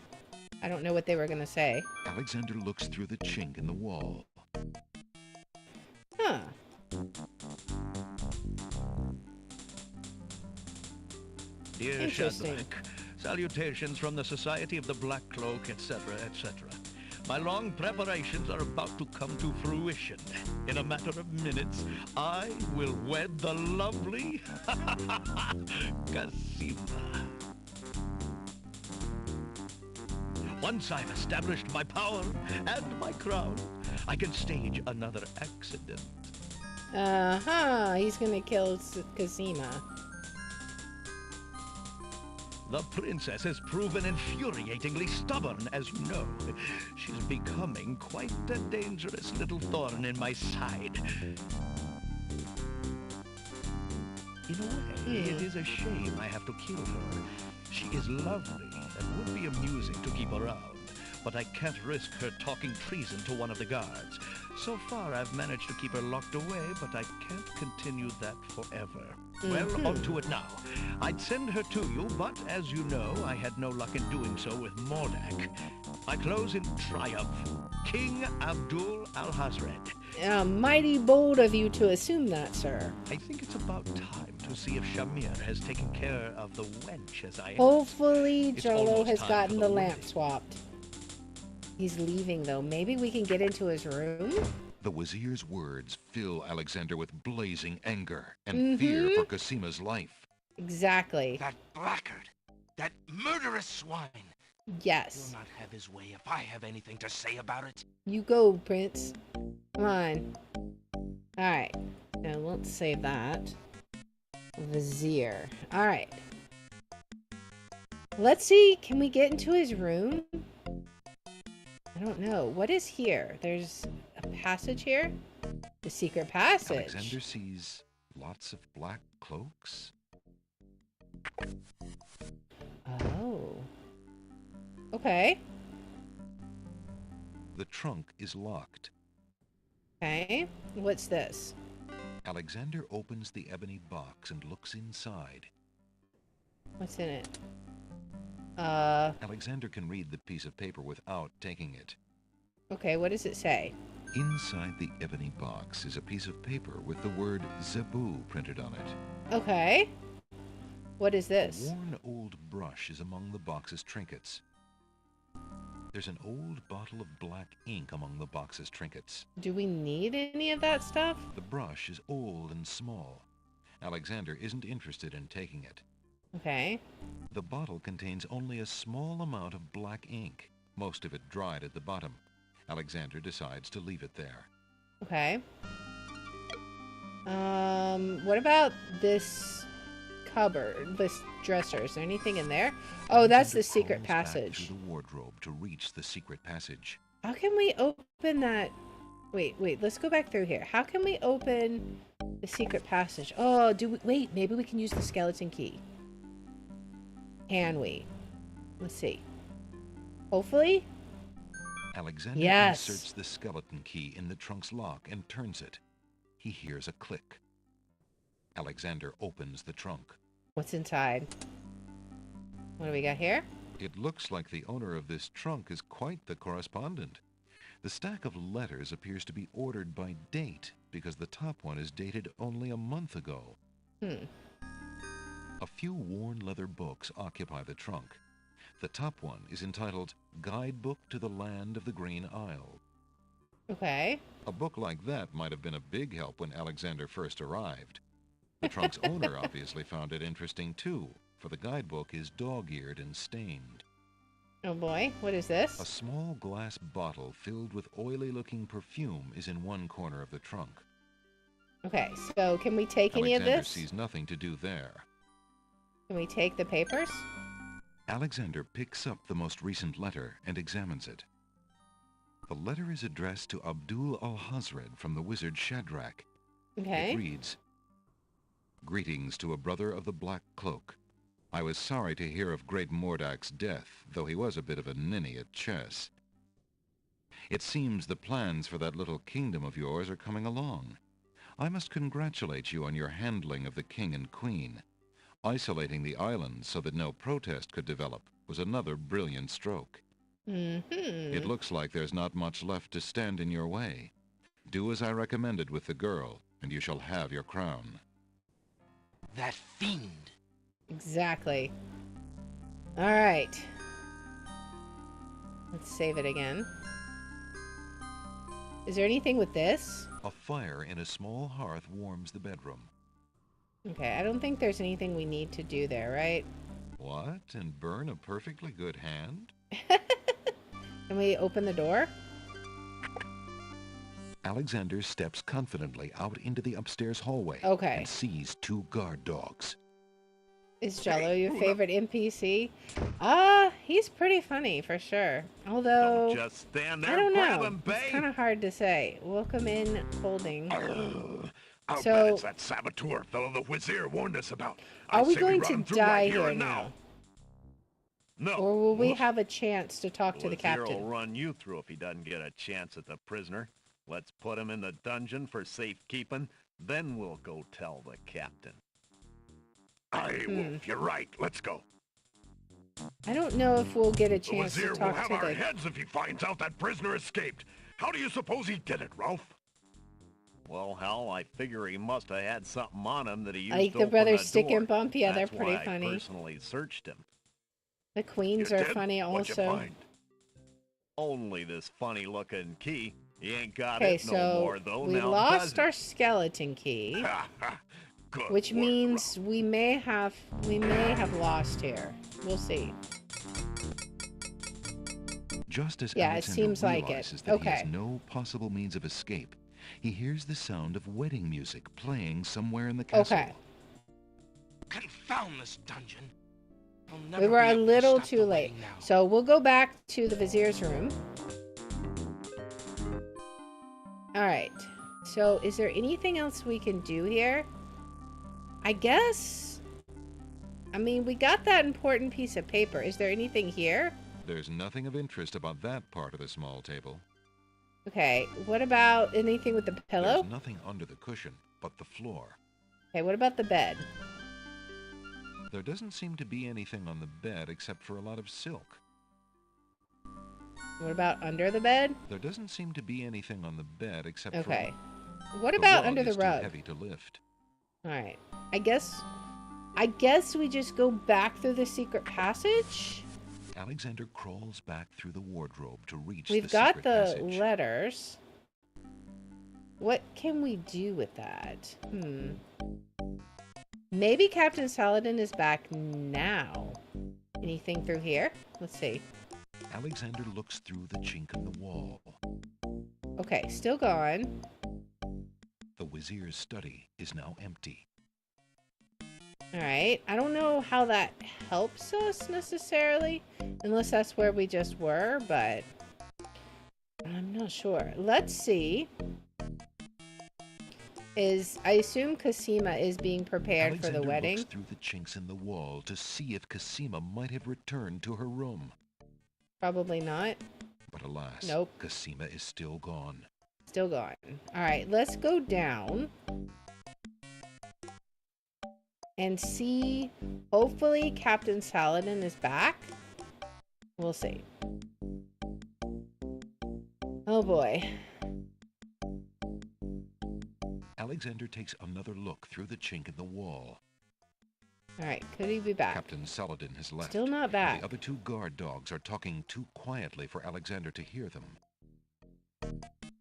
I don't know what they were going to say. Alexander looks through the chink in the wall. Huh. Dear Interesting. Shadrach, salutations from the Society of the Black Cloak, etc., etc. My long preparations are about to come to fruition. In a matter of minutes, I will wed the lovely Cassima. Once I've established my power and my crown, I can stage another accident. Uh-huh. He's going to kill Cassima. The princess has proven infuriatingly stubborn, as you know. She's becoming quite a dangerous little thorn in my side. In a way, it is a shame I have to kill her. She is lovely and would be amusing to keep around, but I can't risk her talking treason to one of the guards. So far, I've managed to keep her locked away, but I can't continue that forever. Well, on to it now. I'd send her to you, but as you know, I had no luck in doing so with Mordak. I close in triumph. King Abdul al-Hazred. Mighty bold of you to assume that, sir. I think it's about time to see if Shamir has taken care of the wench as I Hopefully, It's Jollo almost has time gotten for the the lamp swapped. He's leaving, though. Maybe we can get into his room? The Wazir's words fill Alexander with blazing anger and fear for Cassima's life. Exactly. That blackguard! That murderous swine! Yes. He'll not have his way if I have anything to say about it. You go, Prince. Come on. Alright. Now let's save that. Vizier. Alright. Let's see. Can we get into his room? I don't know. What is here? There's a passage here? The secret passage. Alexander sees lots of black cloaks. Oh. Okay. The trunk is locked. Okay. What's this? Alexander opens the ebony box and looks inside. What's in it? Alexander can read the piece of paper without taking it. Okay, what does it say? Inside the ebony box is a piece of paper with the word Zebu printed on it. Okay. What is this? A worn old brush is among the box's trinkets. There's an old bottle of black ink among the box's trinkets. Do we need any of that stuff? The brush is old and small. Alexander isn't interested in taking it. Okay. The bottle contains only a small amount of black ink, most of it dried at the bottom. Alexander decides to leave it there. Okay. What about this cupboard, this dresser? Is there anything in there? Oh, that's the secret passage. Back through the wardrobe to reach the secret passage. How can we open that? Wait, let's go back through here. How can we open the secret passage? Oh, wait, maybe we can use the skeleton key. Can we? Let's see. Hopefully? Alexander inserts the skeleton key in the trunk's lock and turns it. He hears a click. Alexander opens the trunk. What's inside? What do we got here? It looks like the owner of this trunk is quite the correspondent. The stack of letters appears to be ordered by date because the top one is dated only a month ago. A few worn leather books occupy the trunk. The top one is entitled Guidebook to the Land of the Green Isle. Okay. A book like that might have been a big help when Alexander first arrived. The trunk's owner obviously found it interesting too, for the guidebook is dog-eared and stained. Oh boy, what is this? A small glass bottle filled with oily-looking perfume is in one corner of the trunk. Okay, so can we take any of this? Alexander sees nothing to do there. Can we take the papers? Alexander picks up the most recent letter and examines it. The letter is addressed to Abdul al-Hazred from the wizard Shadrach. Okay. It reads, Greetings to a brother of the Black Cloak. I was sorry to hear of great Mordak's death, though he was a bit of a ninny at chess. It seems the plans for that little kingdom of yours are coming along. I must congratulate you on your handling of the king and queen. Isolating the island so that no protest could develop was another brilliant stroke. It looks like there's not much left to stand in your way. Do as I recommended with the girl, and you shall have your crown. That fiend! Exactly. Alright. Let's save it again. Is there anything with this? A fire in a small hearth warms the bedroom. Okay, I don't think there's anything we need to do there, right? What? And burn a perfectly good hand? Can we open the door? Alexander steps confidently out into the upstairs hallway and sees two guard dogs. Is Jollo your favorite NPC? He's pretty funny for sure. Although, Don't just stand there I don't grab know. him, babe. It's kind of hard to say. Welcome in, holding. I'll So- bet it's that saboteur fellow the Wizir warned us about. Are we say going run to him through die right here and now? No. Or will we have a chance to talk to the Wazir captain? will run you through if he doesn't get a chance at the prisoner. Let's put him in the dungeon for safekeeping, then we'll go tell the captain. Aye, Wolf, you're right. Let's go. I don't know if we'll get a The chance to Wizir will talk have to our the... heads if he finds out that prisoner escaped. How do you suppose he did it, Ralph? Well, Hal, I figure he must have had something on him that he used Like to the open brothers the Stick door. and Bump? Yeah, That's they're pretty why funny. I personally searched him. The queens You are did? funny What'd you also. find? Only this funny-looking key. He ain't got Okay, it no so more, though. we Now lost does our skeleton key, Good which work, means we may have lost here. We'll see. Just as Yeah, it Alexander seems like it. realizes that he Okay. has no possible means of escape, he hears the sound of wedding music playing somewhere in the castle. Okay. Confound this dungeon. I'll We never were be a able to little stop too the late. wedding now. So we'll go back to the vizier's room. Alright. So is there anything else we can do here? I guess... I mean, we got that important piece of paper. Is there anything here? There's nothing of interest about that part of the small table. Okay. What about anything with the pillow? There's nothing under the cushion but the floor. Okay, what about the bed? There doesn't seem to be anything on the bed except for a lot of silk. What about under the bed? There doesn't seem to be anything on the bed except for... Okay. What about under the rug? rug? Too heavy to lift. Alright. I guess we just go back through the secret passage? Alexander crawls back through the wardrobe to reach We've the got secret the passage. letters. What can we do with that? Maybe Captain Saladin is back now. Anything through here? Let's see. Alexander looks through the chink in the wall. Okay, still gone. The Wizier's study is now empty. Alright, I don't know how that helps us necessarily, unless that's where we just were, but I'm not sure. Let's see. I assume Cassima is being prepared Alexander for the wedding. looks through the chinks in the wall to see if Cassima might have returned to her room. Probably not. But alas, Nope. Cassima is still gone. Still gone. Alright, let's go down. And see, hopefully Captain Saladin is back. We'll see. Oh boy. Alexander takes another look through the chink in the wall. Alright, could he be back? Captain Saladin has left. Still not back. The other two guard dogs are talking too quietly for Alexander to hear them.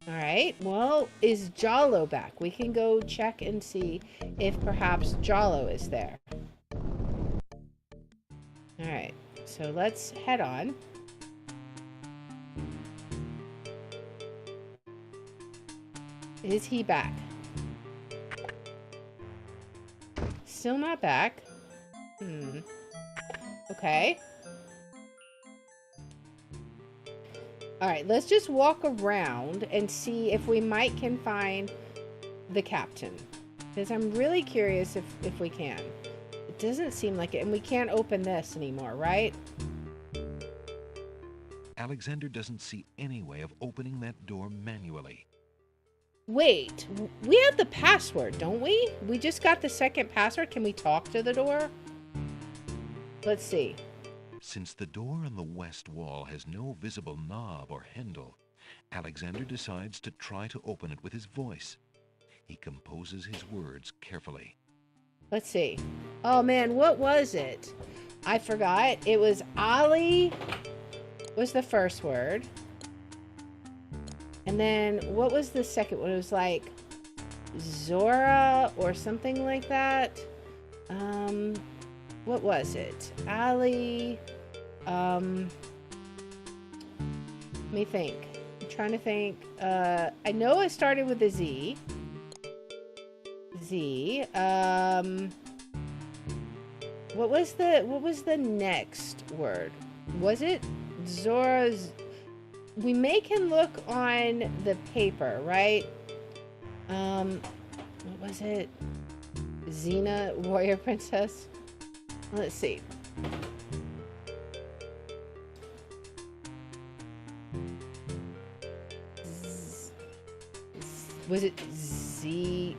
Alright, well, is Jollo back? We can go check and see if perhaps Jollo is there. Alright, so let's head on. Is he back? Still not back. Okay. Alright, let's just walk around and see if we can find the captain. Because I'm really curious if we can. It doesn't seem like it. And we can't open this anymore, right? Alexander doesn't see any way of opening that door manually. Wait, we have the password, don't we? We just got the second password. Can we talk to the door? Let's see. Since the door on the west wall has no visible knob or handle, Alexander decides to try to open it with his voice. He composes his words carefully. Let's see. Oh man, what was it? I forgot. It was Ali was the first word. And then what was the second one? It was like Zora or something like that. What was it? Ali. Let me think. I'm trying to think. I know it started with a Z. Z. What was the next word? Was it Zora's? We can look on the paper, right? What was it? Xena, warrior princess? Let's see. Was it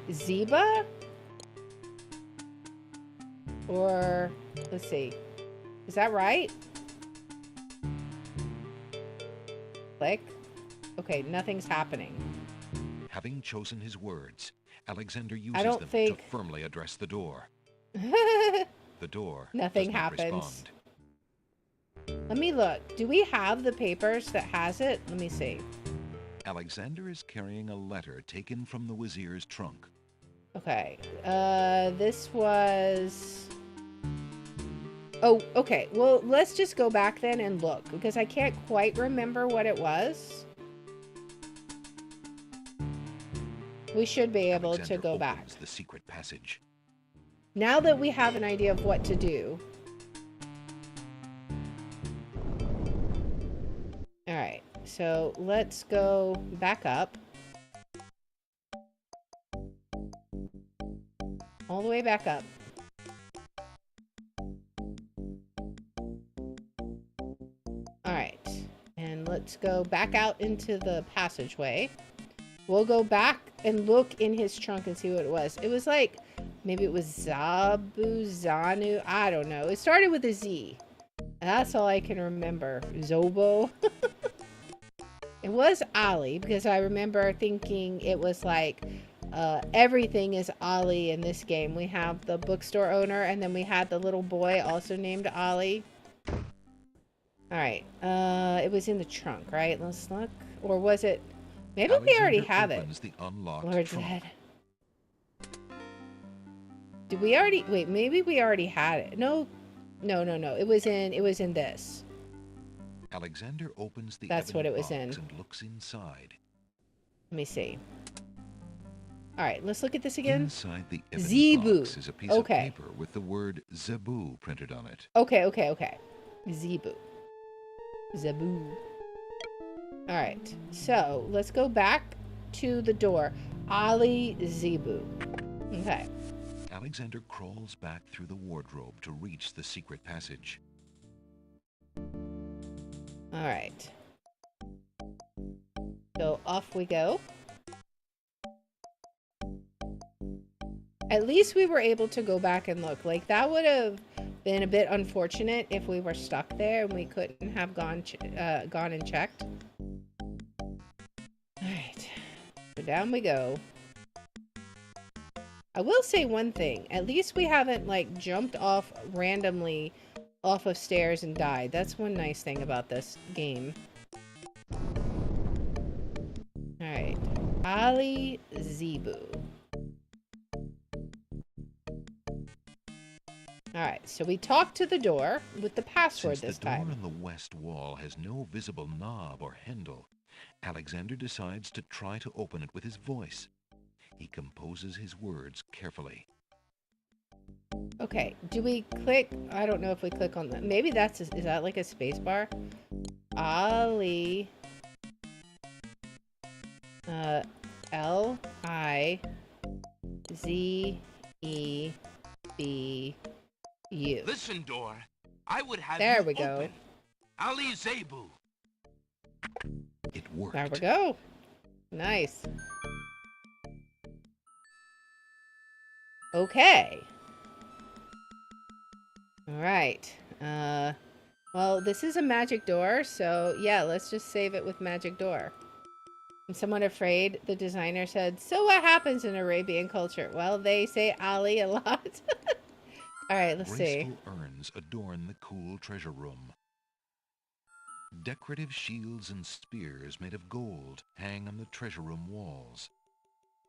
Zeba? Or, let's see. Is that right? Click. Okay, nothing's happening. Having chosen his words, Alexander uses them to firmly address the door. The door Nothing does not happens. respond. Let me look. Do we have the papers that has it? Let me see. Alexander is carrying a letter taken from the Wizier's trunk. Okay. This was... Oh, okay. Well, let's just go back then and look, because I can't quite remember what it was. We should be able to go back. The secret passage. Now that we have an idea of what to do. Alright, so let's go back up. All the way back up. Alright, and let's go back out into the passageway. We'll go back and look in his trunk and see what it was. It was like, maybe it was Zabu, Zanu, I don't know. It started with a Z. That's all I can remember. Zobo. It was Ali, because I remember thinking it was like, everything is Ali in this game. We have the bookstore owner, and then we had the little boy also named Ali. Alright, it was in the trunk, right? Let's look. Or was it... Maybe we already have it. The unlocked Lord's trunk. head. Did we already... Wait, maybe we already had it. No. No. It was in this. Alexander opens the That's what it was box in. and looks inside. Let me see. Alright, let's look at this again. Inside the evidence Zebu. box is a piece of paper with the word Zebu printed on it. Okay. Zebu. Zebu. Alright, so let's go back to the door. Ali Zebu. Okay. Alexander crawls back through the wardrobe to reach the secret passage. Alright. So off we go. At least we were able to go back and look. Like, that would have been a bit unfortunate if we were stuck there and we couldn't have gone and checked. Alright. So down we go. I will say one thing. At least we haven't, like, jumped off randomly off of stairs and died. That's one nice thing about this game. Alright. Ali Zebu. Alright, so we talked to the door with the password this time. The door on the west wall has no visible knob or handle. Alexander decides to try to open it with his voice. He composes his words carefully. Okay, do we click? I don't know if we click on that. Maybe that's, is that like a space bar? Ali. L-I-Z-E-B-U. Listen, door. I would have There you we go. open. Ali Zebu. It worked. There we go. Nice. Okay. Alright. Well, this is a magic door, so yeah, let's just save it with magic door. I'm somewhat afraid, the designer said. So what happens in Arabian culture? Well, they say Ali a lot. Alright, let's see. Graceful urns adorn the cool treasure room. Decorative shields and spears made of gold hang on the treasure room walls.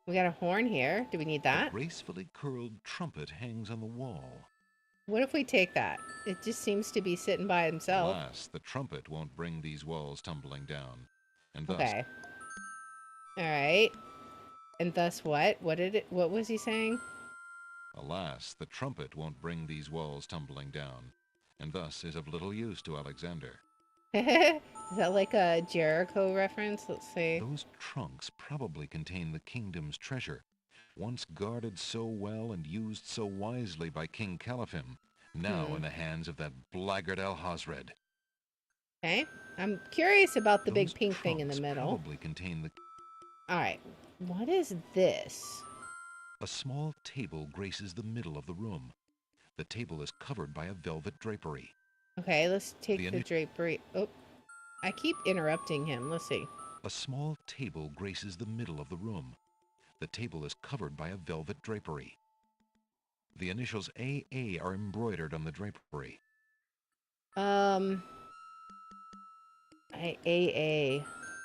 We got a horn here. Do we need that? A gracefully curled trumpet hangs on the wall. What if we take that? It just seems to be sitting by himself. Alas, the trumpet won't bring these walls tumbling down. And thus... Okay. Alright. And thus what? What was he saying? Alas, the trumpet won't bring these walls tumbling down, and thus is of little use to Alexander. Is that like a Jericho reference? Let's see. Those trunks probably contain the kingdom's treasure, once guarded so well and used so wisely by King Caliphim, now in the hands of that blackguard Alhazred. Okay. I'm curious about the Those big pink thing in the middle. Probably contain the... Alright. What is this? A small table graces the middle of the room. The table is covered by a velvet drapery. Okay, let's take the drapery. Oh, I keep interrupting him. Let's see. A small table graces the middle of the room. The table is covered by a velvet drapery. The initials AA are embroidered on the drapery. AA.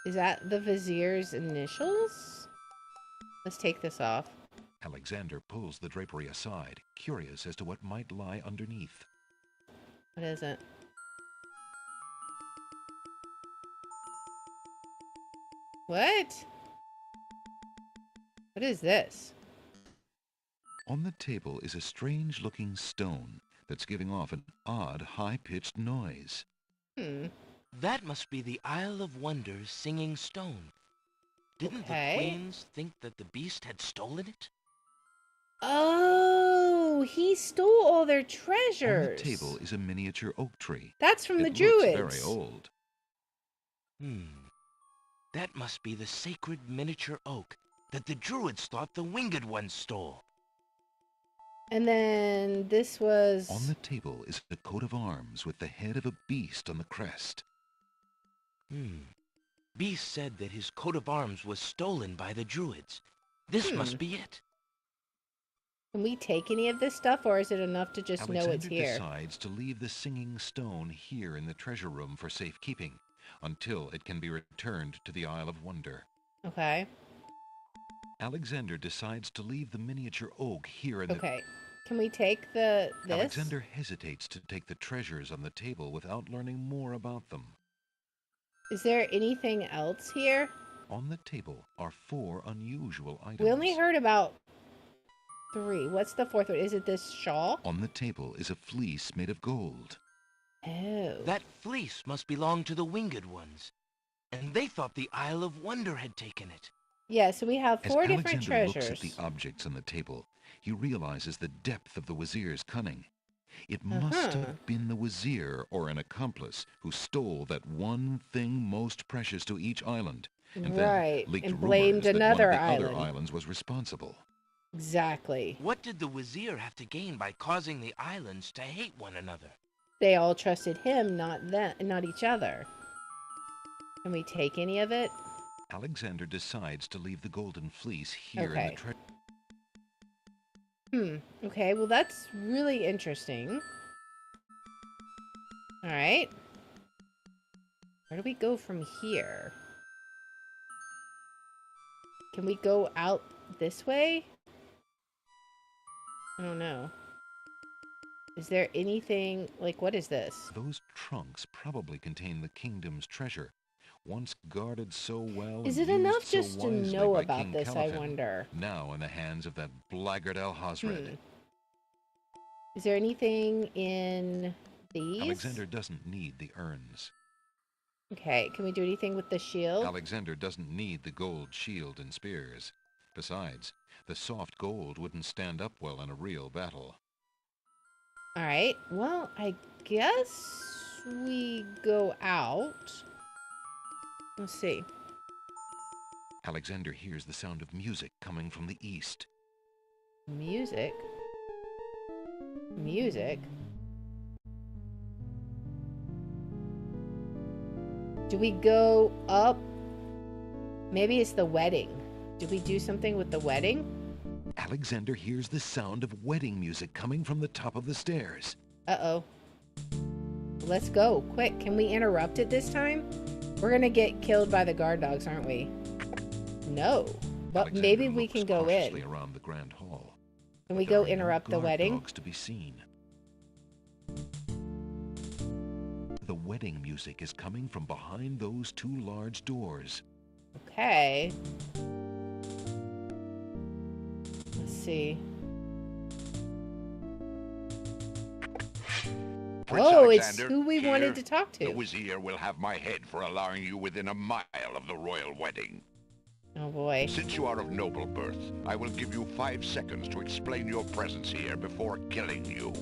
Is that the vizier's initials? Let's take this off. Alexander pulls the drapery aside, curious as to what might lie underneath. What is it? What? What is this? On the table is a strange-looking stone that's giving off an odd, high-pitched noise. That must be the Isle of Wonders singing stone. Didn't the queens think that the beast had stolen it? Oh, he stole all their treasures. On the table is a miniature oak tree. That's from the It Druids. looks very old. That must be the sacred miniature oak that the Druids thought the Winged Ones stole. And then this was... On the table is a coat of arms with the head of a beast on the crest. Beast said that his coat of arms was stolen by the Druids. This must be it. Can we take any of this stuff, or is it enough to just know it's here? Alexander decides to leave the singing stone here in the treasure room for safekeeping until it can be returned to the Isle of Wonder. Okay. Alexander decides to leave the miniature oak here in the... Okay. Can we take this? Alexander hesitates to take the treasures on the table without learning more about them. Is there anything else here? On the table are 4 unusual items. We only heard about 3. What's the 4th one? Is it this shawl? On the table is a fleece made of gold. Oh. That fleece must belong to the Winged Ones. And they thought the Isle of Wonder had taken it. Yeah, so we have 4 As different Alexander treasures. looks at the objects on the table, he realizes the depth of the Wazir's cunning. It must have been the Wazir or an accomplice who stole that one thing most precious to each island, and then leaked and blamed rumors another that one of the island. other islands was responsible. Exactly. What did the Wazir have to gain by causing the islands to hate one another? They all trusted him, not each other. Can we take any of it? Alexander decides to leave the golden fleece here in the treasure. Okay, well that's really interesting. Alright. Where do we go from here? Can we go out this way? I don't know. Is there anything, like, what is this? Those trunks probably contain the kingdom's treasure, once guarded so well. Is and it enough used so just to wisely know by about King this, I Caliphate, wonder? now in the hands of that blackguard Alhazred. Is there anything in these? Alexander doesn't need the urns. Okay, can we do anything with the shield? Alexander doesn't need the gold shield and spears. Besides, the soft gold wouldn't stand up well in a real battle. Alright, well, I guess we go out. Let's see. Alexander hears the sound of music coming from the east. Music? Music? Do we go up? Maybe it's the wedding. Did we do something with the wedding? Alexander hears the sound of wedding music coming from the top of the stairs. Uh-oh. Let's go, quick. Can we interrupt it this time? We're gonna get killed by the guard dogs, aren't we? No. But Alexander maybe we looks can go cautiously in. around the grand hall. Can we There go are no interrupt the guard wedding? dogs to be seen. The wedding music is coming from behind those 2 large doors. Okay. Let's see. Prince Oh, it's Alexander, who we here, wanted to talk to. The Wazir will have my head for allowing you within a mile of the royal wedding. Oh boy. Since you are of noble birth, I will give you 5 seconds to explain your presence here before killing you.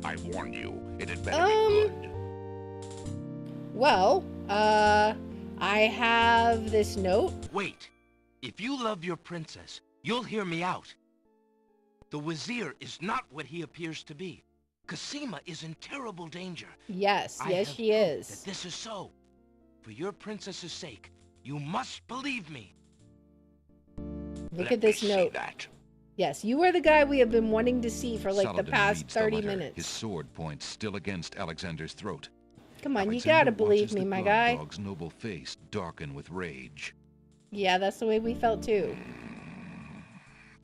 I warn you, it had better be good. Well, I have this note. Wait. If you love your princess, you'll hear me out. The Wazir is not what he appears to be. Cassima is in terrible danger. Yes, yes she is. That this is so. For your princess's sake, you must believe me. Look at this note. Yes, you are the guy we have been wanting to see for like Saladin the past reads the 30 letter, minutes. His sword point still against Alexander's throat. Come on, Alexander you gotta believe watches me, the my guard guy. dog's noble face darken with rage. Yeah, that's the way we felt too.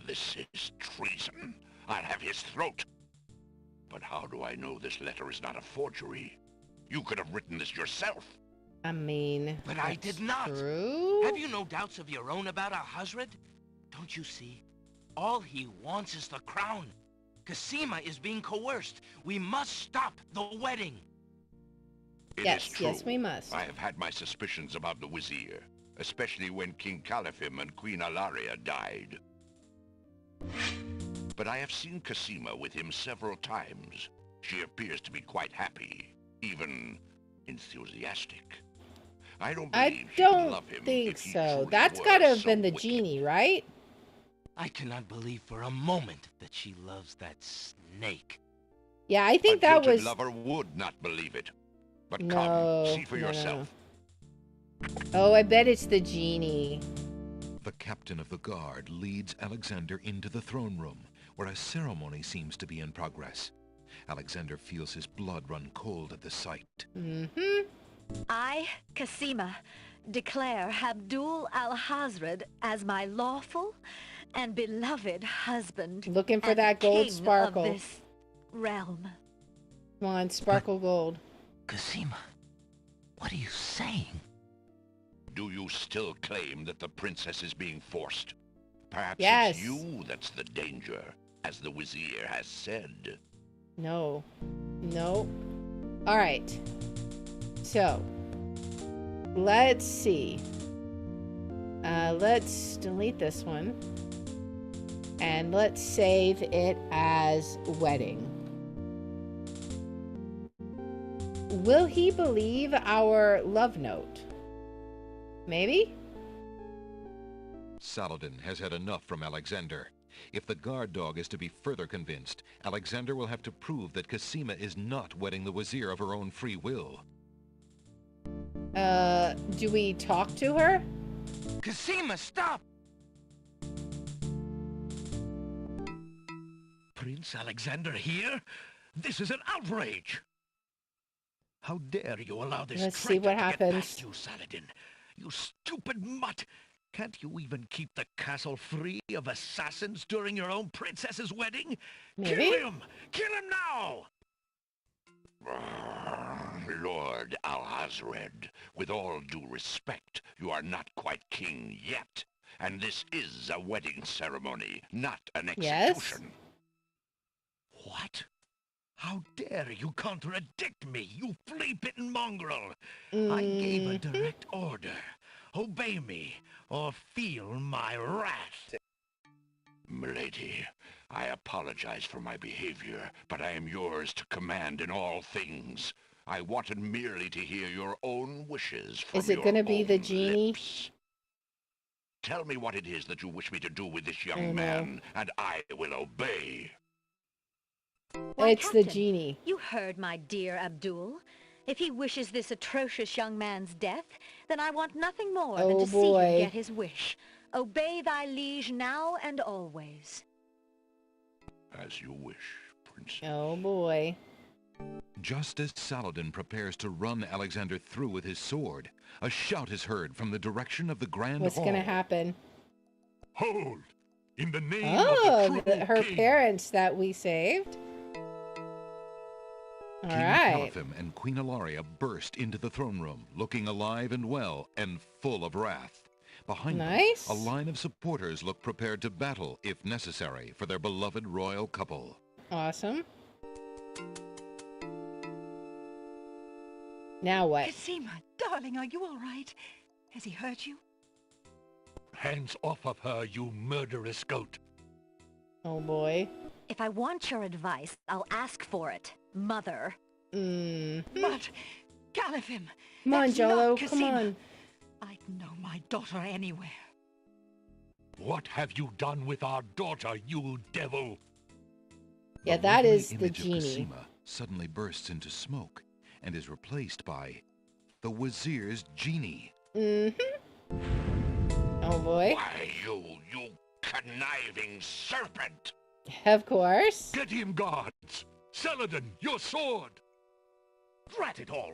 This is treason. I'll have his throat. But how do I know this letter is not a forgery? You could have written this yourself. I mean, but I did not. True? Have you no doubts of your own about Alhazred? Don't you see? All he wants is the crown. Cassima is being coerced. We must stop the wedding. Yes, yes, we must. I have had my suspicions about the Wazir, especially when King Califim and Queen Alaria died. But I have seen Cassima with him several times. She appears to be quite happy, even enthusiastic. I don't think so. That's gotta have been the genie, right? I cannot believe for a moment that she loves that snake. Yeah, I think that was... A lover would not believe it. But no, come, see for yourself. Oh, I bet it's the genie. The captain of the guard leads Alexander into the throne room, where a ceremony seems to be in progress. Alexander feels his blood run cold at the sight. I, Cassima, declare Abdul Alhazred as my lawful and beloved husband. Looking for that gold sparkle. Of this realm. Come on, sparkle gold. Cassima, what are you saying? Do you still claim that the princess is being forced? Perhaps it's you that's the danger, as the Wazir has said. No. No. Alright. So, let's see. Let's delete this one. And let's save it as wedding. Will he believe our love note? Maybe? Saladin has had enough from Alexander. If the guard dog is to be further convinced, Alexander will have to prove that Cassima is not wedding the Wazir of her own free will. Do we talk to her? Cassima, stop! Prince Alexander here? This is an outrage! How dare you allow this Let's see what happens. Get past you, Saladin? You stupid mutt! Can't you even keep the castle free of assassins during your own princess's wedding? Maybe? Kill him! Kill him now! Lord Alhazred, with all due respect, you are not quite king yet. And this is a wedding ceremony, not an execution. Yes? What? How dare you contradict me, you flea-bitten mongrel! I gave a direct order. Obey me, or feel my wrath. Milady, I apologize for my behavior, but I am yours to command in all things. I wanted merely to hear your own wishes from Is it going to be the genie? Lips. Tell me what it is that you wish me to do with this young man, and I will obey. Why, it's Captain, the genie. You heard my dear Abdul. If he wishes this atrocious young man's death, then I want nothing more than to see him get his wish. Obey thy liege now and always. As you wish, Princess. Oh boy. Just as Saladin prepares to run Alexander through with his sword, a shout is heard from the direction of the Grand What's Hall. going to happen? Hold! In the name of the true her king. parents that we saved? All King right. Califim and Queen Alaria burst into the throne room, looking alive and well and full of wrath. Behind them, a line of supporters look prepared to battle, if necessary, for their beloved royal couple. Awesome. Now what? Cassima, darling, are you all right? Has he hurt you? Hands off of her, you murderous goat. Oh boy. If I want your advice, I'll ask for it, Mother. But, Califim, Come on, that's Jollo, not come Cassima. on. I'd know my daughter anywhere. What have you done with our daughter, you devil? Yeah, that is the image of genie. Cassima suddenly bursts into smoke and is replaced by the Wazir's genie. Oh boy. Why, you conniving serpent! Of course. Get him, guards! Saladin, your sword! Drat it all!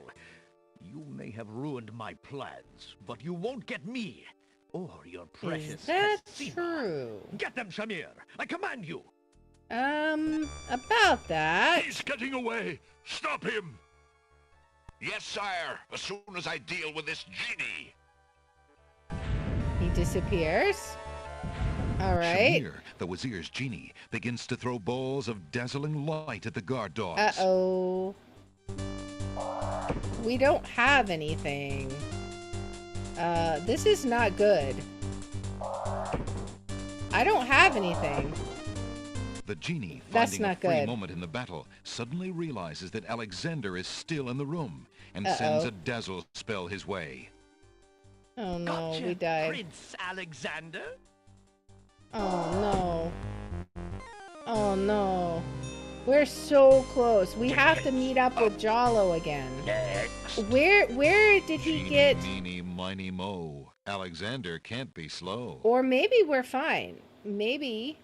You may have ruined my plans, but you won't get me, or your precious Is that Cassima. true? Get them, Shamir! I command you! About that. He's getting away. Stop him. Yes, sire. As soon as I deal with this genie. He disappears. All right. Shamir, the Wazir's genie, begins to throw balls of dazzling light at the guard dogs. Uh-oh. We don't have anything. This is not good. I don't have anything. The genie, That's finding a not free good. moment in the battle, suddenly realizes that Alexander is still in the room and Uh-oh. sends a dazzle spell his way. Oh no, Gotcha, we died. Prince Alexander. Oh no. Oh no. We're so close. We have to meet up with Jollo again. Where did he get... Meeny, miny, mo. Alexander can't be slow. Or maybe we're fine. Maybe.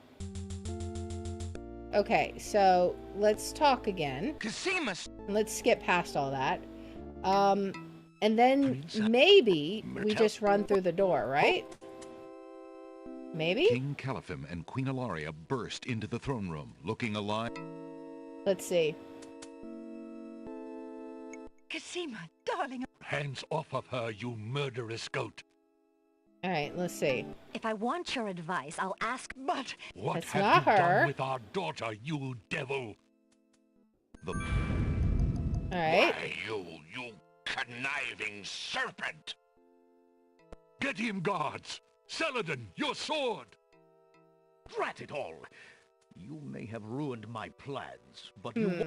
Okay, so let's talk again. Cassima. Let's skip past all that. And then maybe we just run through the door, right? Maybe? King Caliphim and Queen Ilaria burst into the throne room, looking alive. Let's see. Cassima, darling. Hands off of her, you murderous goat. All right, let's see. If I want your advice, I'll ask. But what That's have not you her. done with our daughter, you devil? All right. Why, you conniving serpent. Get him, guards. Saladin, your sword. Drat it all. You may have ruined my plans, but you...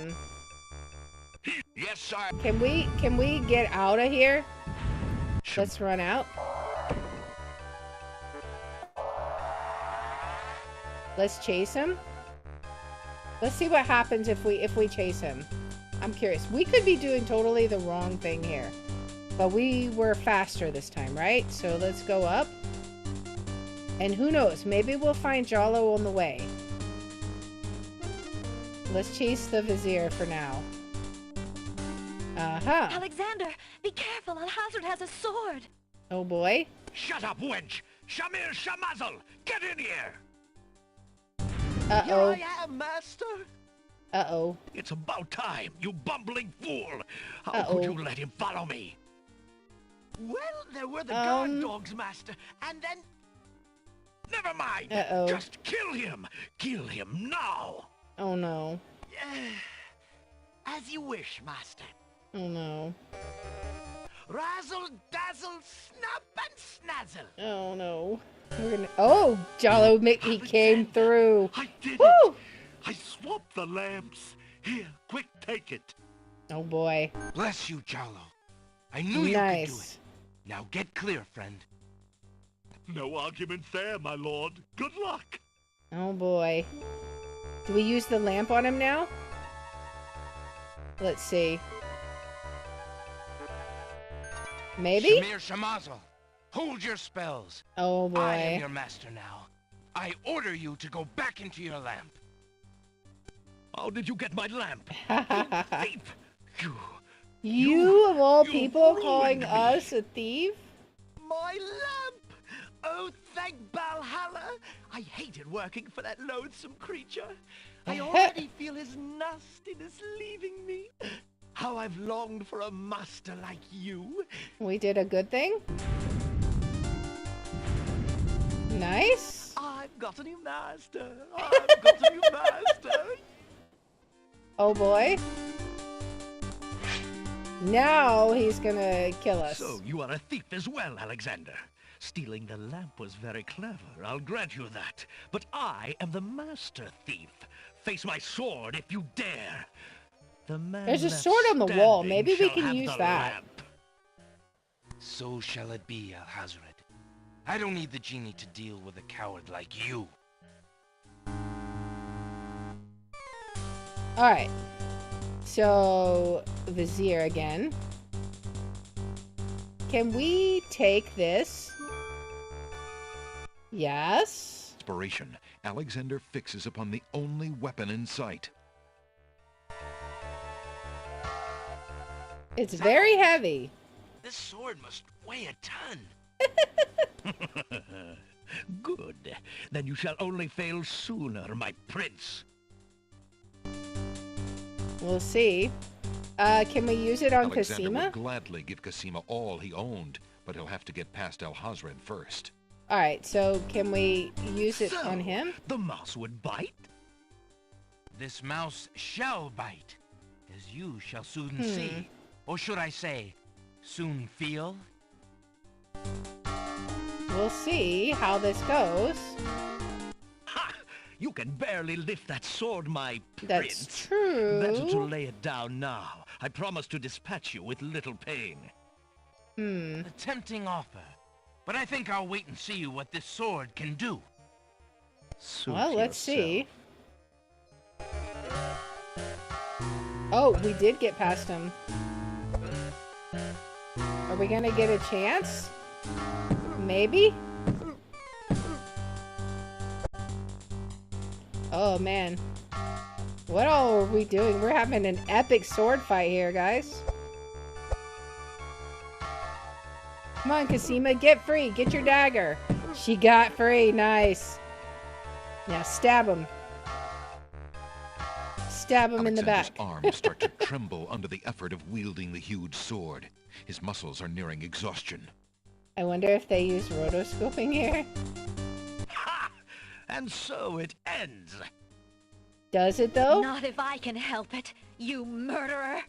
Yes, sire. Can we get out of here? Let's run out. Let's chase him. Let's see what happens if we chase him. I'm curious. We could be doing totally the wrong thing here. But we were faster this time, right? So let's go up. And who knows? Maybe we'll find Jollo on the way. Let's chase the Vizier for now. Uh-huh. Alexander, be careful. Al-Hazard has a sword. Oh boy. Shut up, wench! Shamir Shamazel! Get in here! Uh-oh. Here I am, master. Uh-oh. It's about time, you bumbling fool! How Uh-oh. could you let him follow me? Well, there were the guard dogs, master, and then... Never mind! Uh-oh. Just kill him! Kill him now! Oh no. As you wish, master. Oh no. Razzle, dazzle, snap and snazzle. Oh no. We're gonna... Oh! Jollo, he came through. I did Woo! it! I swapped the lamps! Here, quick, take it! Oh boy. Bless you, Jollo. I knew you could do Nice. it. Now get clear, friend. No argument there, my lord. Good luck! Oh boy. Do we use the lamp on him now? Let's see. Maybe? Shamir Shamazel, hold your spells. Oh boy. I am your master now. I order you to go back into your lamp. How did you get my lamp? Thief! You of all you people ruined calling me. us a thief? My lamp! Oh, thank Valhalla! I hated working for that loathsome creature. I already feel his nastiness leaving me. How I've longed for a master like you. We did a good thing? Nice. I've got a new master. I've got a new master. Oh boy. Now he's gonna kill us. So you are a thief as well, Alexander. Stealing the lamp was very clever, I'll grant you that. But I am the master thief. Face my sword if you dare. The man There's a left sword on the wall. standing Maybe we shall can have use the that. lamp. So shall it be, Al-Hazred. I don't need the genie to deal with a coward like you. Alright. So, Vizier again. Can we take this? Yes. Inspiration, Alexander fixes upon the only weapon in sight. It's very heavy. This sword must weigh a ton. Good. Then you shall only fail sooner, my prince. We'll see. Can we use it on Alexander Cassima? would gladly give Cassima all he owned, but he'll have to get past Alhazred first. Alright, so can we use it on him? The mouse would bite? This mouse shall bite, as you shall soon see. Or should I say, soon feel? We'll see how this goes. Ha! You can barely lift that sword, my prince. That's true. Better to lay it down now. I promise to dispatch you with little pain. A tempting offer, but I think I'll wait and see what this sword can do. Well, let's see. Oh, we did get past him. Are we gonna get a chance? Maybe? Oh, man. What all are we doing? We're having an epic sword fight here, guys. Come on, Cassima, get free. Get your dagger. She got free. Nice. Now stab him. Stab him in the back. Alexander's arms start to tremble under the effort of wielding the huge sword. His muscles are nearing exhaustion. I wonder if they use rotoscoping here. Ha! And so it ends. Does it, though? Not if I can help it, you murderer.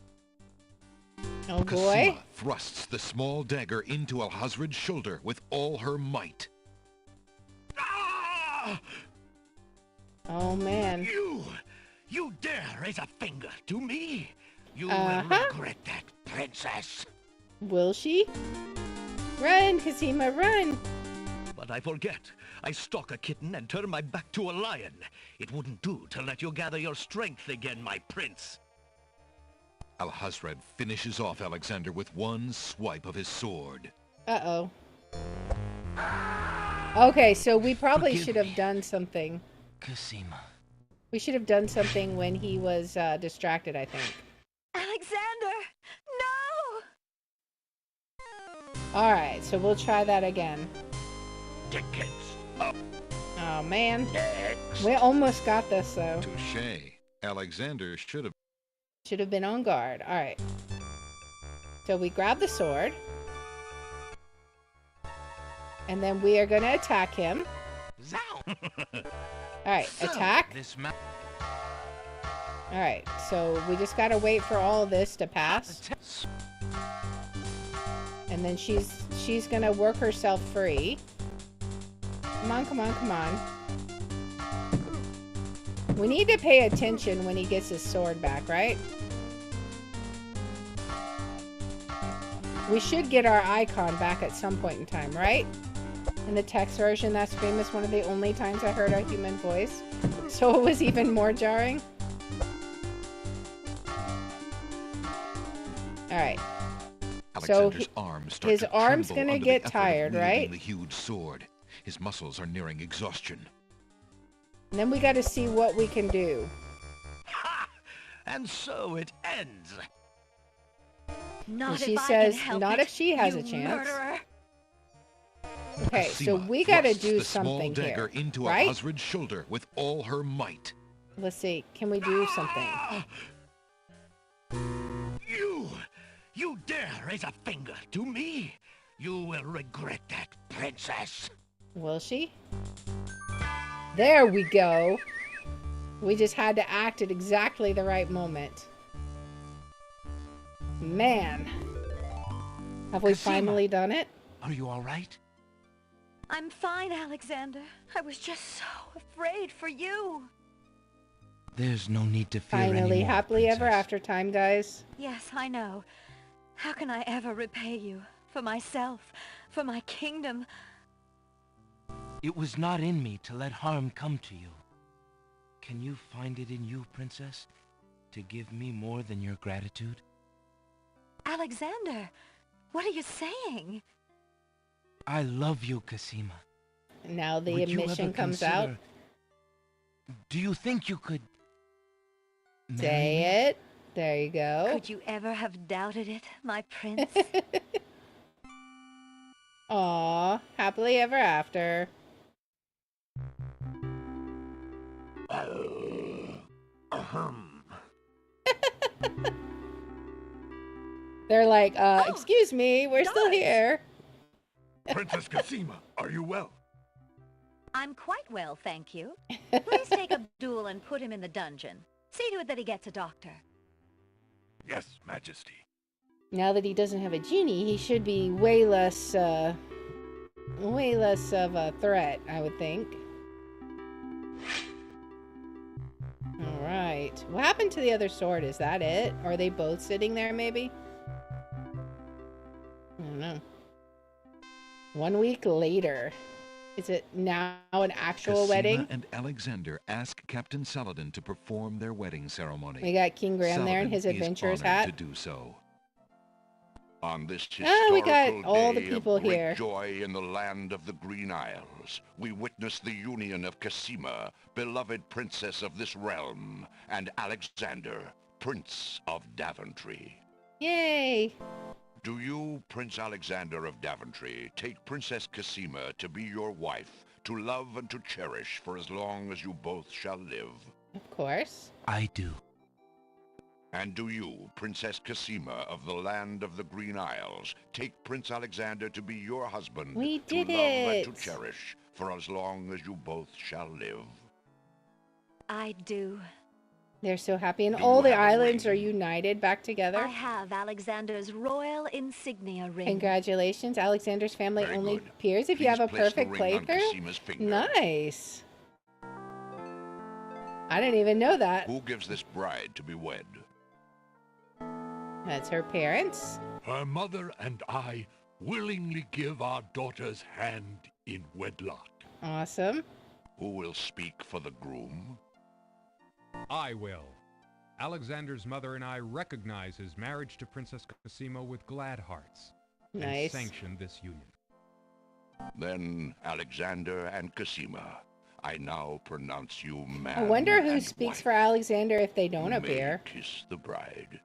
Oh, boy. Cassima thrusts the small dagger into Alhazred's shoulder with all her might. Ah! Oh, man. You dare raise a finger to me? You will regret that, princess. Will she? Run, Cassima, run! But I forget. I stalk a kitten and turn my back to a lion. It wouldn't do to let you gather your strength again, my prince. Alhazred finishes off Alexander with one swipe of his sword. Uh-oh. Okay, so we probably Forgive should have me. done something. Cassima. We should have done something when he was distracted, I think. Alexander! No! Alright, so we'll try that again. Dickens. Oh, man. We almost got this, though. Touché. Alexander should have been on guard. Alright. So we grab the sword. And then we are going to attack him. Alright, attack. Alright, so we just gotta wait for all of this to pass. And then she's gonna work herself free. Come on, come on, come on. We need to pay attention when he gets his sword back, right? We should get our icon back at some point in time, right? In the text version, that's famous, one of the only times I heard a human voice. So it was even more jarring. Alright. So his arm's gonna get tired, right? The huge sword. His muscles are nearing exhaustion. And then we gotta see what we can do. Ha! And so it ends. Not and she if I says, can help not it, if she has you a chance. Murderer. Okay, so we gotta do something here, dagger into right? Alhazred's shoulder with all her might. Let's see, can we do something? You dare raise a finger to me? You will regret that, princess. Will she? There we go. We just had to act at exactly the right moment. Man. Have we finally done it? Are you all right? I'm fine, Alexander. I was just so afraid for you. There's no need to fear Finally, anymore, happily ever princess. after time, guys. Yes, I know. How can I ever repay you? For myself, for my kingdom. It was not in me to let harm come to you. Can you find it in you, princess, to give me more than your gratitude? Alexander, what are you saying? I love you, Cassima. Now the Would you admission ever comes consider- out. Do you think you could... marry me? Say it. There you go. Could you ever have doubted it, my prince? Aw, happily ever after. They're like, excuse me, we're still here. Princess Cassima, are you well? I'm quite well, thank you. Please take Abdul and put him in the dungeon. See to it that he gets a doctor. Yes, Majesty. Now that he doesn't have a genie, he should be way less of a threat, I would think. Alright. What happened to the other sword? Is that it? Or are they both sitting there, maybe? I don't know. 1 week later. Is it now an actual Cassima wedding? and Alexander ask Captain Saladin to perform their wedding ceremony. We got King Graham there in his Saladin adventurer's is honored hat. to do so. On this We got historical all the day people of great here. joy in the land of the Green Isles, we witness the union of Cassima, beloved princess of this realm, and Alexander, Prince of Daventry. Yay! Do you, Prince Alexander of Daventry, take Princess Cassima to be your wife, to love and to cherish for as long as you both shall live? Of course. I do. And do you, Princess Cassima of the land of the Green Isles, take Prince Alexander to be your husband, We to did love it! and to cherish for as long as you both shall live? I do. They're so happy, and Do all you the have a islands ring? are united back together. I have Alexander's royal insignia ring. Congratulations, Alexander's family Very only good. appears if you Please have a place the perfect ring on playthrough. Cassima's finger. Nice. I didn't even know that. Who gives this bride to be wed? That's her parents. Her mother and I willingly give our daughter's hand in wedlock. Awesome. Who will speak for the groom? I will. Alexander's mother and I recognize his marriage to Princess Cassima with glad hearts. Nice. And sanction this union. Then, Alexander and Cassima, I now pronounce you man I wonder who and speaks wife. for Alexander if they don't You appear. may kiss the bride.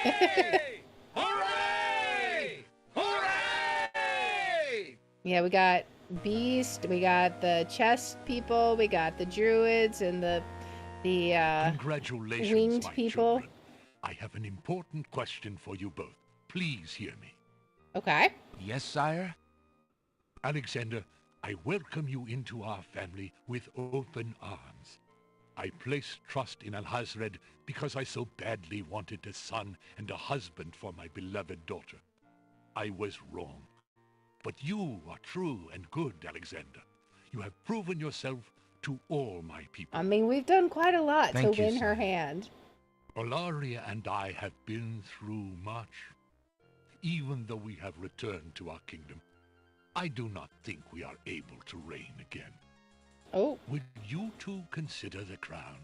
Hooray! Hooray! Hooray! Yeah, we got Beast, we got the chess people, we got the druids, and the Congratulations, winged my people. children. I have an important question for you both. Please hear me. Okay. Yes, sire? Alexander, I welcome you into our family with open arms. I place trust in Alhazred because I so badly wanted a son and a husband for my beloved daughter. I was wrong. But you are true and good, Alexander. You have proven yourself to all my people. I mean, we've done quite a lot Thank to you, win her sire. hand. Olaria and I have been through much. Even though we have returned to our kingdom, I do not think we are able to reign again. Oh. Would you two consider the crown?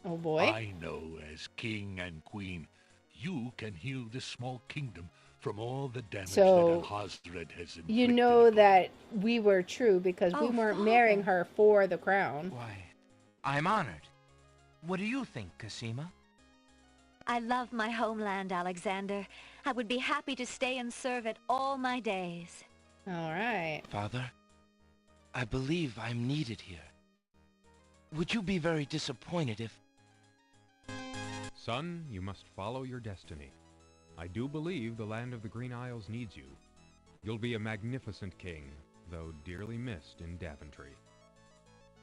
Oh boy. I know as king and queen, you can heal this small kingdom from all the damage So, that Alhazred has inflicted. You know that we were true because we Oh, weren't Father. marrying her for the crown. Why, I'm honored. What do you think, Cassima? I love my homeland, Alexander. I would be happy to stay and serve it all my days. All right. Father, I believe I'm needed here. Would you be very disappointed if... Son, you must follow your destiny. I do believe the land of the Green Isles needs you. You'll be a magnificent king, though dearly missed in Daventry.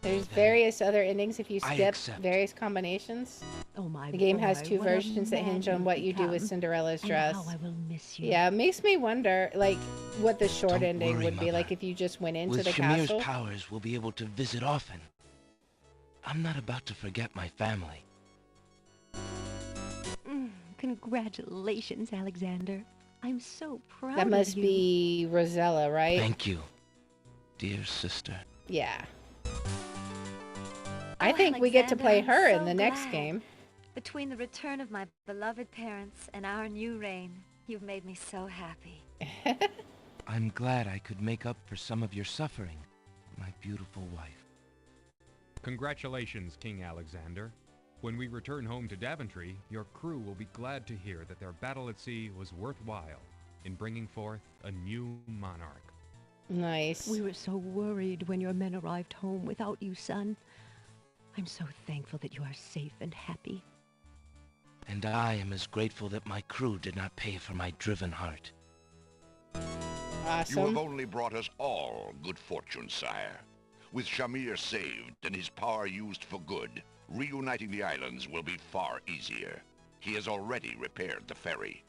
There's various other endings if you I skip accept. various combinations. Oh my The game has boy, two what a versions that hinge man on what you've you do with become. Cinderella's And dress. how I will miss you. Yeah, it makes me wonder, like, what the short Don't ending worry, would be Mother. like if you just went into With the Shamir's castle. powers, we'll be able to visit often. I'm not about to forget my family. Congratulations, Alexander. I'm so proud That must of you. be Rosella, right? Thank you, dear sister. Yeah. I think we get to play Alexander, her I'm in the so next glad. game. Between the return of my beloved parents and our new reign, you've made me so happy. I'm glad I could make up for some of your suffering, my beautiful wife. Congratulations, King Alexander. When we return home to Daventry, your crew will be glad to hear that their battle at sea was worthwhile in bringing forth a new monarch. Nice. We were so worried when your men arrived home without you, son. I'm so thankful that you are safe and happy. And I am as grateful that my crew did not pay for my driven heart. You have only brought us all good fortune, sire. With Shamir saved and his power used for good, reuniting the islands will be far easier. He has already repaired the ferry.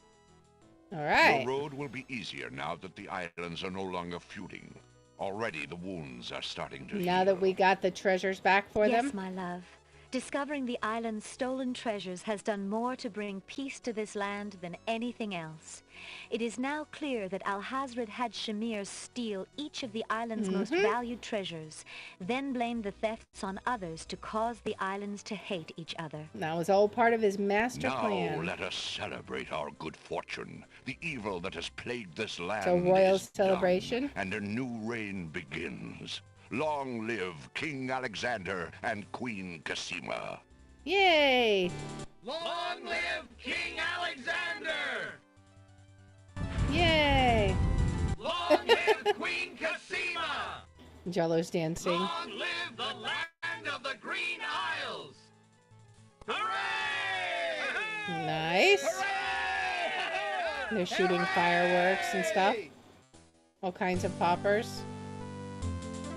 All right. Your road will be easier now that the islands are no longer feuding. Already the wounds are starting to heal. Now that we got the treasures back for them? Yes, my love. Discovering the island's stolen treasures has done more to bring peace to this land than anything else. It is now clear that Alhazred had Shamir steal each of the island's most valued treasures, then blame the thefts on others to cause the islands to hate each other. That was all part of his master now plan. Let us celebrate our good fortune. The evil that has plagued this land So royal is celebration? done, and a new reign begins. Long live King Alexander and Queen Cassima. Yay! Long live King Alexander! Yay! Long live Queen Cassima! Jollo's dancing. Long live the land of the Green Isles! Hooray! Nice. They're shooting fireworks and stuff. All kinds of poppers.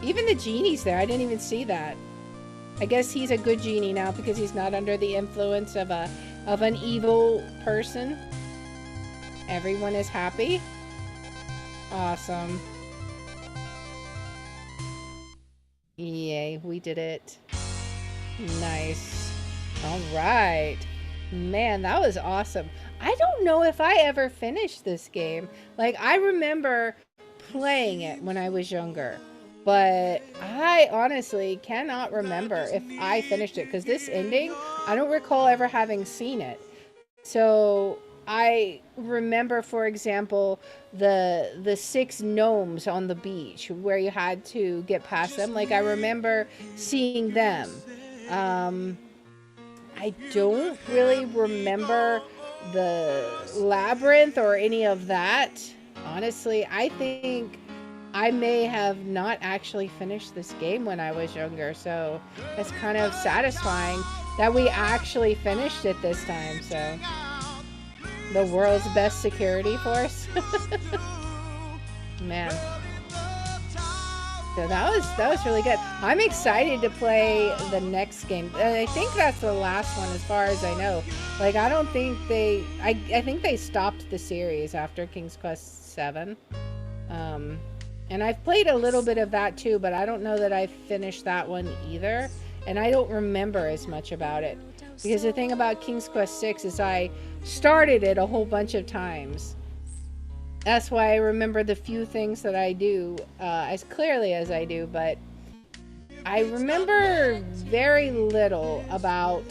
Even the genie's there. I didn't even see that. I guess he's a good genie now because he's not under the influence of an evil person. Everyone is happy. Awesome. Yay, we did it. Nice. All right. Man, that was awesome. I don't know if I ever finished this game. Like, I remember playing it when I was younger. But I honestly cannot remember if I finished it. Because this ending, I don't recall ever having seen it. So I remember, for example, the 6 gnomes on the beach where you had to get past them. Like, I remember seeing them. I don't really remember the labyrinth or any of that. Honestly, I think I may have not actually finished this game when I was younger. So it's kind of satisfying that we actually finished it this time. So the world's best security force. Man. So that was really good. I'm excited to play the next game. I think that's the last one as far as I know. Like, I don't think they... I think they stopped the series after King's Quest VII. And I've played a little bit of that too, but I don't know that I finished that one either. And I don't remember as much about it. Because the thing about King's Quest VI is I started it a whole bunch of times. That's why I remember the few things that I do as clearly as I do, but I remember very little about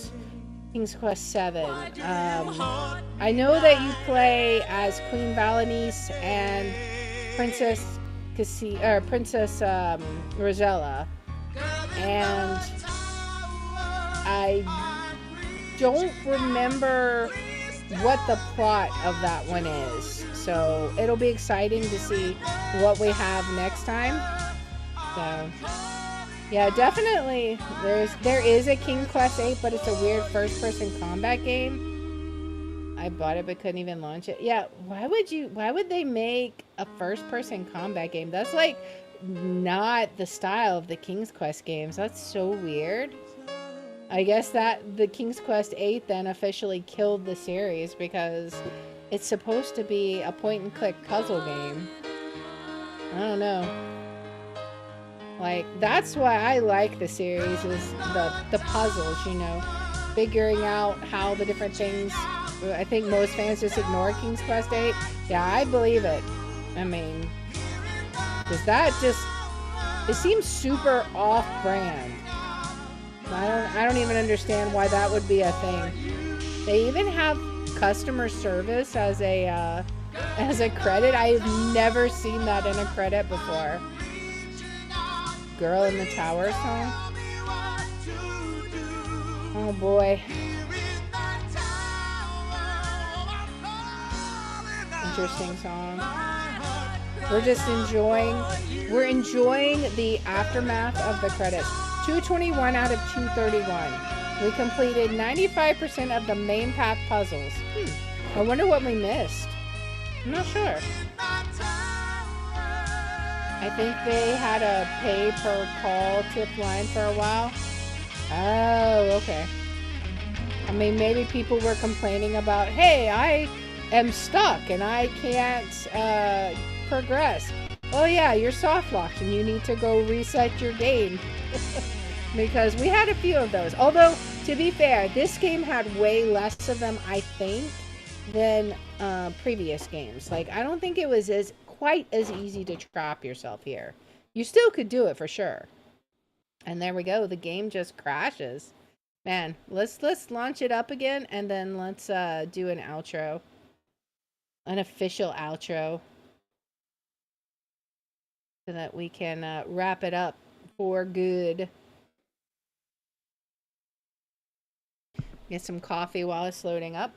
King's Quest VII. I know that you play as Queen Valenice and Princess Rosella, and I don't remember what the plot of that one is. So it'll be exciting to see what we have next time. So yeah, definitely there is a King Quest 8, but it's a weird first-person combat game. I bought it but couldn't even launch it. Yeah, why would they make a first-person combat game? That's like not the style of the King's Quest games. That's so weird. I guess that the King's Quest 8 then officially killed the series because it's supposed to be a point-and-click puzzle game. I don't know. Like, that's why I like the series, is the puzzles, you know. Figuring out how the different things... I think most fans just ignore King's Quest 8. Yeah, I believe it. I mean... because that just... it seems super off-brand. I don't even understand why that would be a thing. They even have customer service as a credit. I've never seen that in a credit before. Girl in the Tower song. Oh boy. Interesting song. We're enjoying the aftermath of the credits. 221 out of 231. We completed 95% of the main path puzzles. I wonder what we missed. I'm not sure. I think they had a pay per call tip line for a while. Oh, okay. I mean, maybe people were complaining about, hey, I am stuck and I can't progress. Oh yeah, you're soft locked and you need to go reset your game. Because we had a few of those. Although, to be fair, this game had way less of them, I think, than previous games. Like, I don't think it was quite as easy to trap yourself here. You still could do it for sure. And there we go. The game just crashes. Man, let's launch it up again and then let's do an outro. An official outro. So that we can wrap it up for good. Get some coffee while it's loading up.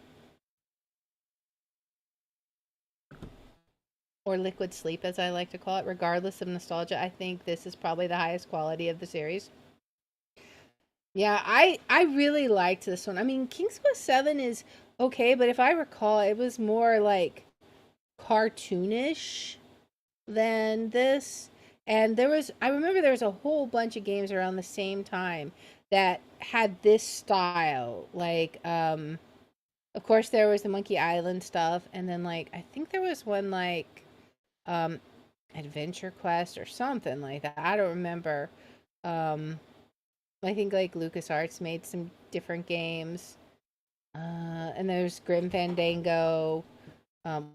Or liquid sleep, as I like to call it. Regardless of nostalgia, I think this is probably the highest quality of the series. Yeah, I really liked this one. I mean, King's Quest 7 is okay, but if I recall, it was more like cartoonish than this. And I remember there was a whole bunch of games around the same time that had this style. Like, of course, there was the Monkey Island stuff, and then, like, I think there was one, like, Adventure Quest or something like that. I don't remember. I think, like, LucasArts made some different games. And there's Grim Fandango,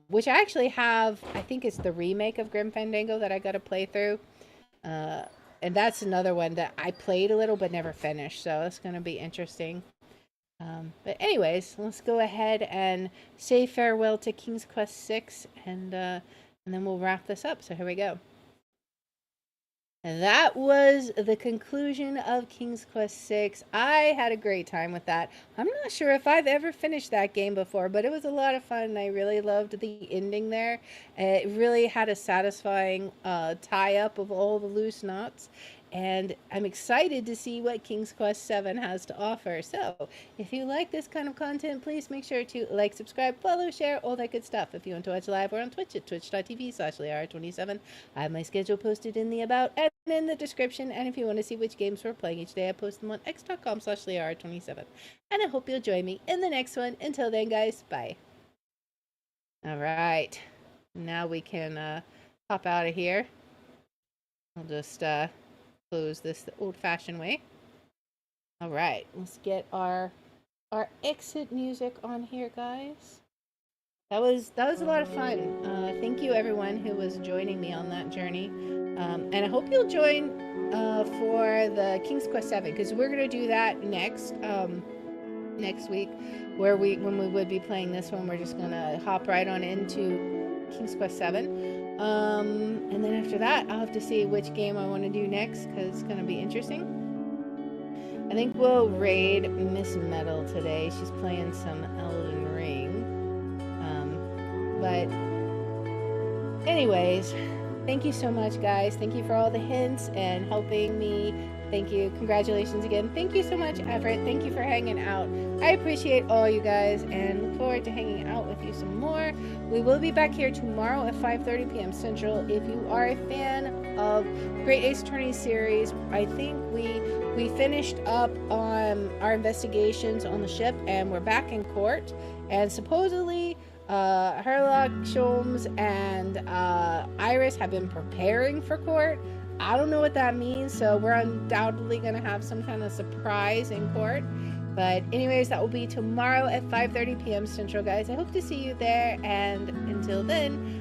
which I actually have, I think it's the remake of Grim Fandango that I got to play through. And that's another one that I played a little but never finished, so it's going to be interesting. But anyways, let's go ahead and say farewell to King's Quest 6, and then we'll wrap this up. So here we go. And that was the conclusion of King's Quest 6. I had a great time with that. I'm not sure if I've ever finished that game before, but it was a lot of fun, and I really loved the ending there. It really had a satisfying tie-up of all the loose knots. And I'm excited to see what King's Quest 7 has to offer. So, if you like this kind of content, please make sure to like, subscribe, follow, share, all that good stuff. If you want to watch live, we're on Twitch at twitch.tv/Liara27. I have my schedule posted in the About and in the description. And if you want to see which games we're playing each day, I post them on x.com/Liara27. And I hope you'll join me in the next one. Until then, guys, bye. All right. Now we can hop out of here. I'll just close this the old-fashioned way. All right, let's get our exit music on here, guys. That was a lot of fun. Thank you, everyone who was joining me on that journey, and I hope you'll join for the King's Quest 7, because we're gonna do that next week, when we would be playing this one. We're just gonna hop right on into King's Quest 7. And then after that, I'll have to see which game I want to do next, because it's going to be interesting. I think we'll raid Miss Metal today. She's playing some Elden Ring. But anyways, thank you so much, guys. Thank you for all the hints and helping me. Thank you. Congratulations again. Thank you so much, Everett. Thank you for hanging out. I appreciate all you guys and look forward to hanging out with you some more. We will be back here tomorrow at 5:30 p.m. Central. If you are a fan of Great Ace Attorney series, I think we finished up on our investigations on the ship and we're back in court. And supposedly, Herlock, Sholmes, and Iris have been preparing for court. I don't know what that means, so we're undoubtedly going to have some kind of surprise in court. But anyways, that will be tomorrow at 5:30 p.m. Central, guys. I hope to see you there, and until then,